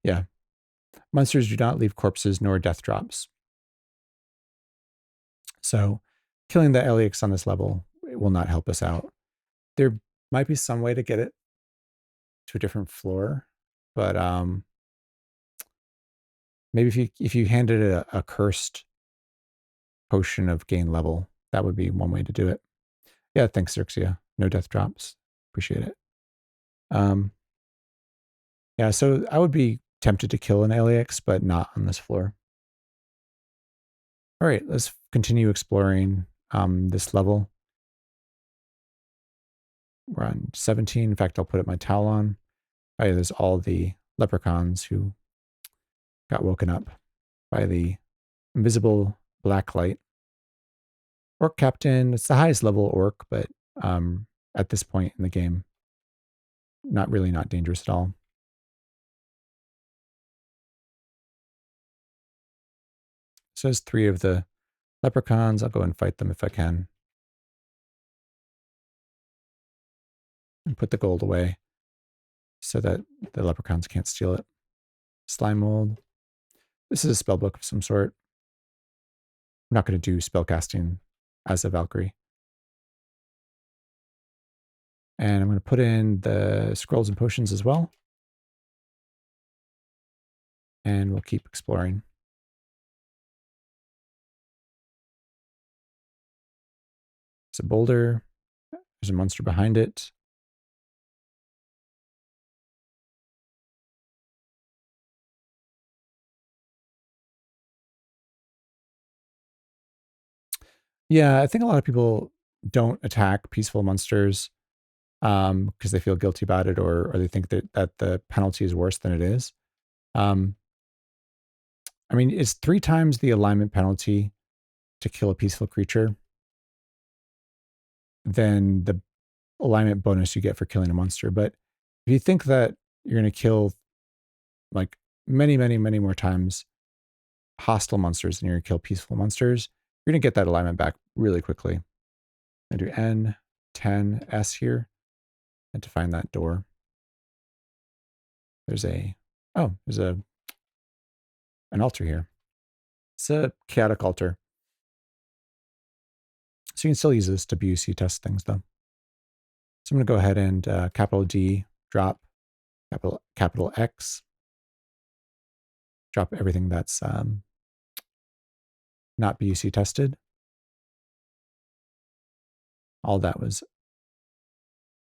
Yeah. Monsters do not leave corpses nor death drops. So killing the Alex on this level will not help us out. There might be some way to get it to a different floor, but maybe if you handed it a cursed potion of gain level, that would be one way to do it. Yeah, thanks, Xerxia. No death drops. Appreciate it. Yeah, so I would be tempted to kill an Alex, but not on this floor. All right, let's continue exploring this level. We're on 17. In fact, I'll put my towel on. Oh, yeah, there's all the leprechauns who got woken up by the invisible black light. Orc Captain, it's the highest level orc, but at this point in the game, not dangerous at all. So there's 3 of the leprechauns. I'll go and fight them if I can. And put the gold away so that the leprechauns can't steal it. Slime mold. This is a spell book of some sort. I'm not going to do spell casting as a Valkyrie. And I'm going to put in the scrolls and potions as well. And we'll keep exploring. It's a boulder. There's a monster behind it. Yeah, I think a lot of people don't attack peaceful monsters because they feel guilty about it, or they think that the penalty is worse than it is. I mean, it's 3 times the alignment penalty to kill a peaceful creature than the alignment bonus you get for killing a monster. But if you think that you're going to kill like many more times hostile monsters than you're going to kill peaceful monsters, you're going to get that alignment back really quickly. I'm going to do N10S here and to find that door. There's an altar here. It's a chaotic altar. So you can still use this to BUC test things though. So I'm going to go ahead and capital D, drop capital X, drop everything that's not BUC tested. All that was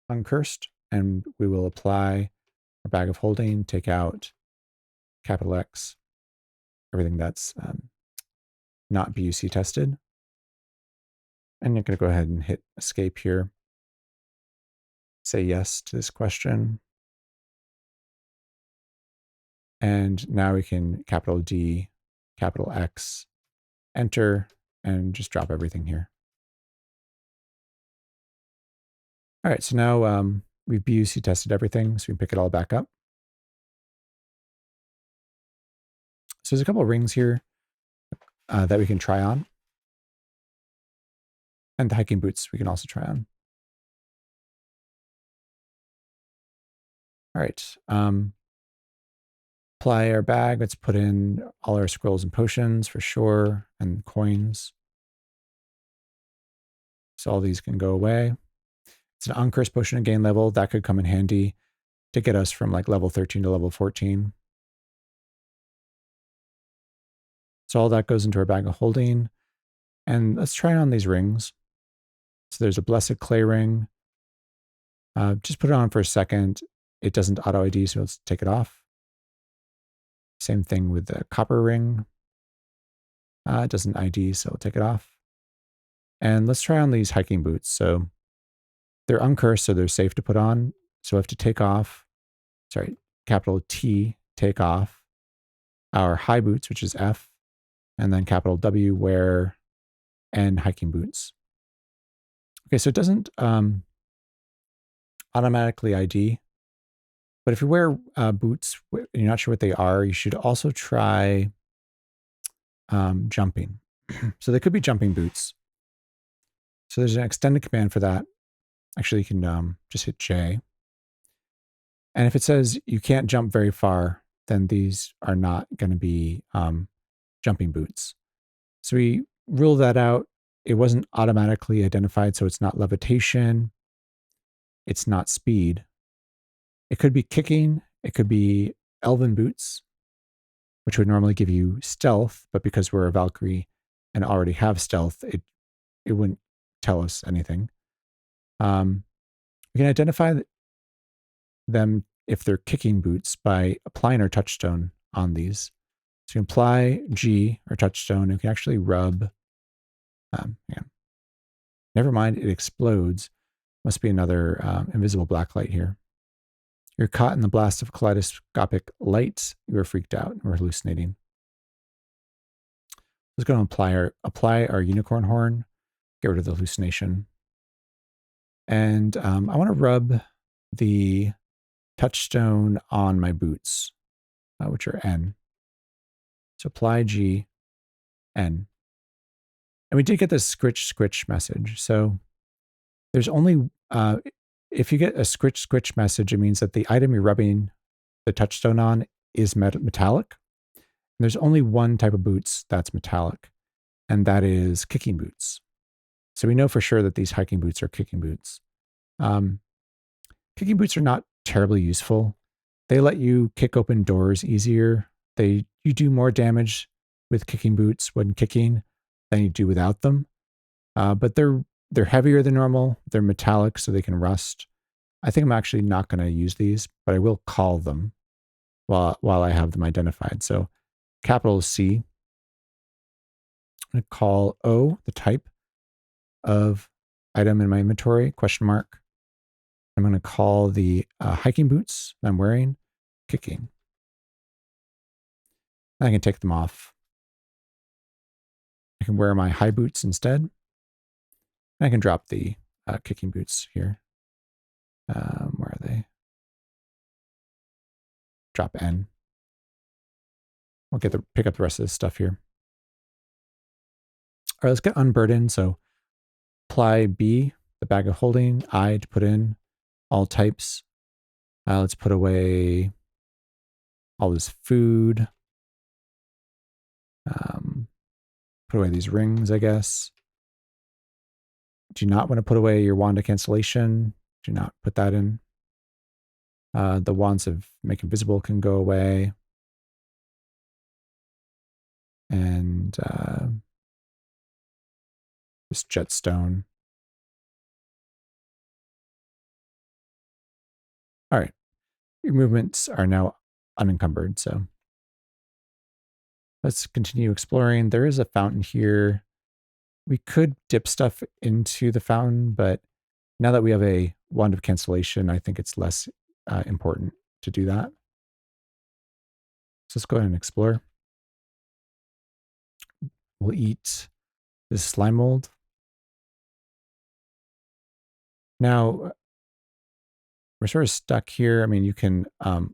uncursed, and we will apply our bag of holding, take out capital X, everything that's not BUC tested. And you're going to go ahead and hit escape here. Say yes to this question. And now we can capital D, capital X, enter, and just drop everything here. All right, so now we've BUC tested everything, so we can pick it all back up. So there's a couple of rings here that we can try on. And the hiking boots we can also try on. All right. Apply our bag. Let's put in all our scrolls and potions for sure, and coins. So all these can go away. It's an uncursed potion of gain level. That could come in handy to get us from like level 13 to level 14. So all that goes into our bag of holding. And let's try on these rings. So there's a blessed clay ring. Just put it on for a second. It doesn't auto ID, so let's take it off. Same thing with the copper ring. It doesn't ID, so we'll take it off. And let's try on these hiking boots. So they're uncursed, so they're safe to put on. So I have to take off, capital T, take off our high boots, which is F, and then capital W, wear, and hiking boots. Okay, so it doesn't automatically ID, but if you wear boots and you're not sure what they are, you should also try jumping. So they could be jumping boots. So there's an extended command for that. Actually, you can just hit J. And if it says you can't jump very far, then these are not going to be jumping boots. So we rule that out. It wasn't automatically identified, so it's not levitation. It's not speed. It could be kicking. It could be elven boots, which would normally give you stealth, but because we're a Valkyrie and already have stealth, it wouldn't tell us anything. We can identify them if they're kicking boots by applying our touchstone on these. So you apply G, or touchstone, and we can actually rub. Never mind, it explodes. Must be another invisible black light here. You're caught in the blast of kaleidoscopic light. You are freaked out and we're hallucinating. Let's go and apply our unicorn horn, get rid of the hallucination. And I want to rub the touchstone on my boots, which are N. So apply G, N. And we did get this scritch message. So there's only, if you get a scritch message, it means that the item you're rubbing the touchstone on is metallic. And there's only one type of boots that's metallic, and that is kicking boots. So we know for sure that these hiking boots are kicking boots. Kicking boots are not terribly useful. They let you kick open doors easier. You do more damage with kicking boots when kicking than you do without them. But they're heavier than normal. They're metallic, so they can rust. I think I'm actually not going to use these, but I will call them while I have them identified. So capital C. I'm going to call O, the type of item in my inventory, question mark. I'm going to call the hiking boots I'm wearing kicking. I can take them off. I can wear my high boots instead. And I can drop the kicking boots here. Where are they? Drop N. We'll pick up the rest of this stuff here. All right, let's get unburdened. So apply B, the bag of holding, I to put in all types. Let's put away all this food. Put away these rings, I guess. Do not want to put away your wand of cancellation. Do not put that in. The wands of make invisible can go away. And this jetstone. All right. Your movements are now unencumbered, so let's continue exploring. There is a fountain here. We could dip stuff into the fountain, but now that we have a wand of cancellation, I think it's less important to do that. So let's go ahead and explore. We'll eat this slime mold. Now, we're sort of stuck here. I mean, you can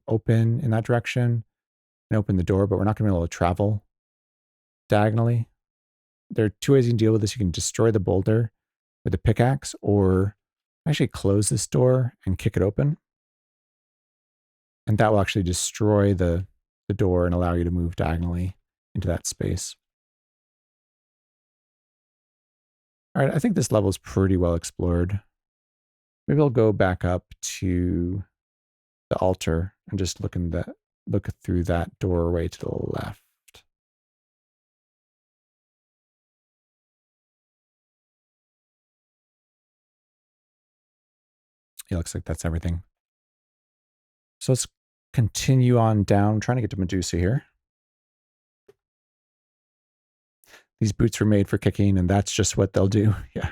open in that direction and open the door, but we're not going to be able to travel diagonally. There are two ways you can deal with this. You can destroy the boulder with a pickaxe, or actually close this door and kick it open. And that will actually destroy the door and allow you to move diagonally into that space. All right, I think this level is pretty well explored. Maybe I'll go back up to the altar and just look through that doorway to the left. it looks like that's everything. So let's continue on down. I'm trying to get to Medusa here. These boots were made for kicking, and that's just what they'll do. Yeah.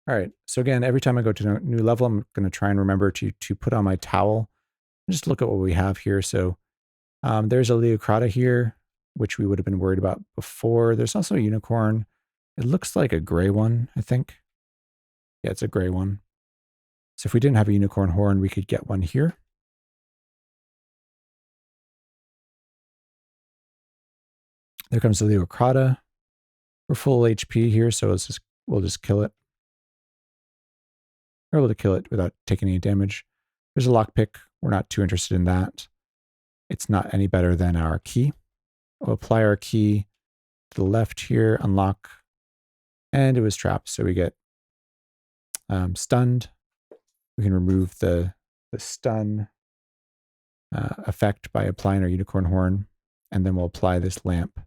All right. So again, every time I go to a new level, I'm going to try and remember to put on my towel. Just look at what we have here. So there's a Leocrata here, which we would have been worried about before. There's also a unicorn. It looks like a gray one, I think. Yeah, it's a gray one. So if we didn't have a unicorn horn, we could get one here. There comes the Leocrata. We're full HP here, so we'll just kill it. We're able to kill it without taking any damage. There's a lockpick. We're not too interested in that. It's not any better than our key. We'll apply our key to the left here, unlock, and it was trapped, so we get stunned. We can remove the stun effect by applying our unicorn horn, and then we'll apply this lamp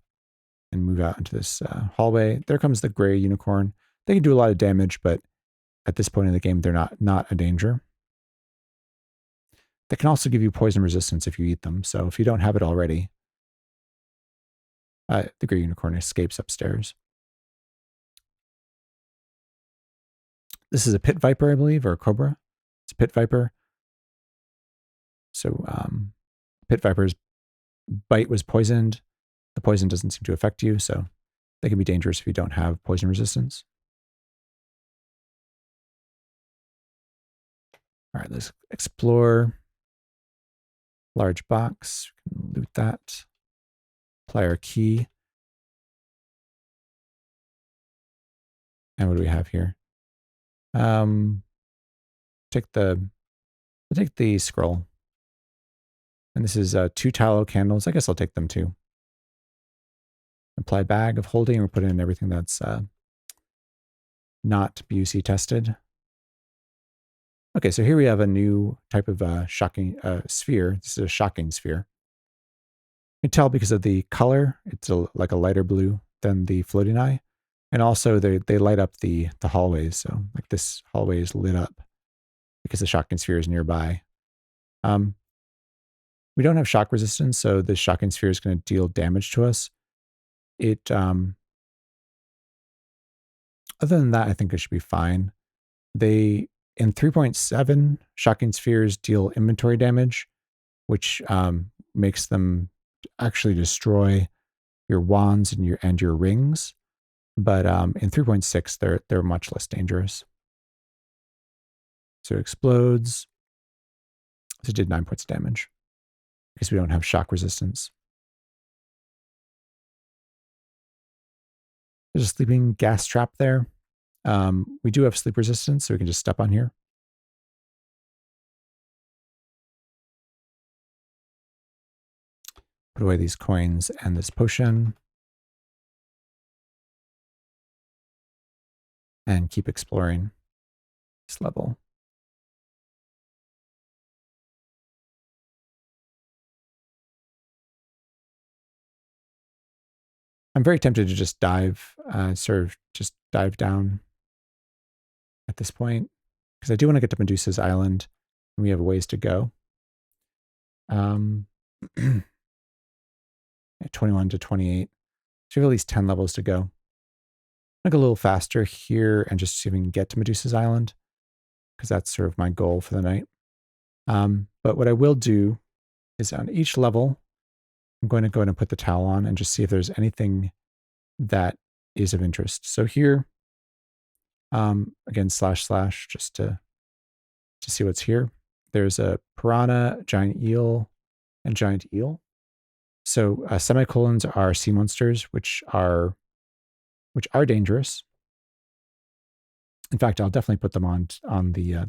and move out into this hallway. There comes the gray unicorn. They can do a lot of damage, but at this point in the game, they're not a danger. They can also give you poison resistance if you eat them. So if you don't have it already, the gray unicorn escapes upstairs. This is a pit viper, I believe, or a cobra. It's a pit viper. So pit viper's bite was poisoned. The poison doesn't seem to affect you, so they can be dangerous if you don't have poison resistance. All right, let's explore. Large box, we can loot that. Apply our key. And what do we have here? Take the scroll. And this is 2 tallow candles. I guess I'll take them too. Apply bag of holding. We'll put in everything that's not BUC tested. Okay, so here we have a new type of shocking sphere. This is a shocking sphere. You can tell because of the color, it's like a lighter blue than the floating eye. And also they light up the hallways. So like this hallway is lit up because the shocking sphere is nearby. We don't have shock resistance, so the shocking sphere is going to deal damage to us. Other than that, I think it should be fine. In 3.7, shocking spheres deal inventory damage, which makes them actually destroy your wands and your rings. But in 3.6, they're much less dangerous. So it explodes. So it did 9 points of damage because we don't have shock resistance. There's a sleeping gas trap there. We do have sleep resistance, so we can just step on here. Put away these coins and this potion. And keep exploring this level. I'm very tempted to just dive, just dive down at this point, because I do want to get to Medusa's island, and we have a ways to go. 21 to 28. So we have at least 10 levels to go. I'll go a little faster here and just see if we can get to Medusa's island, because that's sort of my goal for the night. But what I will do is on each level, I'm going to go ahead and put the towel on and just see if there's anything that is of interest. So here, again, / just to see what's here. There's a piranha, giant eel, and giant eel. So semicolons are sea monsters, which are dangerous. In fact, I'll definitely put them on the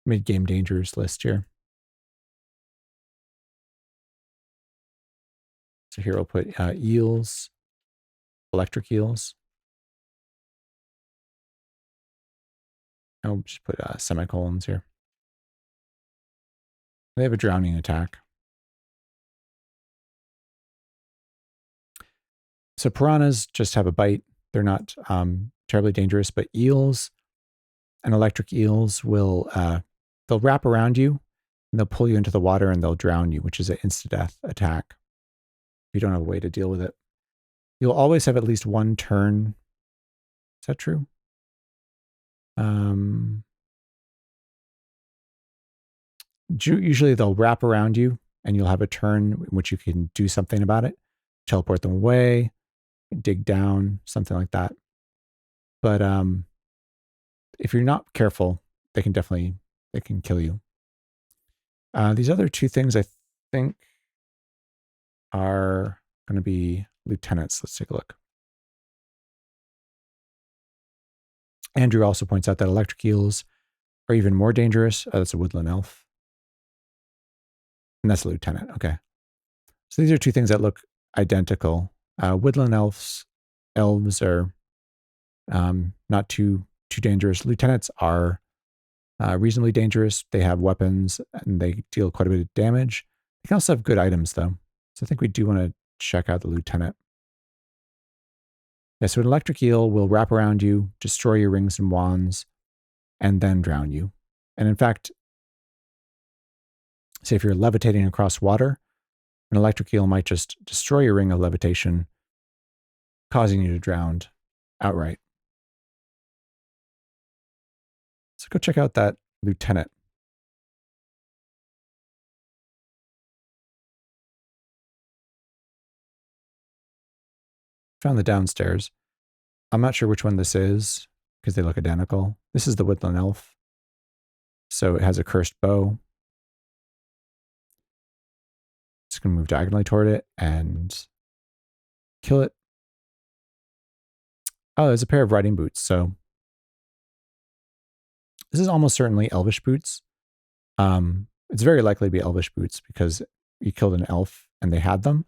mid-game dangers list here. So here we'll put eels, electric eels. I'll just put semicolons here. They have a drowning attack. So piranhas just have a bite. They're not terribly dangerous, but eels and electric eels will they'll wrap around you and they'll pull you into the water and they'll drown you, which is an insta-death attack if you don't have a way to deal with it. You'll always have at least one turn. Is that true? Usually they'll wrap around you and you'll have a turn in which you can do something about it, teleport them away, dig down, something like that. But if you're not careful, they can kill you. These other two things I think are going to be lieutenants. Let's take a look. Andrew also points out that electric eels are even more dangerous. Oh, that's a woodland elf. And that's a lieutenant. Okay. So these are two things that look identical. Woodland elves are not too dangerous. Lieutenants are reasonably dangerous. They have weapons and they deal quite a bit of damage. They can also have good items though. So I think we do want to check out the lieutenant. Yeah, so an electric eel will wrap around you, destroy your rings and wands, and then drown you. And in fact, say if you're levitating across water, an electric eel might just destroy your ring of levitation, causing you to drown outright. So go check out that lieutenant. Found the downstairs. I'm not sure which one this is because they look identical. This is the woodland elf. So it has a cursed bow. Just going to move diagonally toward it and kill it. Oh, there's a pair of riding boots. So this is almost certainly elvish boots. It's very likely to be elvish boots because you killed an elf and they had them.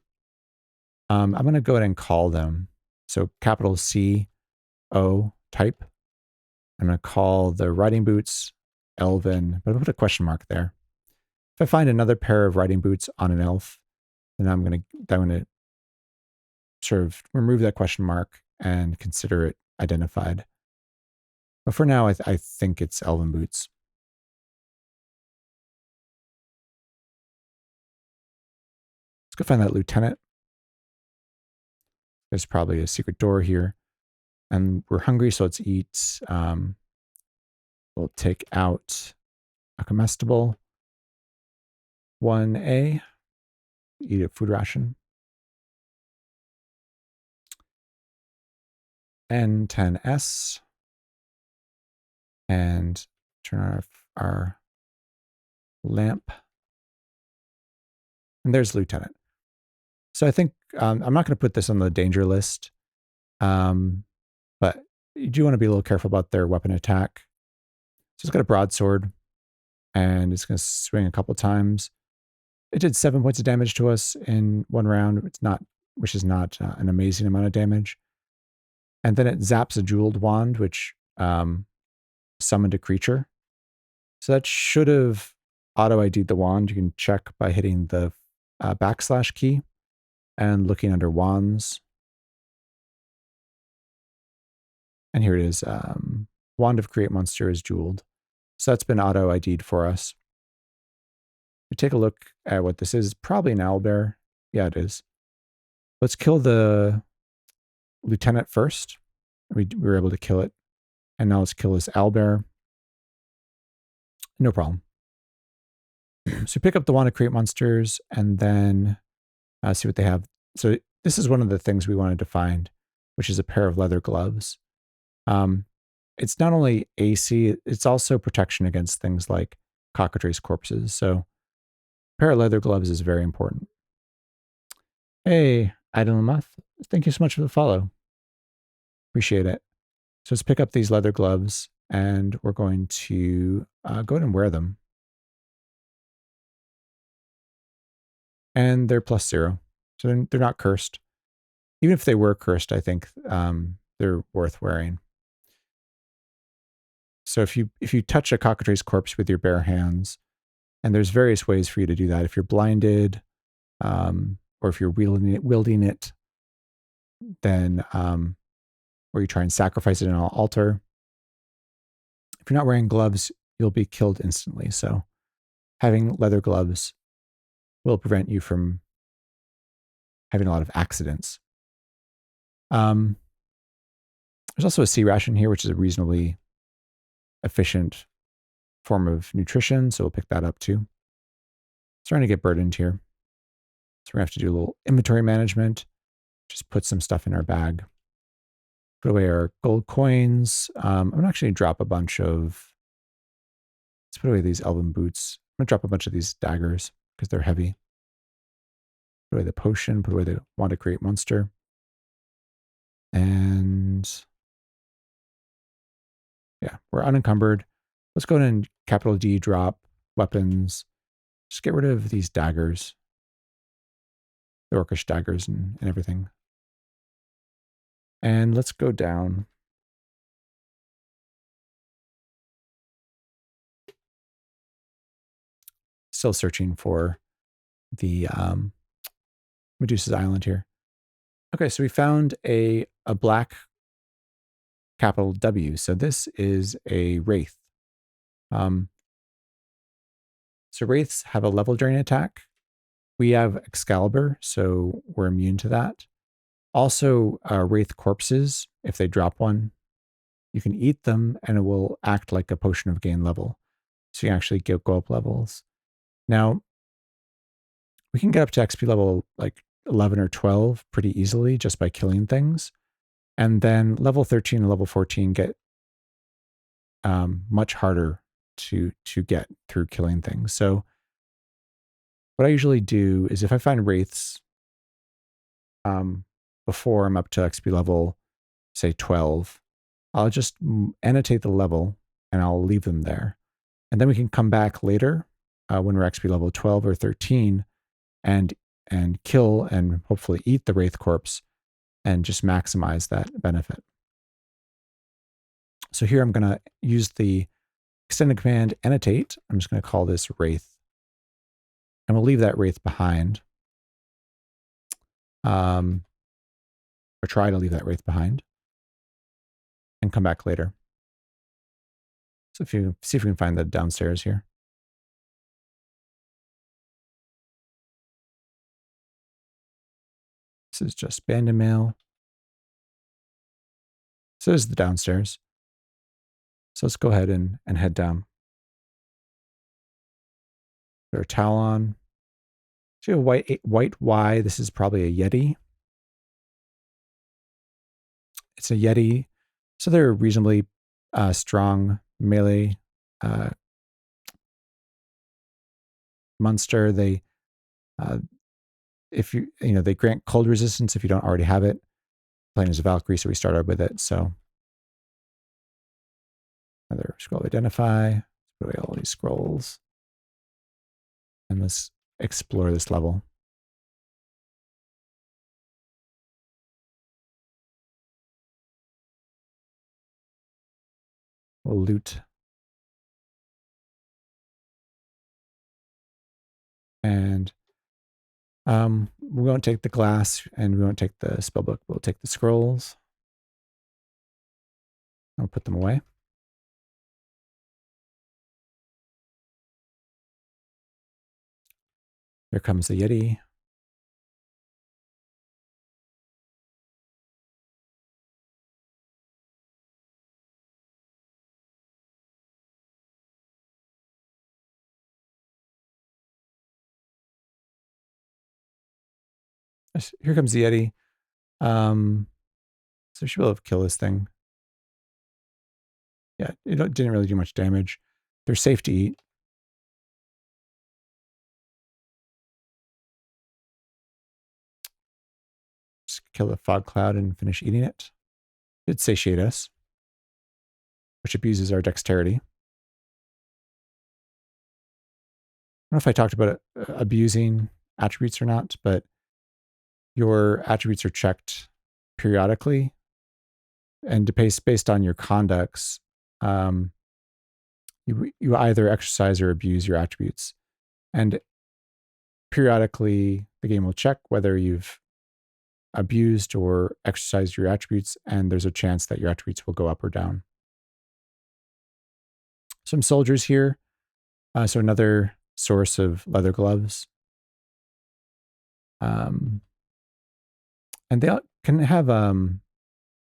I'm going to go ahead and call them. So capital C-O type. I'm going to call the riding boots elven, but I'll put a question mark there. If I find another pair of riding boots on an elf, then I'm going to sort of remove that question mark and consider it identified. But for now, I think it's elven boots. Let's go find that lieutenant. There's probably a secret door here. And we're hungry, so let's eat. We'll take out a comestible. 1A. Eat a food ration. N10S. And turn on our lamp. And there's Lieutenant. So I think I'm not going to put this on the danger list, but you do want to be a little careful about their weapon attack. So it's got a broadsword, and it's going to swing a couple times. It did 7 points of damage to us in one round. Which is not an amazing amount of damage. And then it zaps a jeweled wand, which summoned a creature. So that should have auto-ID'd the wand. You can check by hitting the / key and looking under wands. And here it is. Wand of Create Monster is jeweled. So that's been auto-ID'd for us. We take a look at what this is. Probably an owlbear. Yeah, it is. Let's kill the lieutenant first. We were able to kill it. And now let's kill this owlbear. No problem. So pick up the Wand of Create Monsters and then see what they have. So this is one of the things we wanted to find, which is a pair of leather gloves. It's not only AC, it's also protection against things like cockatrice corpses. So a pair of leather gloves is very important. Hey, Idlemuth, thank you so much for the follow. Appreciate it. So let's pick up these leather gloves and we're going to go ahead and wear them. And they're +0. So they're not cursed. Even if they were cursed, I think they're worth wearing. So if you touch a cockatrice corpse with your bare hands, and there's various ways for you to do that. If you're blinded, or if you're wielding it, then or you try and sacrifice it in an altar. If you're not wearing gloves, you'll be killed instantly. So having leather gloves will prevent you from having a lot of accidents. There's also a sea ration here, which is a reasonably efficient form of nutrition. So we'll pick that up too. Starting to get burdened here. So we're going to have to do a little inventory management. Just put some stuff in our bag. Put away our gold coins. I'm going to actually drop a bunch of, let's put away these elven boots. I'm going to drop a bunch of these daggers because they're heavy. Put away the potion, put away the want to create monster. And yeah, we're unencumbered. Let's go ahead and capital D drop weapons. Just get rid of these daggers. The orcish daggers and everything. And let's go down. Still searching for the Medusa's Island here. Okay, so we found a black capital W. So this is a wraith. So wraiths have a level during attack. We have Excalibur, so we're immune to that. Also, wraith corpses, if they drop one, you can eat them and it will act like a potion of gain level. So you can actually go up levels. Now, we can get up to XP level like 11 or 12 pretty easily just by killing things. And then level 13 and level 14 get much harder to get through killing things. So what I usually do is if I find wraiths before I'm up to XP level, say 12, I'll just annotate the level and I'll leave them there. And then we can come back later when we're XP level 12 or 13 and kill and hopefully eat the wraith corpse and just maximize that benefit. So here I'm going to use the extended command annotate. I'm just going to call this wraith. And we'll leave that wraith behind. Or try to leave that wraith behind. And come back later. So if you see if we can find that downstairs here. This is just bandit mail. So this is the downstairs. So let's go ahead and head down. Put our towel on. See a white Y. This is probably a Yeti. It's a Yeti. So they're reasonably strong melee monster. They, if they grant cold resistance if you don't already have it. Playing as a Valkyrie, so we started with it. So another scroll identify. Put away all these scrolls, and let's explore this level. We'll loot. And we won't take the glass and we won't take the spellbook. We'll take the scrolls. I'll put them away. Here comes the Yeti. Here comes the Yeti. So we should be able to kill this thing. Yeah, it didn't really do much damage. They're safe to eat. Just kill the fog cloud and finish eating it. It satiate us, which abuses our dexterity. I don't know if I talked about abusing attributes or not, but your attributes are checked periodically, and based on your conducts, you either exercise or abuse your attributes. And periodically, the game will check whether you've abused or exercised your attributes, and there's a chance that your attributes will go up or down. Some soldiers here. So another source of leather gloves. And they can have, I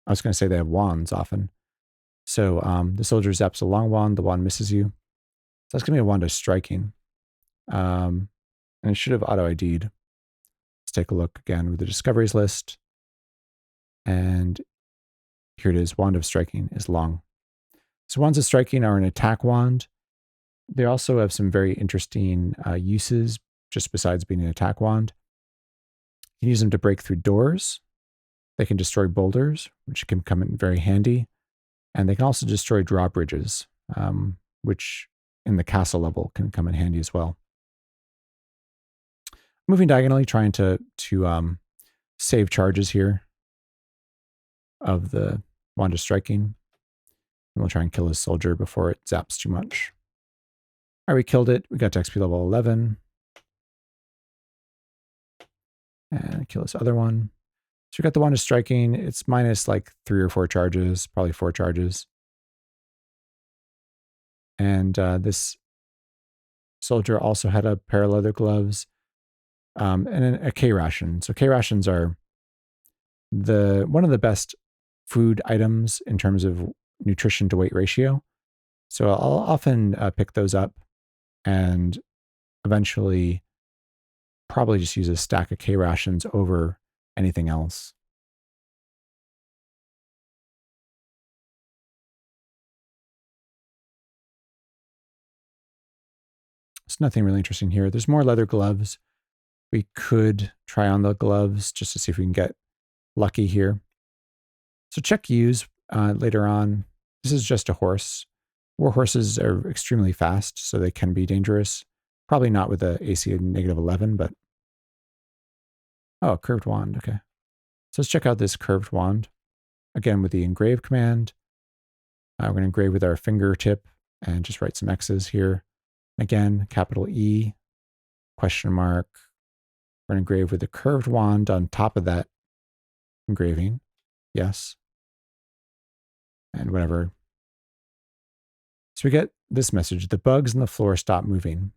was going to say they have wands often. So the soldier zaps a long wand, the wand misses you. So that's going to be a wand of striking. And it should have auto-ID'd. Let's take a look again with the discoveries list. And here it is, wand of striking is long. So wands of striking are an attack wand. They also have some very interesting uses, just besides being an attack wand. You can use them to break through doors. They can destroy boulders, which can come in very handy. And they can also destroy drawbridges, which in the castle level can come in handy as well. Moving diagonally, trying to save charges here of the wand of striking. And we'll try and kill his soldier before it zaps too much. All right, we killed it. We got to XP level 11. And kill this other one. So we got the wand of striking. It's minus like 3 or 4 charges, probably 4 charges. And this soldier also had a pair of leather gloves and a K ration. So K rations are one of the best food items in terms of nutrition to weight ratio. So I'll often pick those up and eventually probably just use a stack of K rations over anything else. There's nothing really interesting here. There's more leather gloves. We could try on the gloves just to see if we can get lucky here. So check use later on. This is just a horse. War horses are extremely fast, so they can be dangerous. Probably not with a AC of -11, but... Oh, a curved wand, okay. So let's check out this curved wand. Again, with the engrave command. We're going to engrave with our fingertip and just write some X's here. Again, capital E, question mark. We're going to engrave with the curved wand on top of that engraving. Yes. And whatever. So we get this message, the bugs in the floor stop moving.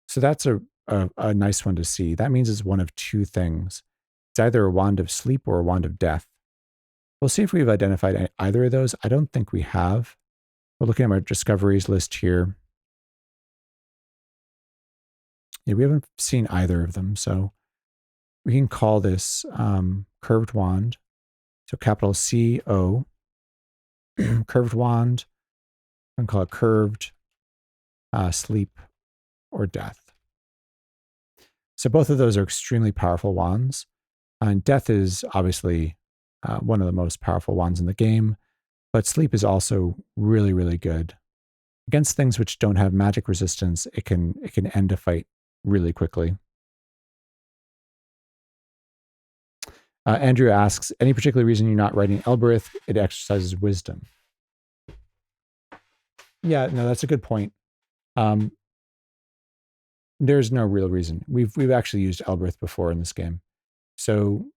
So that's a nice one to see. That means it's one of two things. It's either a wand of sleep or a wand of death. We'll see if we've identified either of those. I don't think we have. We're looking at my discoveries list here. Yeah, we haven't seen either of them. So we can call this curved wand. So capital C-O, curved wand. We can call it curved sleep or death. So both of those are extremely powerful wands. And death is obviously one of the most powerful wands in the game, but sleep is also really, really good. Against things which don't have magic resistance, it can end a fight really quickly. Andrew asks, any particular reason you're not writing Elbereth? It exercises wisdom. Yeah, no, that's a good point. There's no real reason. We've actually used Elbereth before in this game. So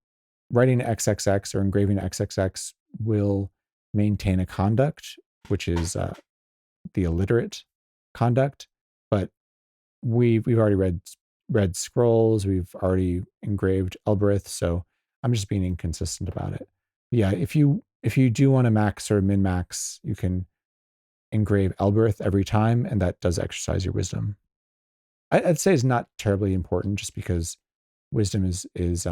writing XXX or engraving XXX will maintain a conduct, which is the illiterate conduct. But we've already read scrolls. We've already engraved Elbereth. So I'm just being inconsistent about it. Yeah, if you do want to max or min max, you can engrave Elbereth every time, and that does exercise your wisdom. I'd say it's not terribly important, just because wisdom is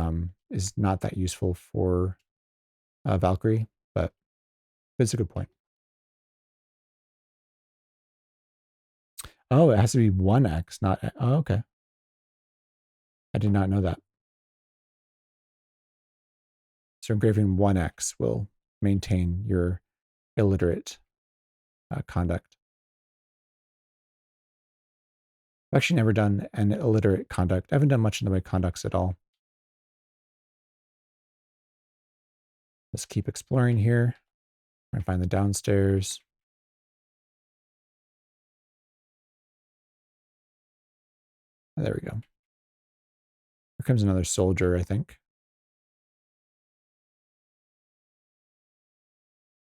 not that useful for Valkyrie, but it's a good point. Oh, it has to be 1x, not... Oh, okay. I did not know that. So engraving 1x will maintain your illiterate conduct. I've actually never done an illiterate conduct. I haven't done much in the way of conducts at all. Let's keep exploring here. Try and find the downstairs. Oh, there we go. Here comes another soldier, I think.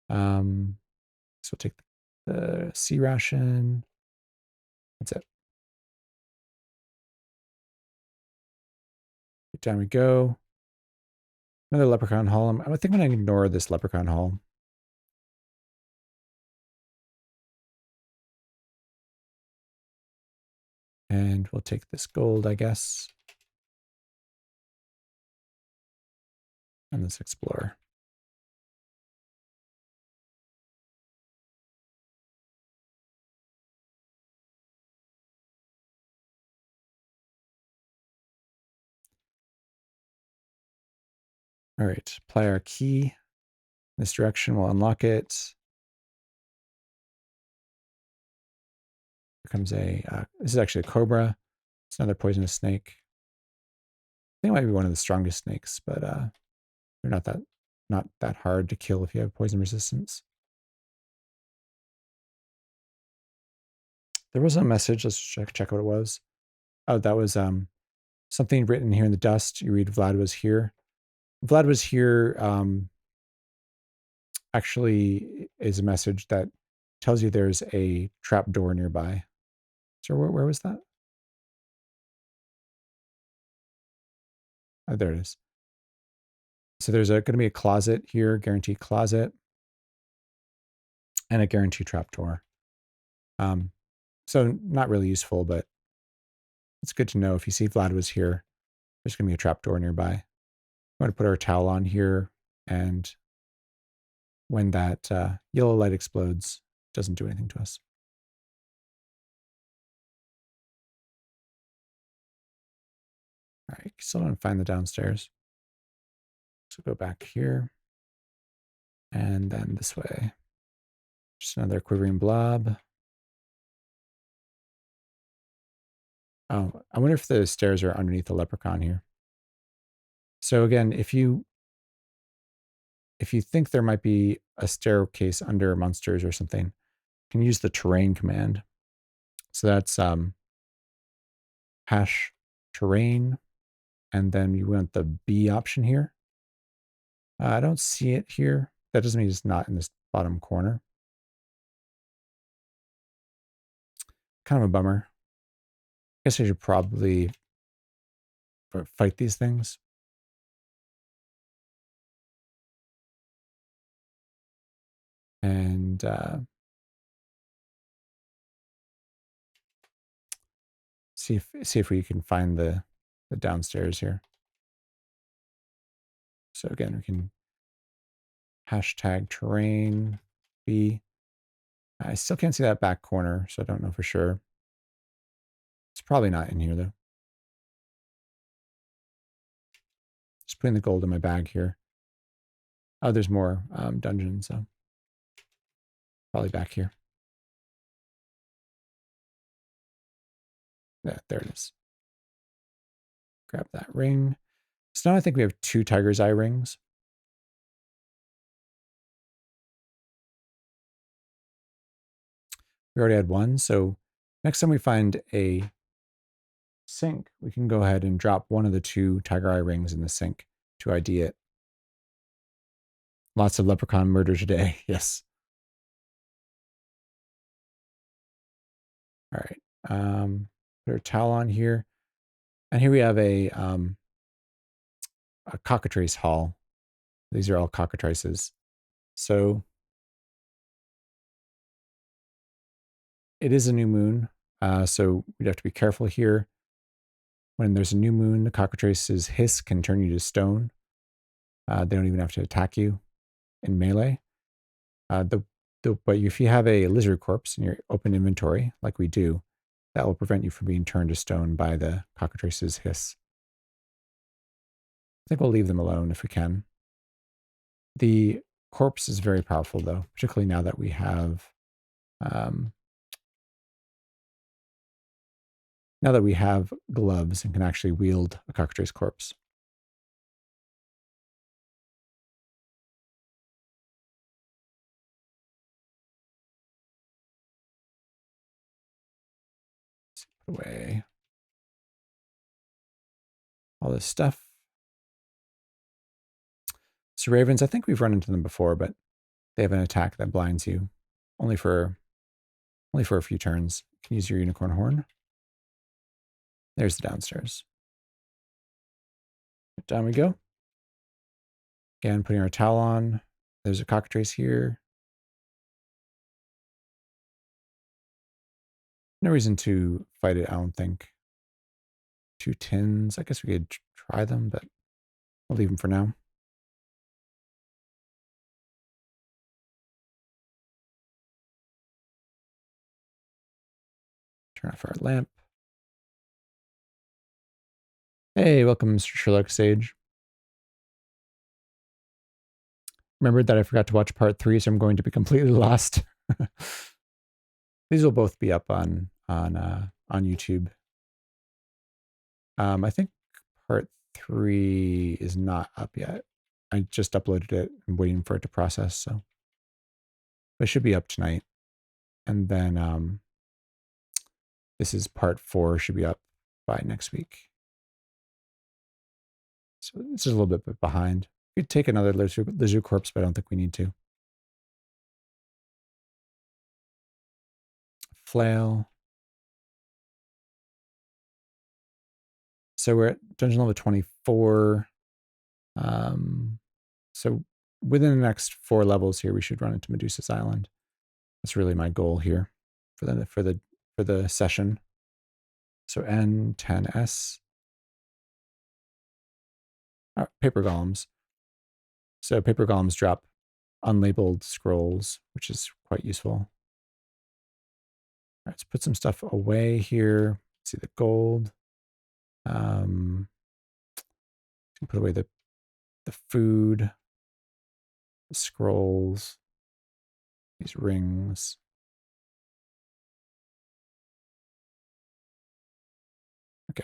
So we'll take the C ration. That's it. Down we go. Another leprechaun hall. I think I'm going to ignore this leprechaun hall. And we'll take this gold, I guess. And let's explore. All right, apply our key. This direction will unlock it. Here comes this is actually a cobra. It's another poisonous snake. I think it might be one of the strongest snakes, but they're not that hard to kill if you have poison resistance. There was a message. Let's check what it was. Oh, that was something written here in the dust. You read Vlad was here. Vlad was here actually is a message that tells you there's a trap door nearby. So where was that? Oh, there it is. So there's going to be a closet here, guarantee closet, and a guarantee trap door. So not really useful, but it's good to know. If you see Vlad was here, there's going to be a trap door nearby. I'm going to put our towel on here, and when that yellow light explodes, it doesn't do anything to us. All right, still don't find the downstairs. So go back here, and then this way. Just another quivering blob. Oh, I wonder if the stairs are underneath the leprechaun here. So again, if you think there might be a staircase under monsters or something, you can use the terrain command. So that's hash terrain, and then you want the B option here. I don't see it here. That doesn't mean it's not in this bottom corner. Kind of a bummer. I guess I should probably fight these things. And see if we can find the downstairs here. So again, we can hashtag terrain B. I still can't see that back corner, so I don't know for sure. It's probably not in here though. Just putting the gold in my bag here. Oh, there's more dungeons, so probably back here. Yeah, there it is. Grab that ring. So now I think we have 2 tiger's eye rings. We already had 1, so next time we find a sink, we can go ahead and drop one of the 2 tiger eye rings in the sink to ID it. Lots of leprechaun murder today, yes. All right, put our towel on here. And here we have a cockatrice hall. These are all cockatrices. So it is a new moon, so we'd have to be careful here. When there's a new moon, the cockatrice's hiss can turn you to stone. They don't even have to attack you in melee. But if you have a lizard corpse in your open inventory, like we do, that will prevent you from being turned to stone by the cockatrice's hiss. I think we'll leave them alone if we can. The corpse is very powerful, though, particularly now that we have gloves and can actually wield a cockatrice corpse. Put away all this stuff. So ravens, I think we've run into them before, but they have an attack that blinds you only for a few turns. You can use your unicorn horn. There's the downstairs. Down we go. Again, putting our towel on. There's a cockatrice here. No reason to fight it, I don't think. 2 tins. I guess we could try them, but I'll leave them for now. Turn off our lamp. Hey, welcome, Mr. Sherlock Sage. Remembered that I forgot to watch part 3, so I'm going to be completely lost. These will both be up on YouTube. I think part 3 is not up yet. I just uploaded it. I'm waiting for it to process, so it should be up tonight. And then this is part 4, should be up by next week. So this is a little bit behind. We could take another lizard corpse, but I don't think we need to. Flail. So we're at dungeon level 24. So within the next 4 levels here, we should run into Medusa's Island. That's really my goal here for the session. So N10S. Paper golems. So paper golems drop unlabeled scrolls, which is quite useful. All right, let's put some stuff away here. Let's see the gold. Put away the food, the scrolls, these rings. Okay,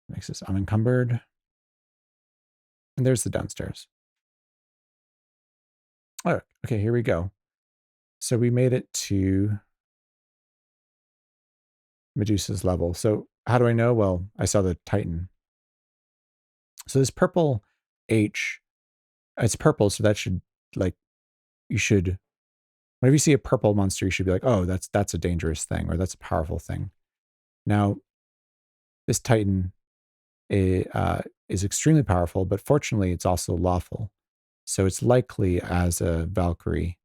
makes this unencumbered. And there's the downstairs. Oh, okay, here we go. So we made it to Medusa's level. So how do I know? Well, I saw the Titan. So this purple H, it's purple, so that should, like, you should, whenever you see a purple monster, you should be like, oh, that's a dangerous thing, or that's a powerful thing. Now, this Titan is extremely powerful, but fortunately, it's also lawful. So it's likely as a Valkyrie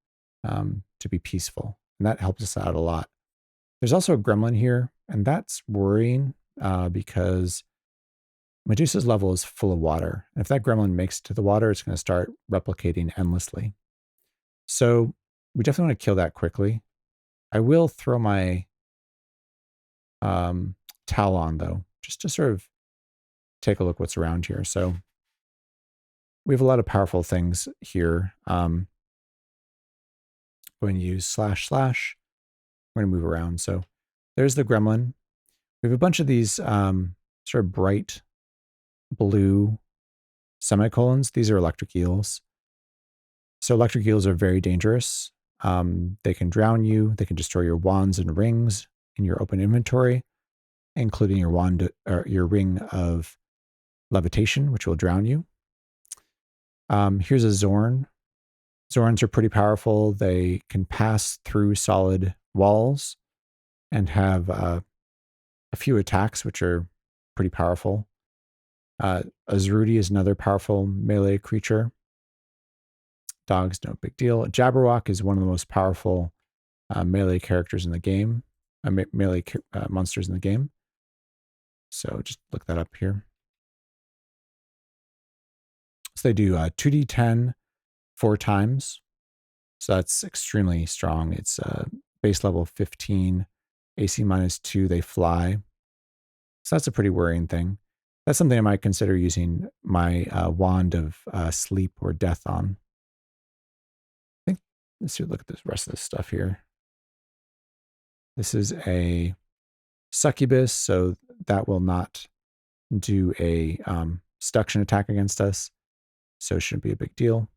to be peaceful, and that helps us out a lot. There's also a gremlin here, and that's worrying because Medusa's level is full of water. And if that gremlin makes it to the water, it's going to start replicating endlessly. So we definitely want to kill that quickly. I will throw my towel on, though, just to sort of take a look what's around here. So we have a lot of powerful things here. Going to use // We're going to move around. So there's the gremlin. We have a bunch of these sort of bright blue semicolons. These are electric eels. So electric eels are very dangerous. They can drown you. They can destroy your wands and rings in your open inventory, including your wand or your ring of levitation, which will drown you. Here's a Zorn. Zorns are pretty powerful. They can pass through solid walls and have a few attacks, which are pretty powerful. Azrudi is another powerful melee creature. Dog's no big deal. Jabberwock is one of the most powerful melee characters in the game, melee monsters in the game. So just look that up here. So they do 2d10 4 times. So that's extremely strong. It's base level 15, AC -2, they fly. So that's a pretty worrying thing. That's something I might consider using my wand of sleep or death on. I think, let's look at the rest of this stuff here. This is a succubus, so that will not do a seduction attack against us. So it shouldn't be a big deal.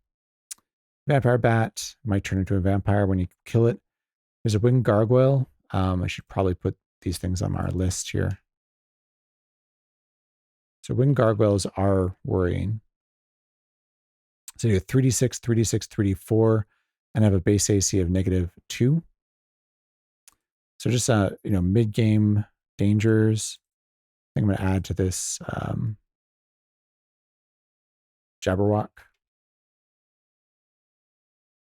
Vampire bat might turn into a vampire when you kill it. There's a winged gargoyle. I should probably put these things on our list here. So winged gargoyles are worrying. So you have 3d6, 3d6, 3d4, and have a base AC of -2. So just mid-game dangers. I think I'm going to add to this Jabberwock.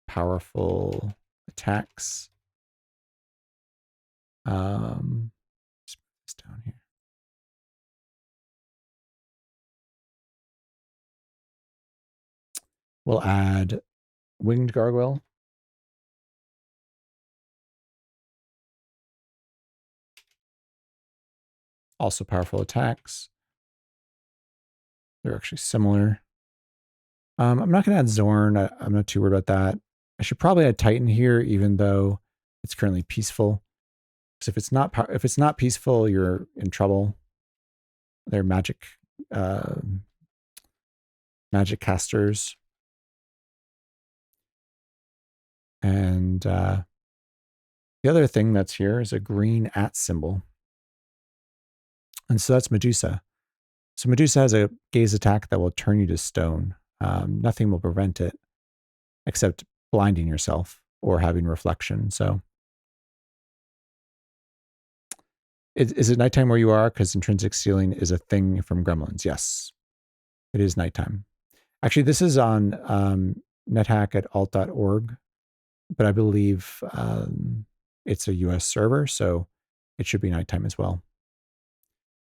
Powerful attacks. Let's put this down here. We'll add Winged Gargoyle. Also powerful attacks. They're actually similar. I'm not going to add Zorn. I'm not too worried about that. I should probably add Titan here, even though it's currently peaceful. Because if it's not peaceful, you're in trouble. They're magic casters. And the other thing that's here is a green @ symbol. And so that's Medusa. So Medusa has a gaze attack that will turn you to stone. Nothing will prevent it except blinding yourself or having reflection. So is it nighttime where you are? Because intrinsic stealing is a thing from Gremlins. Yes, it is nighttime. Actually, this is on NetHack at alt.org, but I believe it's a US server, so it should be nighttime as well.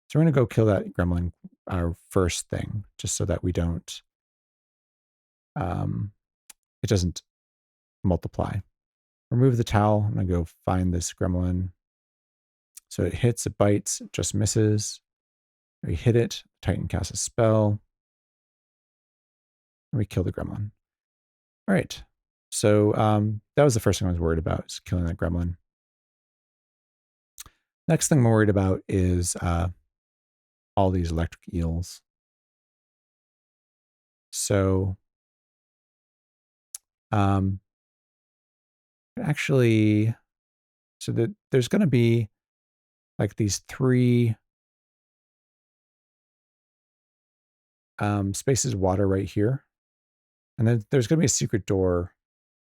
So we're going to go kill that gremlin, our first thing, just so that we don't, it doesn't multiply. Remove the towel. I'm going to go find this gremlin. So it hits, it bites, it just misses. We hit it, Titan casts a spell, and we kill the gremlin. All right. So that was the first thing I was worried about, is killing that gremlin. Next thing I'm worried about is all these electric eels. So actually, there's going to be like these 3 spaces of water right here. And then there's going to be a secret door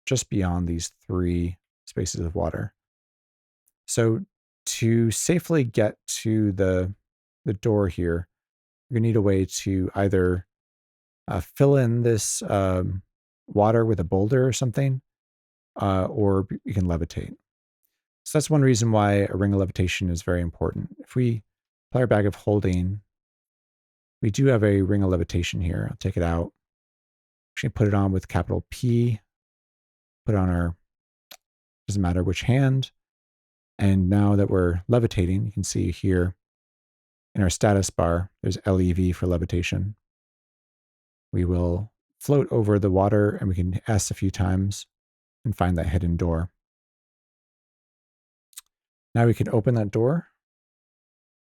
just beyond these 3 spaces of water. So to safely get to the door here, you're going to need a way to either fill in this water with a boulder or something, or you can levitate. So that's one reason why a ring of levitation is very important. If we apply our bag of holding, we do have a ring of levitation here. I'll take it out. Actually put it on with capital P, put on our, doesn't matter which hand. And now that we're levitating, you can see here in our status bar, there's LEV for levitation. We will float over the water and we can S a few times and find that hidden door. Now we can open that door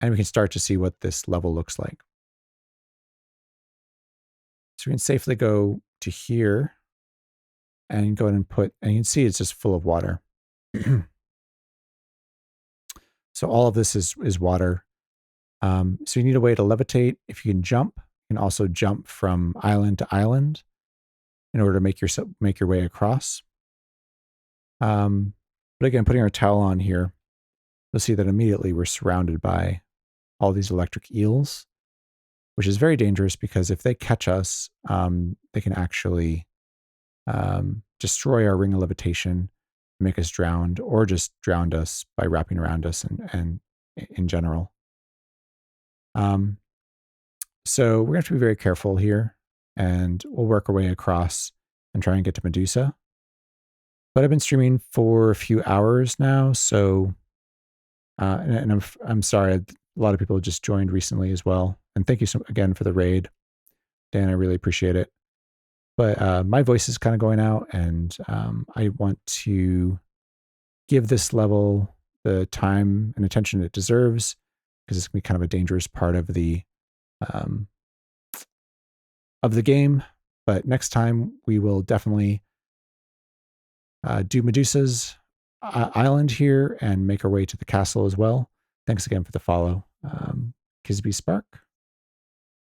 and we can start to see what this level looks like. So we can safely go to here and go ahead and and you can see it's just full of water. So all of this is water. So you need a way to levitate. If you can jump, you can also jump from island to island in order to make your way across. But again, putting our towel on here, you'll see that immediately we're surrounded by all these electric eels, which is very dangerous because if they catch us, they can actually destroy our ring of levitation, make us drowned, or just drown us by wrapping around us and in general. So we're going to have to be very careful here, and we'll work our way across and try and get to Medusa. But I've been streaming for a few hours now, so and I'm sorry, a lot of people just joined recently as well. And thank you again for the raid, Dan. I really appreciate it. But my voice is kind of going out, and I want to give this level the time and attention it deserves, because it's going to be kind of a dangerous part of the game. But next time we will definitely do Medusa's island here and make our way to the castle as well. Thanks again for the follow. Kisby Spark.